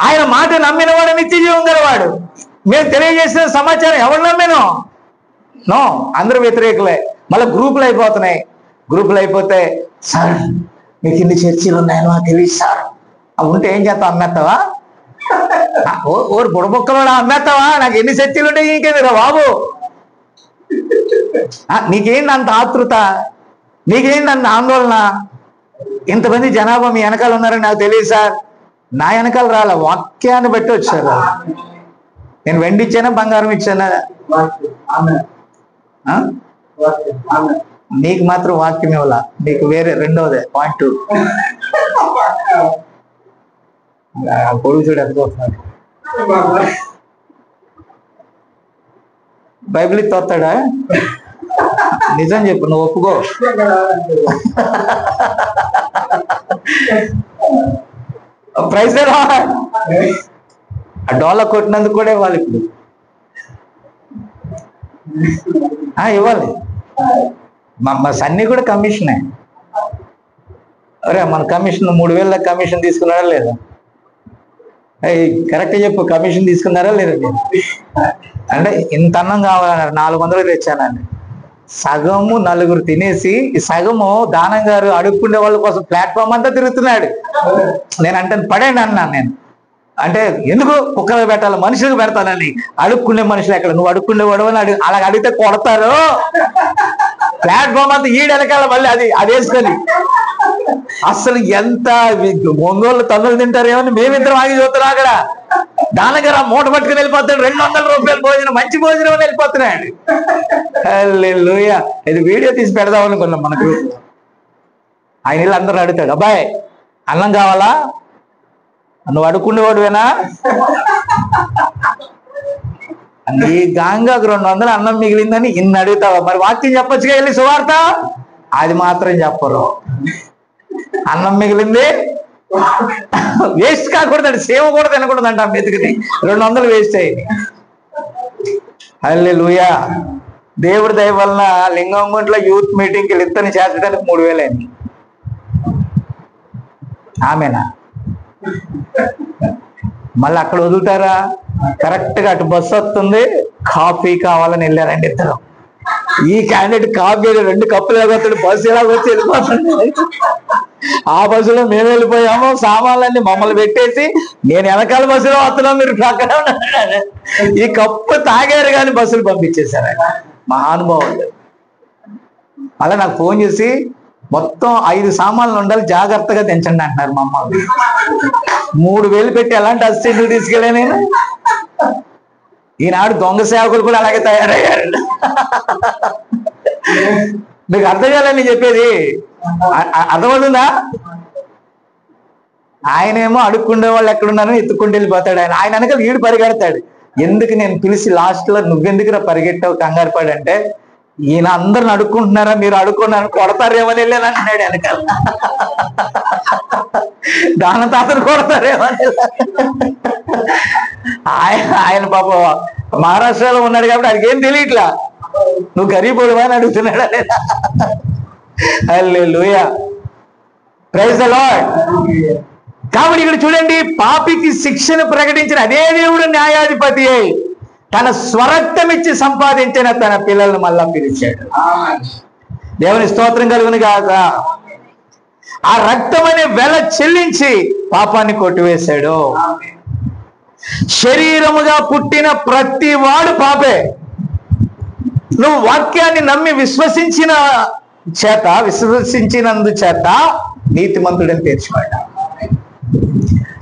ఆయన మాట నమ్మిన వాడు నిత్య జీవం గలవాడు. మేము తెలియజేసిన సమాచారం ఎవరు నమ్మాను? నో, అందరూ వ్యతిరేకులే. మళ్ళీ గ్రూపులు అయిపోతున్నాయి. గ్రూపులు అయిపోతే, సార్ మీకు ఇన్ని చర్చలు ఉన్నాయని మాకు తెలియదు సార్. అవి ఉంటే ఏం చేస్తావు? అమ్మేస్తావా? ఓరు బుడబొక్కలో అమ్మేస్తావా? నాకు ఎన్ని చర్చలు ఉంటాయి ఇంకేదిరా బాబు. నీకేంటి అంత ఆతృత? నీకేంటి అంత ఆందోళన? ఇంతమంది జనాభా మీ వెనకాల ఉన్నారని నాకు తెలియదు సార్. నా వెనకాల రాల, వాక్యాన్ని బట్టి వచ్చారు. నేను వెండి ఇచ్చానా బంగారం ఇచ్చానా? నీకు మాత్రం వాక్యం ఇవ్వాల, నీకు వేరే రెండోదే పాయింట్. పొడుగు చూడు అనుకోతున్నాడు. బైబిల్ తోస్తాడా? నిజం చెప్పు, నువ్వు ఒప్పుకో. Praise the lord. ఆ డోలా కొట్టినందుకు కూడా ఇవ్వాలి. ఇప్పుడు ఇవ్వాలి. మా సన్నీ కూడా కమిషనే. అరే మన కమిషన్ 3,000 కమిషన్ తీసుకున్నారా లేదా? కరెక్ట్ చెప్పు, కమిషన్ తీసుకున్నారా లేదా? అంటే ఇంత అన్నం కావాలన్నారు, 400 తెచ్చానండి. సగము నలుగురు తినేసి, ఈ సగము దానం గారు అడుక్కుండే వాళ్ళ కోసం ప్లాట్ఫామ్ అంతా తిరుగుతున్నాడు. నేను అంటే పడేయండి అన్నాను నేను. అంటే ఎందుకు కుక్కలు పెట్టాలి, మనుషులకు పెడతానని. అడుక్కునే మనుషులు ఎక్కడ? నువ్వు అడుక్కుండేవాడు అని అలా అడిగితే కొడతారు. ప్లాట్ఫామ్ అంతా ఈడెనకాల మళ్ళీ అది వేసుకొని అసలు ఎంత ఒంగోళ్ళు తన్నులు తింటారేమని మేమిద్దరం ఆగి చూస్తున్నాం. అక్కడ దానగారు ఆ మూట పట్టుకుని వెళ్ళిపోతాడు. 200 రూపాయల భోజనం, మంచి భోజనం అని వెళ్ళిపోతున్నాడు. హల్లెలూయా. ఇది వీడియో తీసి పెడదాం అనుకున్నాం మనకు. ఆయన ఇల్లు అందరూ అడుగుతాడు, అబ్బాయి అన్నం కావాలా? నువ్వు అడుక్కునేవాడువేనా? నీ గాంగాకు 200 అన్నం మిగిలిందని ఇన్ని అడుగుతావా? మరి వాక్యం చెప్పొచ్చుగా వెళ్ళి సువార్త. అది మాత్రం చెప్పరు. అన్నం మిగిలింది వేస్ట్ కాకూడదండి, సేవ కూడా తినకూడదంట. మెతుకుని 200 వేస్ట్ అయ్యింది. హల్లెలూయా. దేవుడి దయ వలన లింగంగుంట్లో యూత్ మీటింగ్కి ఇతని చేర్చడానికి 3,000 అయింది. ఆమెనా? మళ్ళీ అక్కడ వదులుతారా? కరెక్ట్ గా అటు బస్సు వస్తుంది, కాఫీ కావాలని వెళ్ళారండి ఇద్దరు. ఈ క్యాండిడేట్ కాఫీ 2 కప్పులు ఎగొస్తాడు, బస్సు ఎలా వచ్చి వెళ్ళిపోతుంది. ఆ బస్సులో మేము వెళ్ళిపోయాము, సామాన్లన్నీ మమ్మల్ని పెట్టేసి నేను వెనకాల బస్సులో వస్తున్నాం, మీరు ప్రక్కన ఉన్నాడు. ఈ కప్పు తాగారు కానీ బస్సులు పంపించేశారు. మహానుభావులు. అలా నాకు ఫోన్ చేసి మొత్తం 5 సామాన్లు ఉండాలి, జాగ్రత్తగా తెంచండి అంటున్నారు మా అమ్మ. 3,000 పెట్టి ఎలాంటి అసిస్టెంట్లు తీసుకెళ్ళా నేను. ఈనాడు దొంగ సేవకులు కూడా అలాగే తయారయ్యారు. మీకు అర్థం చేయాలని చెప్పేది అర్థమవుతుందా? ఆయనేమో అడుక్కుండే వాళ్ళు ఎక్కడున్నారని ఎత్తుకుంటూ వెళ్ళిపోతాడు. ఆయన వెనక వీడు పరిగెడతాడు. ఎందుకు నేను పిలిచి లాస్ట్ లో నువ్వెందుకు పరిగెట్టావు కంగారు పడంటే, ఈయన అందరిని అడుక్కుంటున్నారా, మీరు అడుక్కున్నారని కొడతారేమని వెళ్ళాను అంటున్నాడు వెనకాల. దాని తాతను కొడతారేమని. ఆయన పాప మహారాష్ట్రలో ఉన్నాడు కాబట్టి ఆయనకి ఏం తెలియట్లా, నువ్వు గరీబుడువా అని అడుగుతున్నాడు లేదా. హల్లెలూయా, ప్రైజ్ ద లార్డ్. కాబట్టి ఇక్కడ చూడండి, పాపికి శిక్షను ప్రకటించిన అదే దేవుడు న్యాయాధిపతి అయి తన స్వరక్తం ఇచ్చి సంపాదించిన తన పిల్లలను మళ్ళా పిలిచాడు. దేవుని స్తోత్రం కలుగును గాక. ఆ రక్తం అనే వెల చెల్లించి పాపాన్ని కొట్టివేశాడు. శరీరముగా పుట్టిన ప్రతి వాడు పాపే. నువ్వు వాక్యాన్ని నమ్మి విశ్వసించినందు చేత నీతిమంతుడని తీర్చిపడ్డా.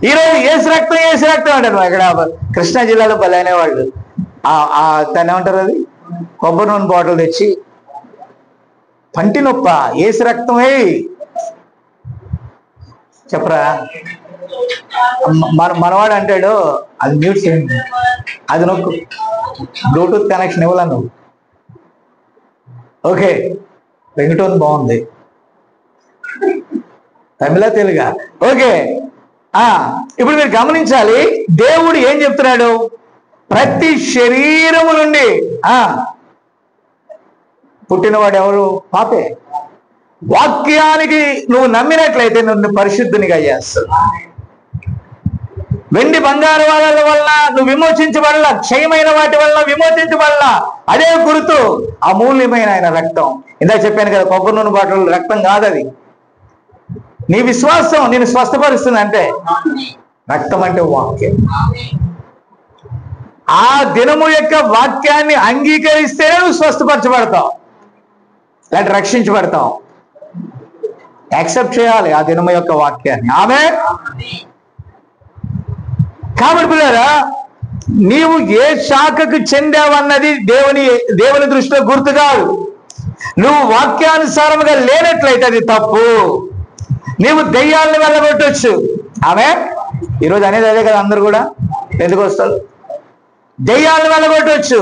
ఈరోజు ఏసు రక్తం అంటారు. ఇక్కడ కృష్ణా జిల్లాలో భలే అనేవాళ్ళు, దాన్ని ఏమంటారు, అది కొబ్బరి నూనె బాటిల్ తెచ్చి పంటి నొప్ప ఏసు రక్తమే చెప్పరా. మనవాడు అంటాడు, అది మ్యూట్ చేయండి, అది నొక్కు, బ్లూటూత్ కనెక్షన్ ఇవ్వాల నువ్వు. ఓకే, రింగ్టోన్ బాగుంది, తమిళ తెలుగా. ఓకే, ఇప్పుడు మీరు గమనించాలి, దేవుడు ఏం చెప్తున్నాడు, ప్రతి శరీరము నుండి పుట్టినవాడు ఎవరు, పాపే. వాక్యానికి నువ్వు నమ్మినట్లయితే నిన్ను పరిశుద్ధునిగా చేస్తాడు. వెండి బంగారు వాళ్ళ వల్ల నువ్వు విమోచించబడలా, క్షయమైన వాటి వల్ల విమోచించబడలా. అదే గుర్తు అమూల్యమైన ఆయన రక్తం. ఇందాక చెప్పాను కదా, కొబ్బరి నూనె బాటలు రక్తం కాదది. నీ విశ్వాసం నేను స్వస్థపరుస్తుంది అంటే రక్తం అంటే వాక్యం. ఆ దినము యొక్క వాక్యాన్ని అంగీకరిస్తేనే నువ్వు స్వస్థపరచబడతావు, లేకపోతే రక్షించబడతావు. యాక్సెప్ట్ చేయాలి ఆ దినము యొక్క వాక్యాన్ని. ఆమేన్. కాబట్టి పిల్లరా, నీవు ఏ శాఖకు చెందావన్నది దేవుని దృష్టిలో గుర్తు కాదు. నువ్వు వాక్యానుసారముగా లేనట్లయితే అది తప్పు. నీవు దెయ్యాలను వెళ్ళగొట్టవచ్చు. ఆమేన్. ఈరోజు అనేది అదే కదా, అందరు కూడా ఎందుకు వస్తారు, దెయ్యాలను వెళ్ళగొట్టవచ్చు,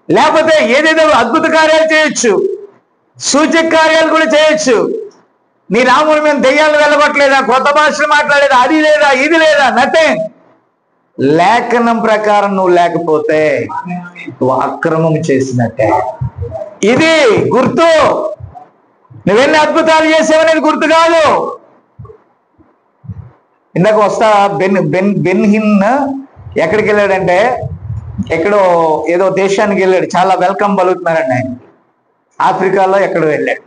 లేకపోతే ఏదేదో అద్భుత కార్యాలు చేయొచ్చు, సూచక కార్యాలు కూడా చేయొచ్చు. నీ రాముడు మేము దెయ్యాలను వెళ్ళగొట్టలేదా, కొత్త భాషలు మాట్లాడలేదా, అది లేదా ఇది లేదా, నథింగ్. లేఖనం ప్రకారం నువ్వు లేకపోతే నువ్వు అక్రమం చేసినట్టే. ఇది గుర్తు. నువ్వెన్ని అద్భుతాలు చేసావనేది గుర్తు కాదు. ఇందాక వస్తా బెన్హిన్ ఎక్కడికి వెళ్ళాడంటే, ఎక్కడో ఏదో దేశానికి వెళ్ళాడు, చాలా వెల్కమ్ పలుకుతున్నారండి ఆయన. ఆఫ్రికాలో ఎక్కడో వెళ్ళాడు.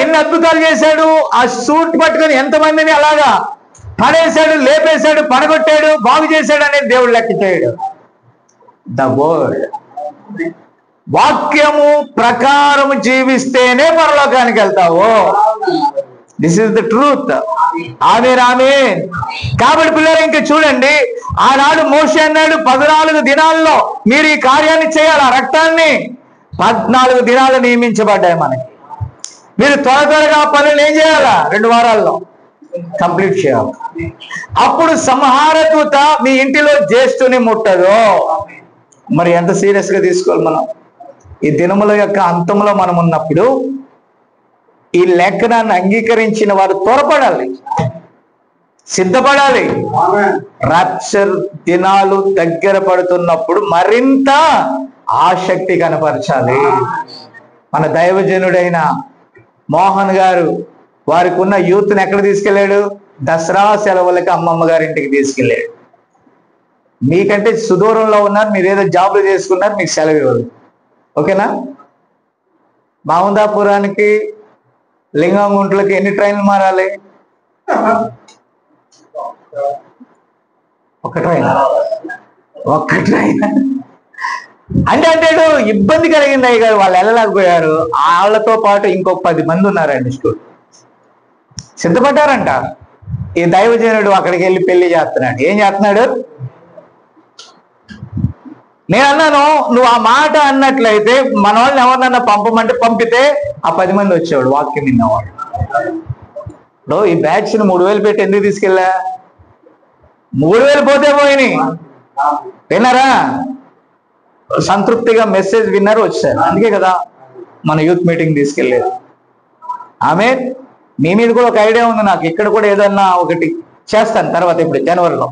ఎన్ని అద్భుతాలు చేశాడు. ఆ సూట్ పట్టుకొని ఎంతమందిని అలాగా పడేశాడు, లేపేశాడు, పడగొట్టాడు, బాగు చేశాడు అనేది దేవుడు లెక్క చేయడు. ద వర్డ్, వాక్యము ప్రకారము జీవిస్తేనే పరలోకానికి వెళ్తావు. This is the truth. Amen, amen. కాబట్టి పిల్లలు ఇంకా చూడండి, ఆనాడు మోషే అన్నాడు 14 దినాల్లో మీరు ఈ కార్యాన్ని చేయాలి. ఆ రక్తాన్ని 14 దినాలు నియమించబడ్డాయి మనకి. మీరు త్వరగా పనులు ఏం చేయాలా, 2 వారాల్లో కంప్లీట్ చేయాలి. అప్పుడు సంహార దూత మీ ఇంటిలో జ్యేష్ఠుని ముట్టదు. మరి ఎంత సీరియస్ గా తీసుకోవాలి మనం ఈ దినముల యొక్క అంతంలో మనం ఉన్నప్పుడు. ఈ లేఖనాన్ని అంగీకరించిన వారు త్వరపడాలి, సిద్ధపడాలి. రాప్చర్ దినాలు దగ్గర పడుతున్నప్పుడు మరింత ఆసక్తి కనపరచాలి. మన దైవజనుడైన మోహన్ గారు వారికి ఉన్న యూత్ని ఎక్కడ తీసుకెళ్ళాడు, దసరా సెలవులకి అమ్మమ్మ గారింటికి తీసుకెళ్ళాడు. మీకంటే సుదూరంలో ఉన్నారు, మీరు ఏదో జాబ్లు చేసుకున్నారు, మీకు సెలవు ఇవ్వదు. ఓకేనా? మాముదాపురానికి లింగంగుంట్లకి ఎన్ని ట్రైన్లు మారాలి? ఒక ట్రైన్. అంటే ఇబ్బంది కలిగింది అయ్య గారు. వాళ్ళు వెళ్ళలేకపోయారు. వాళ్ళతో పాటు ఇంకొక 10 మంది ఉన్నారండి స్టూడెంట్. సిద్ధపడ్డారంట. ఈ దైవజనుడు అక్కడికి వెళ్ళి పెళ్లి చేస్తున్నాడు. ఏం చేస్తున్నాడు? నేను అన్నాను, నువ్వు ఆ మాట అన్నట్లయితే మన వాళ్ళని ఎవరినన్నా పంపమంటే పంపితే ఆ 10 మంది వచ్చేవాడు, వాక్యం విన్నవాడు. ఇప్పుడు ఈ బ్యాచ్ ని 3000 పెట్టి ఎందుకు తీసుకెళ్ళా? 3000 పోతే పోయినాయి. విన్నారా? సంతృప్తిగా మెసేజ్ విన్నారు, వచ్చారు. అందుకే కదా మన యూత్ మీటింగ్ తీసుకెళ్ళేది. ఆమె మీ మీద కూడా ఒక ఐడియా ఉంది నాకు, ఇక్కడ కూడా ఏదన్నా ఒకటి చేస్తాను తర్వాత, ఇప్పుడు జనవరిలో,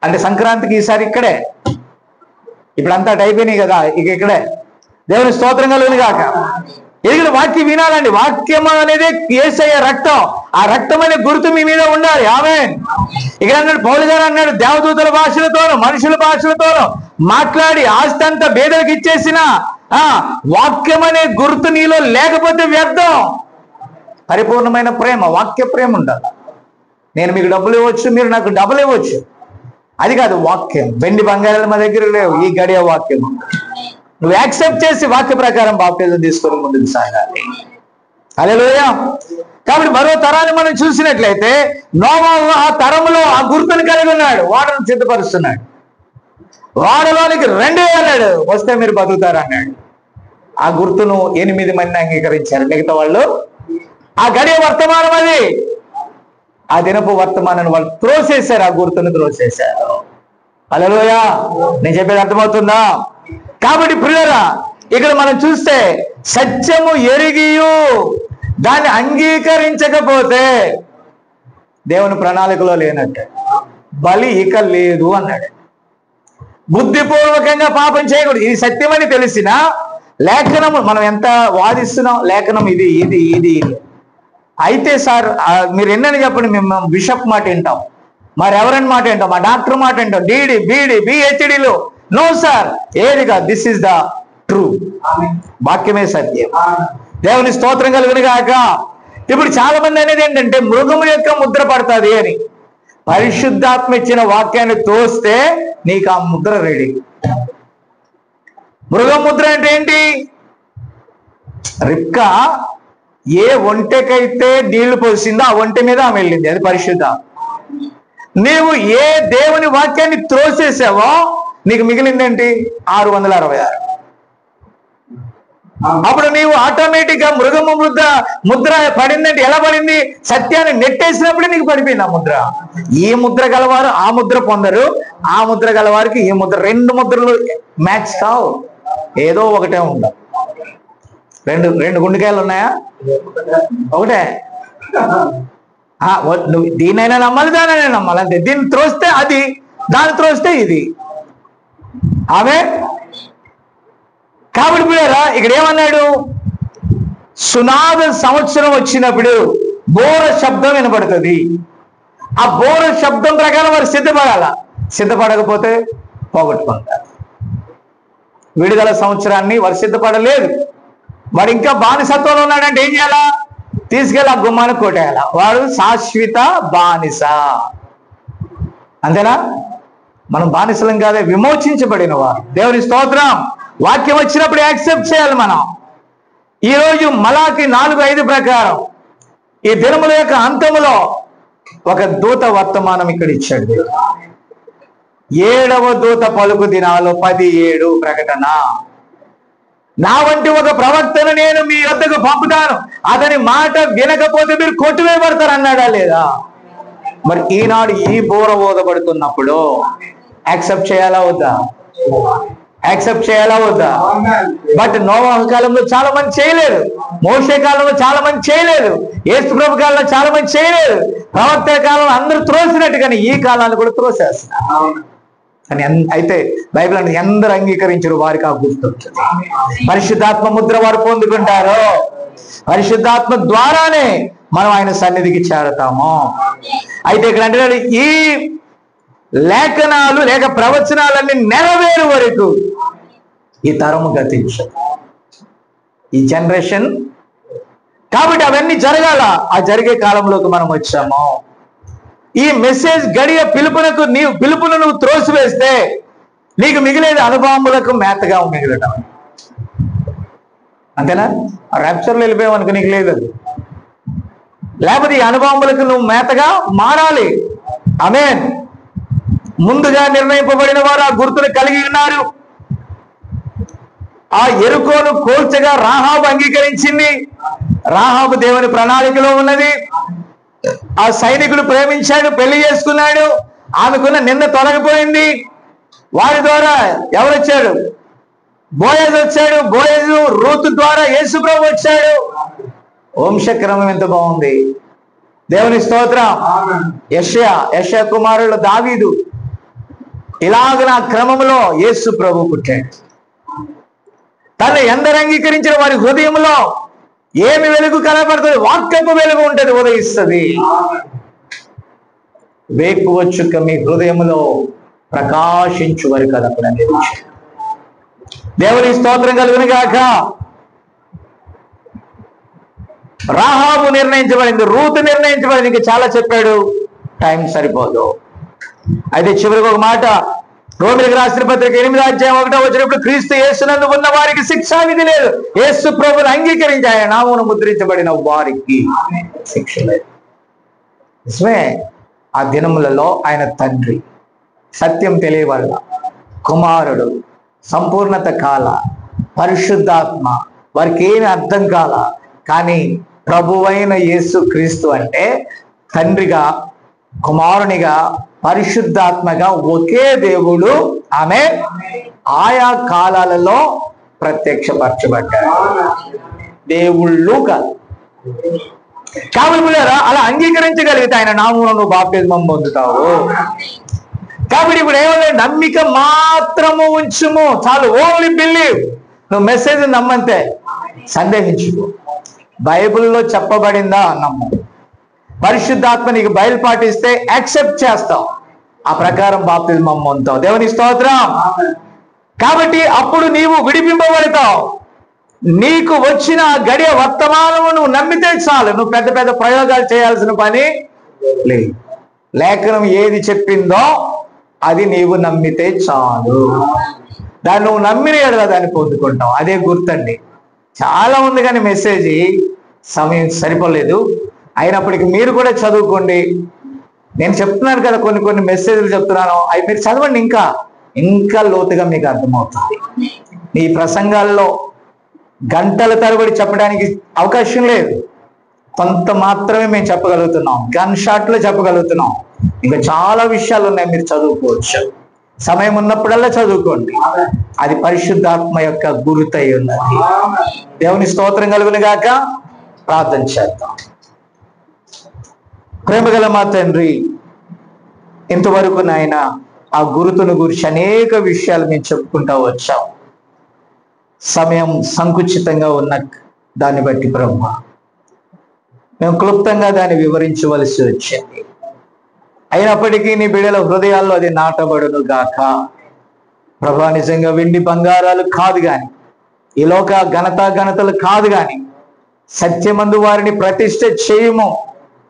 అంటే సంక్రాంతికి ఈసారి ఇక్కడే. ఇప్పుడు అంతా అయిపోయినాయి కదా, ఇక ఇక్కడే. దేవుని స్తోత్రం కలుగును గాక. ఇక్కడ వాక్యం వినాలండి. వాక్యం అనేది యేసయ్య రక్తం. ఆ రక్తం అనే గుర్తు మీ మీద ఉండాలి. ఆమేన్. ఇక్కడ అన్నాడు, పౌలు గారు అన్నాడు, దేవదూతల భాషలతోనూ మనుషుల భాషలతోనూ మాట్లాడి ఆస్తి అంతా బేదలకు ఇచ్చేసిన వాక్యం అనే గుర్తు నీలో లేకపోతే వ్యర్థం. పరిపూర్ణమైన ప్రేమ, వాక్య ప్రేమ ఉండాలి. నేను మీకు డబ్బులు ఇవ్వచ్చు, మీరు నాకు డబ్బులు ఇవ్వచ్చు, అది కాదు వాక్యం. వెండి బంగారాలు మా దగ్గర లేవు, ఈ గడియ వాక్యం. నువ్వు యాక్సెప్ట్ చేసి వాక్య ప్రకారం బాప్టిజం తీసుకొని ముందుకు సాగాలి. హల్లెలూయా. కాబట్టి మరో తరాన్ని మనం చూసినట్లయితే, నోవహు ఆ తరములో ఆ గుర్తును కలిగి ఉన్నాడు, వాడను సిద్ధపరుస్తున్నాడు. వాడలోనికి రండి అన్నాడు, వస్తే మీరు బతుకుతారు అన్నాడు. ఆ గుర్తును 8 మంది అంగీకరించారు, మిగతా వాళ్ళు ఆ గడియ వర్తమానం అది, ఆ దినపు వర్తమానాన్ని వాళ్ళు త్రోసేశారు, ఆ గుర్తును త్రోసేశారు. హల్లెలూయా. నేను చెప్పేది అర్థమవుతుందా? కాబట్టి ప్రియులారా, ఇక్కడ మనం చూస్తే సత్యము ఎరిగియు దాన్ని అంగీకరించకపోతే దేవుని ప్రణాళికలో లేనట్టు, బలి ఇక లేదు అన్నాడు. బుద్ధిపూర్వకంగా పాపం చేయకూడదు. ఇది సత్యమని తెలిసిన లేఖనము మనం ఎంత వాదిస్తున్నాం, లేఖనం ఇది ఇది ఇది ఇది అయితే సార్ మీరు ఎన్నని చెప్పండి, మేము బిషప్ మాట వింటాం, మరి ఎవరని మాట వింటాం, మా డాక్టర్ మాట వింటాం, డిడి బిడి బిహెచ్డిలో. నో సార్, ఏది కాదు. This is the true. వాక్యమే సత్యం. దేవుని స్తోత్రం కలుగును గాక. ఇప్పుడు చాలా మంది అనేది ఏంటంటే, మృగము యొక్క ముద్ర పడుతుంది అని. పరిశుద్ధాత్మ ఇచ్చిన వాక్యాన్ని తోస్తే నీకు ఆ ముద్ర రెడీ. మృగం ముద్ర అంటే ఏంటి? రిబ్కా ఏ ఒంటెకైతే నీళ్లు పోసిందో ఆ ఒంటె మీద ఆమె వెళ్ళింది, అది పరిశుద్ధ. నీవు ఏ దేవుని వాక్యాన్ని త్రోసేసావో నీకు మిగిలిందేంటి? 666. అప్పుడు నీవు ఆటోమేటిక్ గా మృగము ముద్ర పడిందంటే ఎలా పడింది? సత్యాన్ని నెట్టేసినప్పుడే నీకు పడిపోయింది ఆ ముద్ర. ఈ ముద్ర గలవారు ఆ ముద్ర పొందరు, ఆ ముద్ర గలవారికి ఈ ముద్ర. 2 ముద్రలు మ్యాచ్ కావు, ఏదో ఒకటే ఉండవు. రెండు గుండెకాయలు ఉన్నాయా? ఒకటే. నువ్వు దీనైనా నమ్మాలి, దానైనా నమ్మాలి, అంతే. దీన్ని త్రోస్తే అది, దాన్ని త్రోస్తే ఇది. ఆమె కాబట్టి పిల్లరా, ఇక్కడ ఏమన్నాడు? సునాద సంవత్సరం వచ్చినప్పుడు బోర శబ్దం వినపడుతుంది. ఆ బోర శబ్దం ప్రకారం వారు సిద్ధపడాల. సిద్ధపడకపోతే పోగొట్టుకుంటారు. విడుదల సంవత్సరాన్ని వారు సిద్ధపడలేదు. వాడు ఇంకా బానిసత్వంలో ఉన్నాడంటే ఏం చేయాలా? తీసుకెళ్ళి ఆ గుమ్మాన్ని కొట్టేయాల. వాడు శాశ్వత బానిస. అంతేనా? మనం బానిసలం కాదే, విమోచించబడిన వారు. దేవుని స్తోత్రం. వాక్యం వచ్చినప్పుడు యాక్సెప్ట్ చేయాలి మనం. ఈరోజు మలాకి 4:5 ప్రకారం ఈ దినముల యొక్క అంతములో ఒక దూత వర్తమానం ఇక్కడ ఇచ్చాడు. 7వ దూత పలుకు దినాలు 17 ప్రకటన. నా వంటి ఒక ప్రవక్తను నేను మీ వద్దకు పంపుతాను, అతని మాట వినకపోతే మీరు కొట్టివేయబడతారు అన్నాడా లేదా? మరి ఈనాడు ఈ బోర ఓదబడుతున్నప్పుడు యాక్సెప్ట్ చేయాలా వద్దా? యాక్సెప్ట్ చేయాలా వద్దా? బట్ నోవాహు కాలంలో చాలా మంది చేయలేదు, మోషే కాలంలో చాలా మంది చేయలేదు, యేసు ప్రభు కాలంలో చాలా మంది చేయలేదు, ప్రవక్త కాలంలో అందరూ త్రోసినట్టు, కానీ ఈ కాలాన్ని కూడా త్రోసేస్తున్నారు. అని అయితే బైబిల్ అంటే అందరూ అంగీకరించరు, వారికి ఆ గుర్తు. పరిశుద్ధాత్మ ముద్ర వారు పొందుకుంటారు. పరిశుద్ధాత్మ ద్వారానే మనం ఆయన సన్నిధికి చేరతాము. అయితే ఇక్కడ అంటే ఈ లేఖనాలు లేక ప్రవచనాలన్నీ నెరవేరు వరకు ఈ తరము గతించదు, ఈ జనరేషన్. కాబట్టి అవన్నీ జరగాల. ఆ జరిగే కాలంలోకి మనం వచ్చాము. ఈ మెసేజ్ గడియ పిలుపును నువ్వు త్రోసివేస్తే నీకు మిగిలేది అనుభవములకు మేతగా మిగలటం. అంతేనా? ర్యాప్చర్లో వెళ్ళిపోయావనుకో నీకు లేదు అది. లేకపోతే ఈ అనుభవములకు నువ్వు మేతగా మారాలి. ఆమేన్. ముందుగా నిర్ణయింపబడిన వారు ఆ గుర్తును కలిగి ఉన్నారు. ఆ ఎరుకోను కోల్చగా రాహాబు అంగీకరించింది. రాహాబు దేవుని ప్రణాళికలో ఉన్నది. ఆ సైనికుడు ప్రేమించాడు, పెళ్లి చేసుకున్నాడు, ఆమెకున్న నింద తొలగిపోయింది. వారి ద్వారా ఎవరొచ్చాడు? బోయజు వచ్చాడు, బోయజు రూతు ద్వారా యేసు ప్రభు వచ్చాడు. వంశక్రమం ఎంత బాగుంది. దేవుని స్తోత్రం. యెషయా కుమారుడు దావీదు, ఇలాగ క్రమంలో యేసు ప్రభు పుట్టాడు. తను ఎందరు అంగీకరించిన వారి హృదయంలో ఏమి వెలుగు కనబడుతుంది? వాక్యపు వెలుగు ఉంటుంది, ఉదయిస్తుంది. వేకువ చుక్క మీ హృదయంలో ప్రకాశించు వారి కనపడండి. దేవుని స్తోత్రం కలుగును గాక. రాహాబు నిర్ణయించబడింది, రూతు నిర్ణయించబడింది. ఇంకా చాలా చెప్పాడు, టైం సరిపోదు. అయితే చివరికి ఒక మాట, రోమిలికి రాసిన పత్రిక 8:1 వచ్చినప్పుడు, క్రీస్తు యేసునందు ఉన్న వారికి శిక్షా విధి లేదు, యేసు ప్రభువును అంగీకరించి ఆయన నామమున ముద్రించబడిన వారికి శిక్ష లేదు. నిజమే. ఆ దినములలో ఆయన తండ్రి, సత్యం తెలియవల్ల కుమారుడు, సంపూర్ణత కాల, పరిశుద్ధాత్మ, వారికి ఏమి అర్థం కాల. కానీ ప్రభువైన యేసు క్రీస్తు అంటే తండ్రిగా, కుమారునిగా, పరిశుద్ధాత్మగా ఒకే దేవుడు ఆమె ఆయా కాలాలలో ప్రత్యక్షపరచబడ్డాడు. దేవుళ్ళు కాదు. కాబట్టి అలా అంగీకరించగలిగితే ఆయన నామమున నువ్వు బాప్తిస్మం పొందుతావు. కాబట్టి ఇప్పుడు ఏమన్నా, నమ్మిక మాత్రము ఉంచుము చాలు. Only believe. నువ్వు మెసేజ్ నమ్మంతే, సందేహించుకో. బైబిల్లో చెప్పబడిందా నమ్ము. పరిశుద్ధాత్మ నీకు బయలుపాటిస్తే యాక్సెప్ట్ చేస్తావు, ఆ ప్రకారం బాప్తిస్మం పొందుతావు. దేవుని స్తోత్రం. కాబట్టి అప్పుడు నీవు విడిపింపబడతావు. నీకు వచ్చిన గడియ వర్తమానము నువ్వు నమ్మితే చాలు. నువ్వు పెద్ద పెద్ద ప్రయోగాలు చేయాల్సిన పని లేదు. లేఖనం ఏది చెప్పిందో అది నీవు నమ్మితే చాలు. దాన్ని నువ్వు నమ్మిన ఎడల దాన్ని పొందుకుంటావు. అదే గుర్తండి. చాలా ఉంది కానీ మెసేజ్ సమయం సరిపోలేదు. అయినప్పటికీ మీరు కూడా చదువుకోండి. నేను చెప్తున్నాను కదా, కొన్ని కొన్ని మెసేజ్లు చెప్తున్నాను, అవి మీరు చదవండి. ఇంకా లోతుగా మీకు అర్థమవుతుంది. ఈ ప్రసంగాల్లో గంటల తరబడి చెప్పడానికి అవకాశం లేదు. కొంత మాత్రమే మేము చెప్పగలుగుతున్నాం, గన్ షాట్లో చెప్పగలుగుతున్నాం. ఇంకా చాలా విషయాలు ఉన్నాయి, మీరు చదువుకోవచ్చు. సమయం ఉన్నప్పుడల్లా చదువుకోండి. అది పరిశుద్ధాత్మ యొక్క గురుతై ఉన్నది. దేవుని స్తోత్రం కలుగును గాక. ప్రార్థన చేద్దాం. ప్రేమగల మా తండ్రి, ఇంతవరకు నాయన ఆ గురుతును గురించి అనేక విషయాలు మేము చెప్పుకుంటా వచ్చాం. సమయం సంకుచితంగా ఉన్న దాన్ని బట్టి బ్రహ్మ మేము క్లుప్తంగా దాన్ని వివరించవలసి వచ్చింది. అయినప్పటికీ నీ బిడ్డల హృదయాల్లో అది నాటబడును గాక. ప్రభా, నిజంగా వెండి బంగారాలు కాదు గాని, ఈ లోక ఘనతలు కాదు గాని, సత్యమందు వారిని ప్రతిష్ఠ చేయము.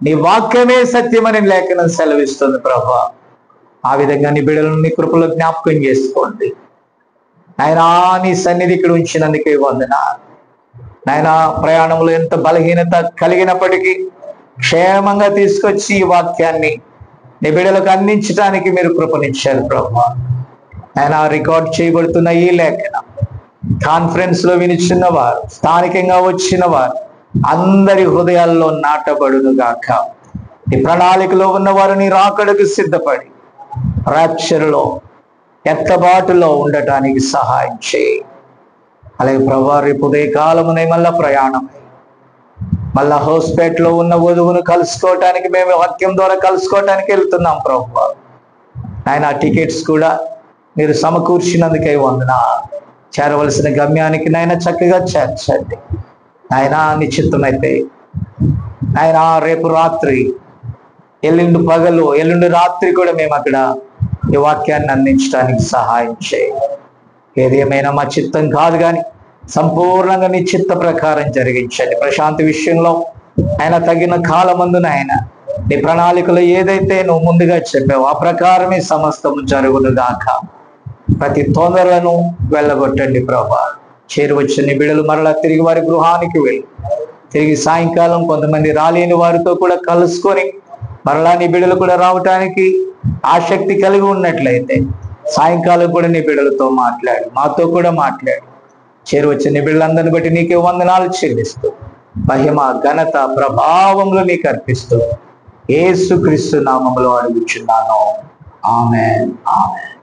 నీ వాక్యమే సత్యమని లేఖనం సెలవిస్తుంది ప్రభా. ఆ విధంగా నీ బిడ్డలను నీ కృపలో జ్ఞాపకం చేసుకోండి నాయనా. నీ సన్నిధి ఇక్కడ ఉంచినందుకే వందనాలు నాయనా. ప్రయాణంలో ఎంత బలహీనత కలిగినప్పటికీ క్షేమంగా తీసుకొచ్చి ఈ వాక్యాన్ని నీ బిడ్డలకు అందించడానికి మీరు కృపనిచ్చారు ప్రభా. నాయనా, రికార్డ్ చేయబడుతున్న ఈ లేఖనం కాన్ఫరెన్స్ లో వినిచున్న వారు, స్థానికంగా వచ్చిన వారు అందరి హృదయాల్లో నాటబడును గాక. ఈ ప్రణాళికలో ఉన్నవారు నీ రాకడకు సిద్ధపడి రాప్చర్లో, ఎత్తబాటులో ఉండటానికి సహాయం చేయి. అలాగే ప్రభా, రేపు ఉదయకాలమునే మళ్ళా ప్రయాణమై మళ్ళా హౌస్పేట్లో ఉన్న వధువును కలుసుకోవటానికి, మేము వాక్యం ద్వారా కలుసుకోవటానికి వెళ్తున్నాం ప్రభా. ఆయన టికెట్స్ కూడా మీరు సమకూర్చినందుకై వందనాలు. చేరవలసిన గమ్యానికి నాయన చక్కగా చేర్చండి ఆయన. నిశ్చితమైతే ఆయన రేపు రాత్రి, ఎల్లుండి పగలు, ఎల్లుండి రాత్రి కూడా మేము అక్కడ ఈ వాక్యాన్ని అందించడానికి సహాయం చేయండి. ఏది ఏమైనా మా చిత్తం కాదు కానీ సంపూర్ణంగా నీ చిత్త ప్రకారం జరిగించండి. ప్రశాంతి విషయంలో ఆయన తగిన కాలమందున ఆయన నీ ప్రణాళికలో ఏదైతే నువ్వు ముందుగా చెప్పావో ఆ ప్రకారమే సమస్తము జరుగును గాక. ప్రతి తొందరలను వెళ్ళగొట్టండి ప్రభా. చేరువచ్చిన నీ బిడ్డలు మరలా తిరిగి వారి గృహానికి వెళ్ళి, తిరిగి సాయంకాలం కొంతమంది రాలేని వారితో కూడా కలుసుకొని మరలా నీ బిడ్డలు కూడా రావటానికి ఆసక్తి కలిగి ఉన్నట్లయితే సాయంకాలం కూడా నీ బిడ్డలతో మాట్లాడు, మాతో కూడా మాట్లాడు. చేరువచ్చిన నీ బిడ్డలందరిని బట్టి నీకే వందనాలు చెల్లిస్తూ, మహిమ ఘనత ప్రభావములు నీకు అర్పిస్తూ యేసుక్రీస్తు నామములో అడుగుచున్నాను. ఆమేన్, ఆమేన్.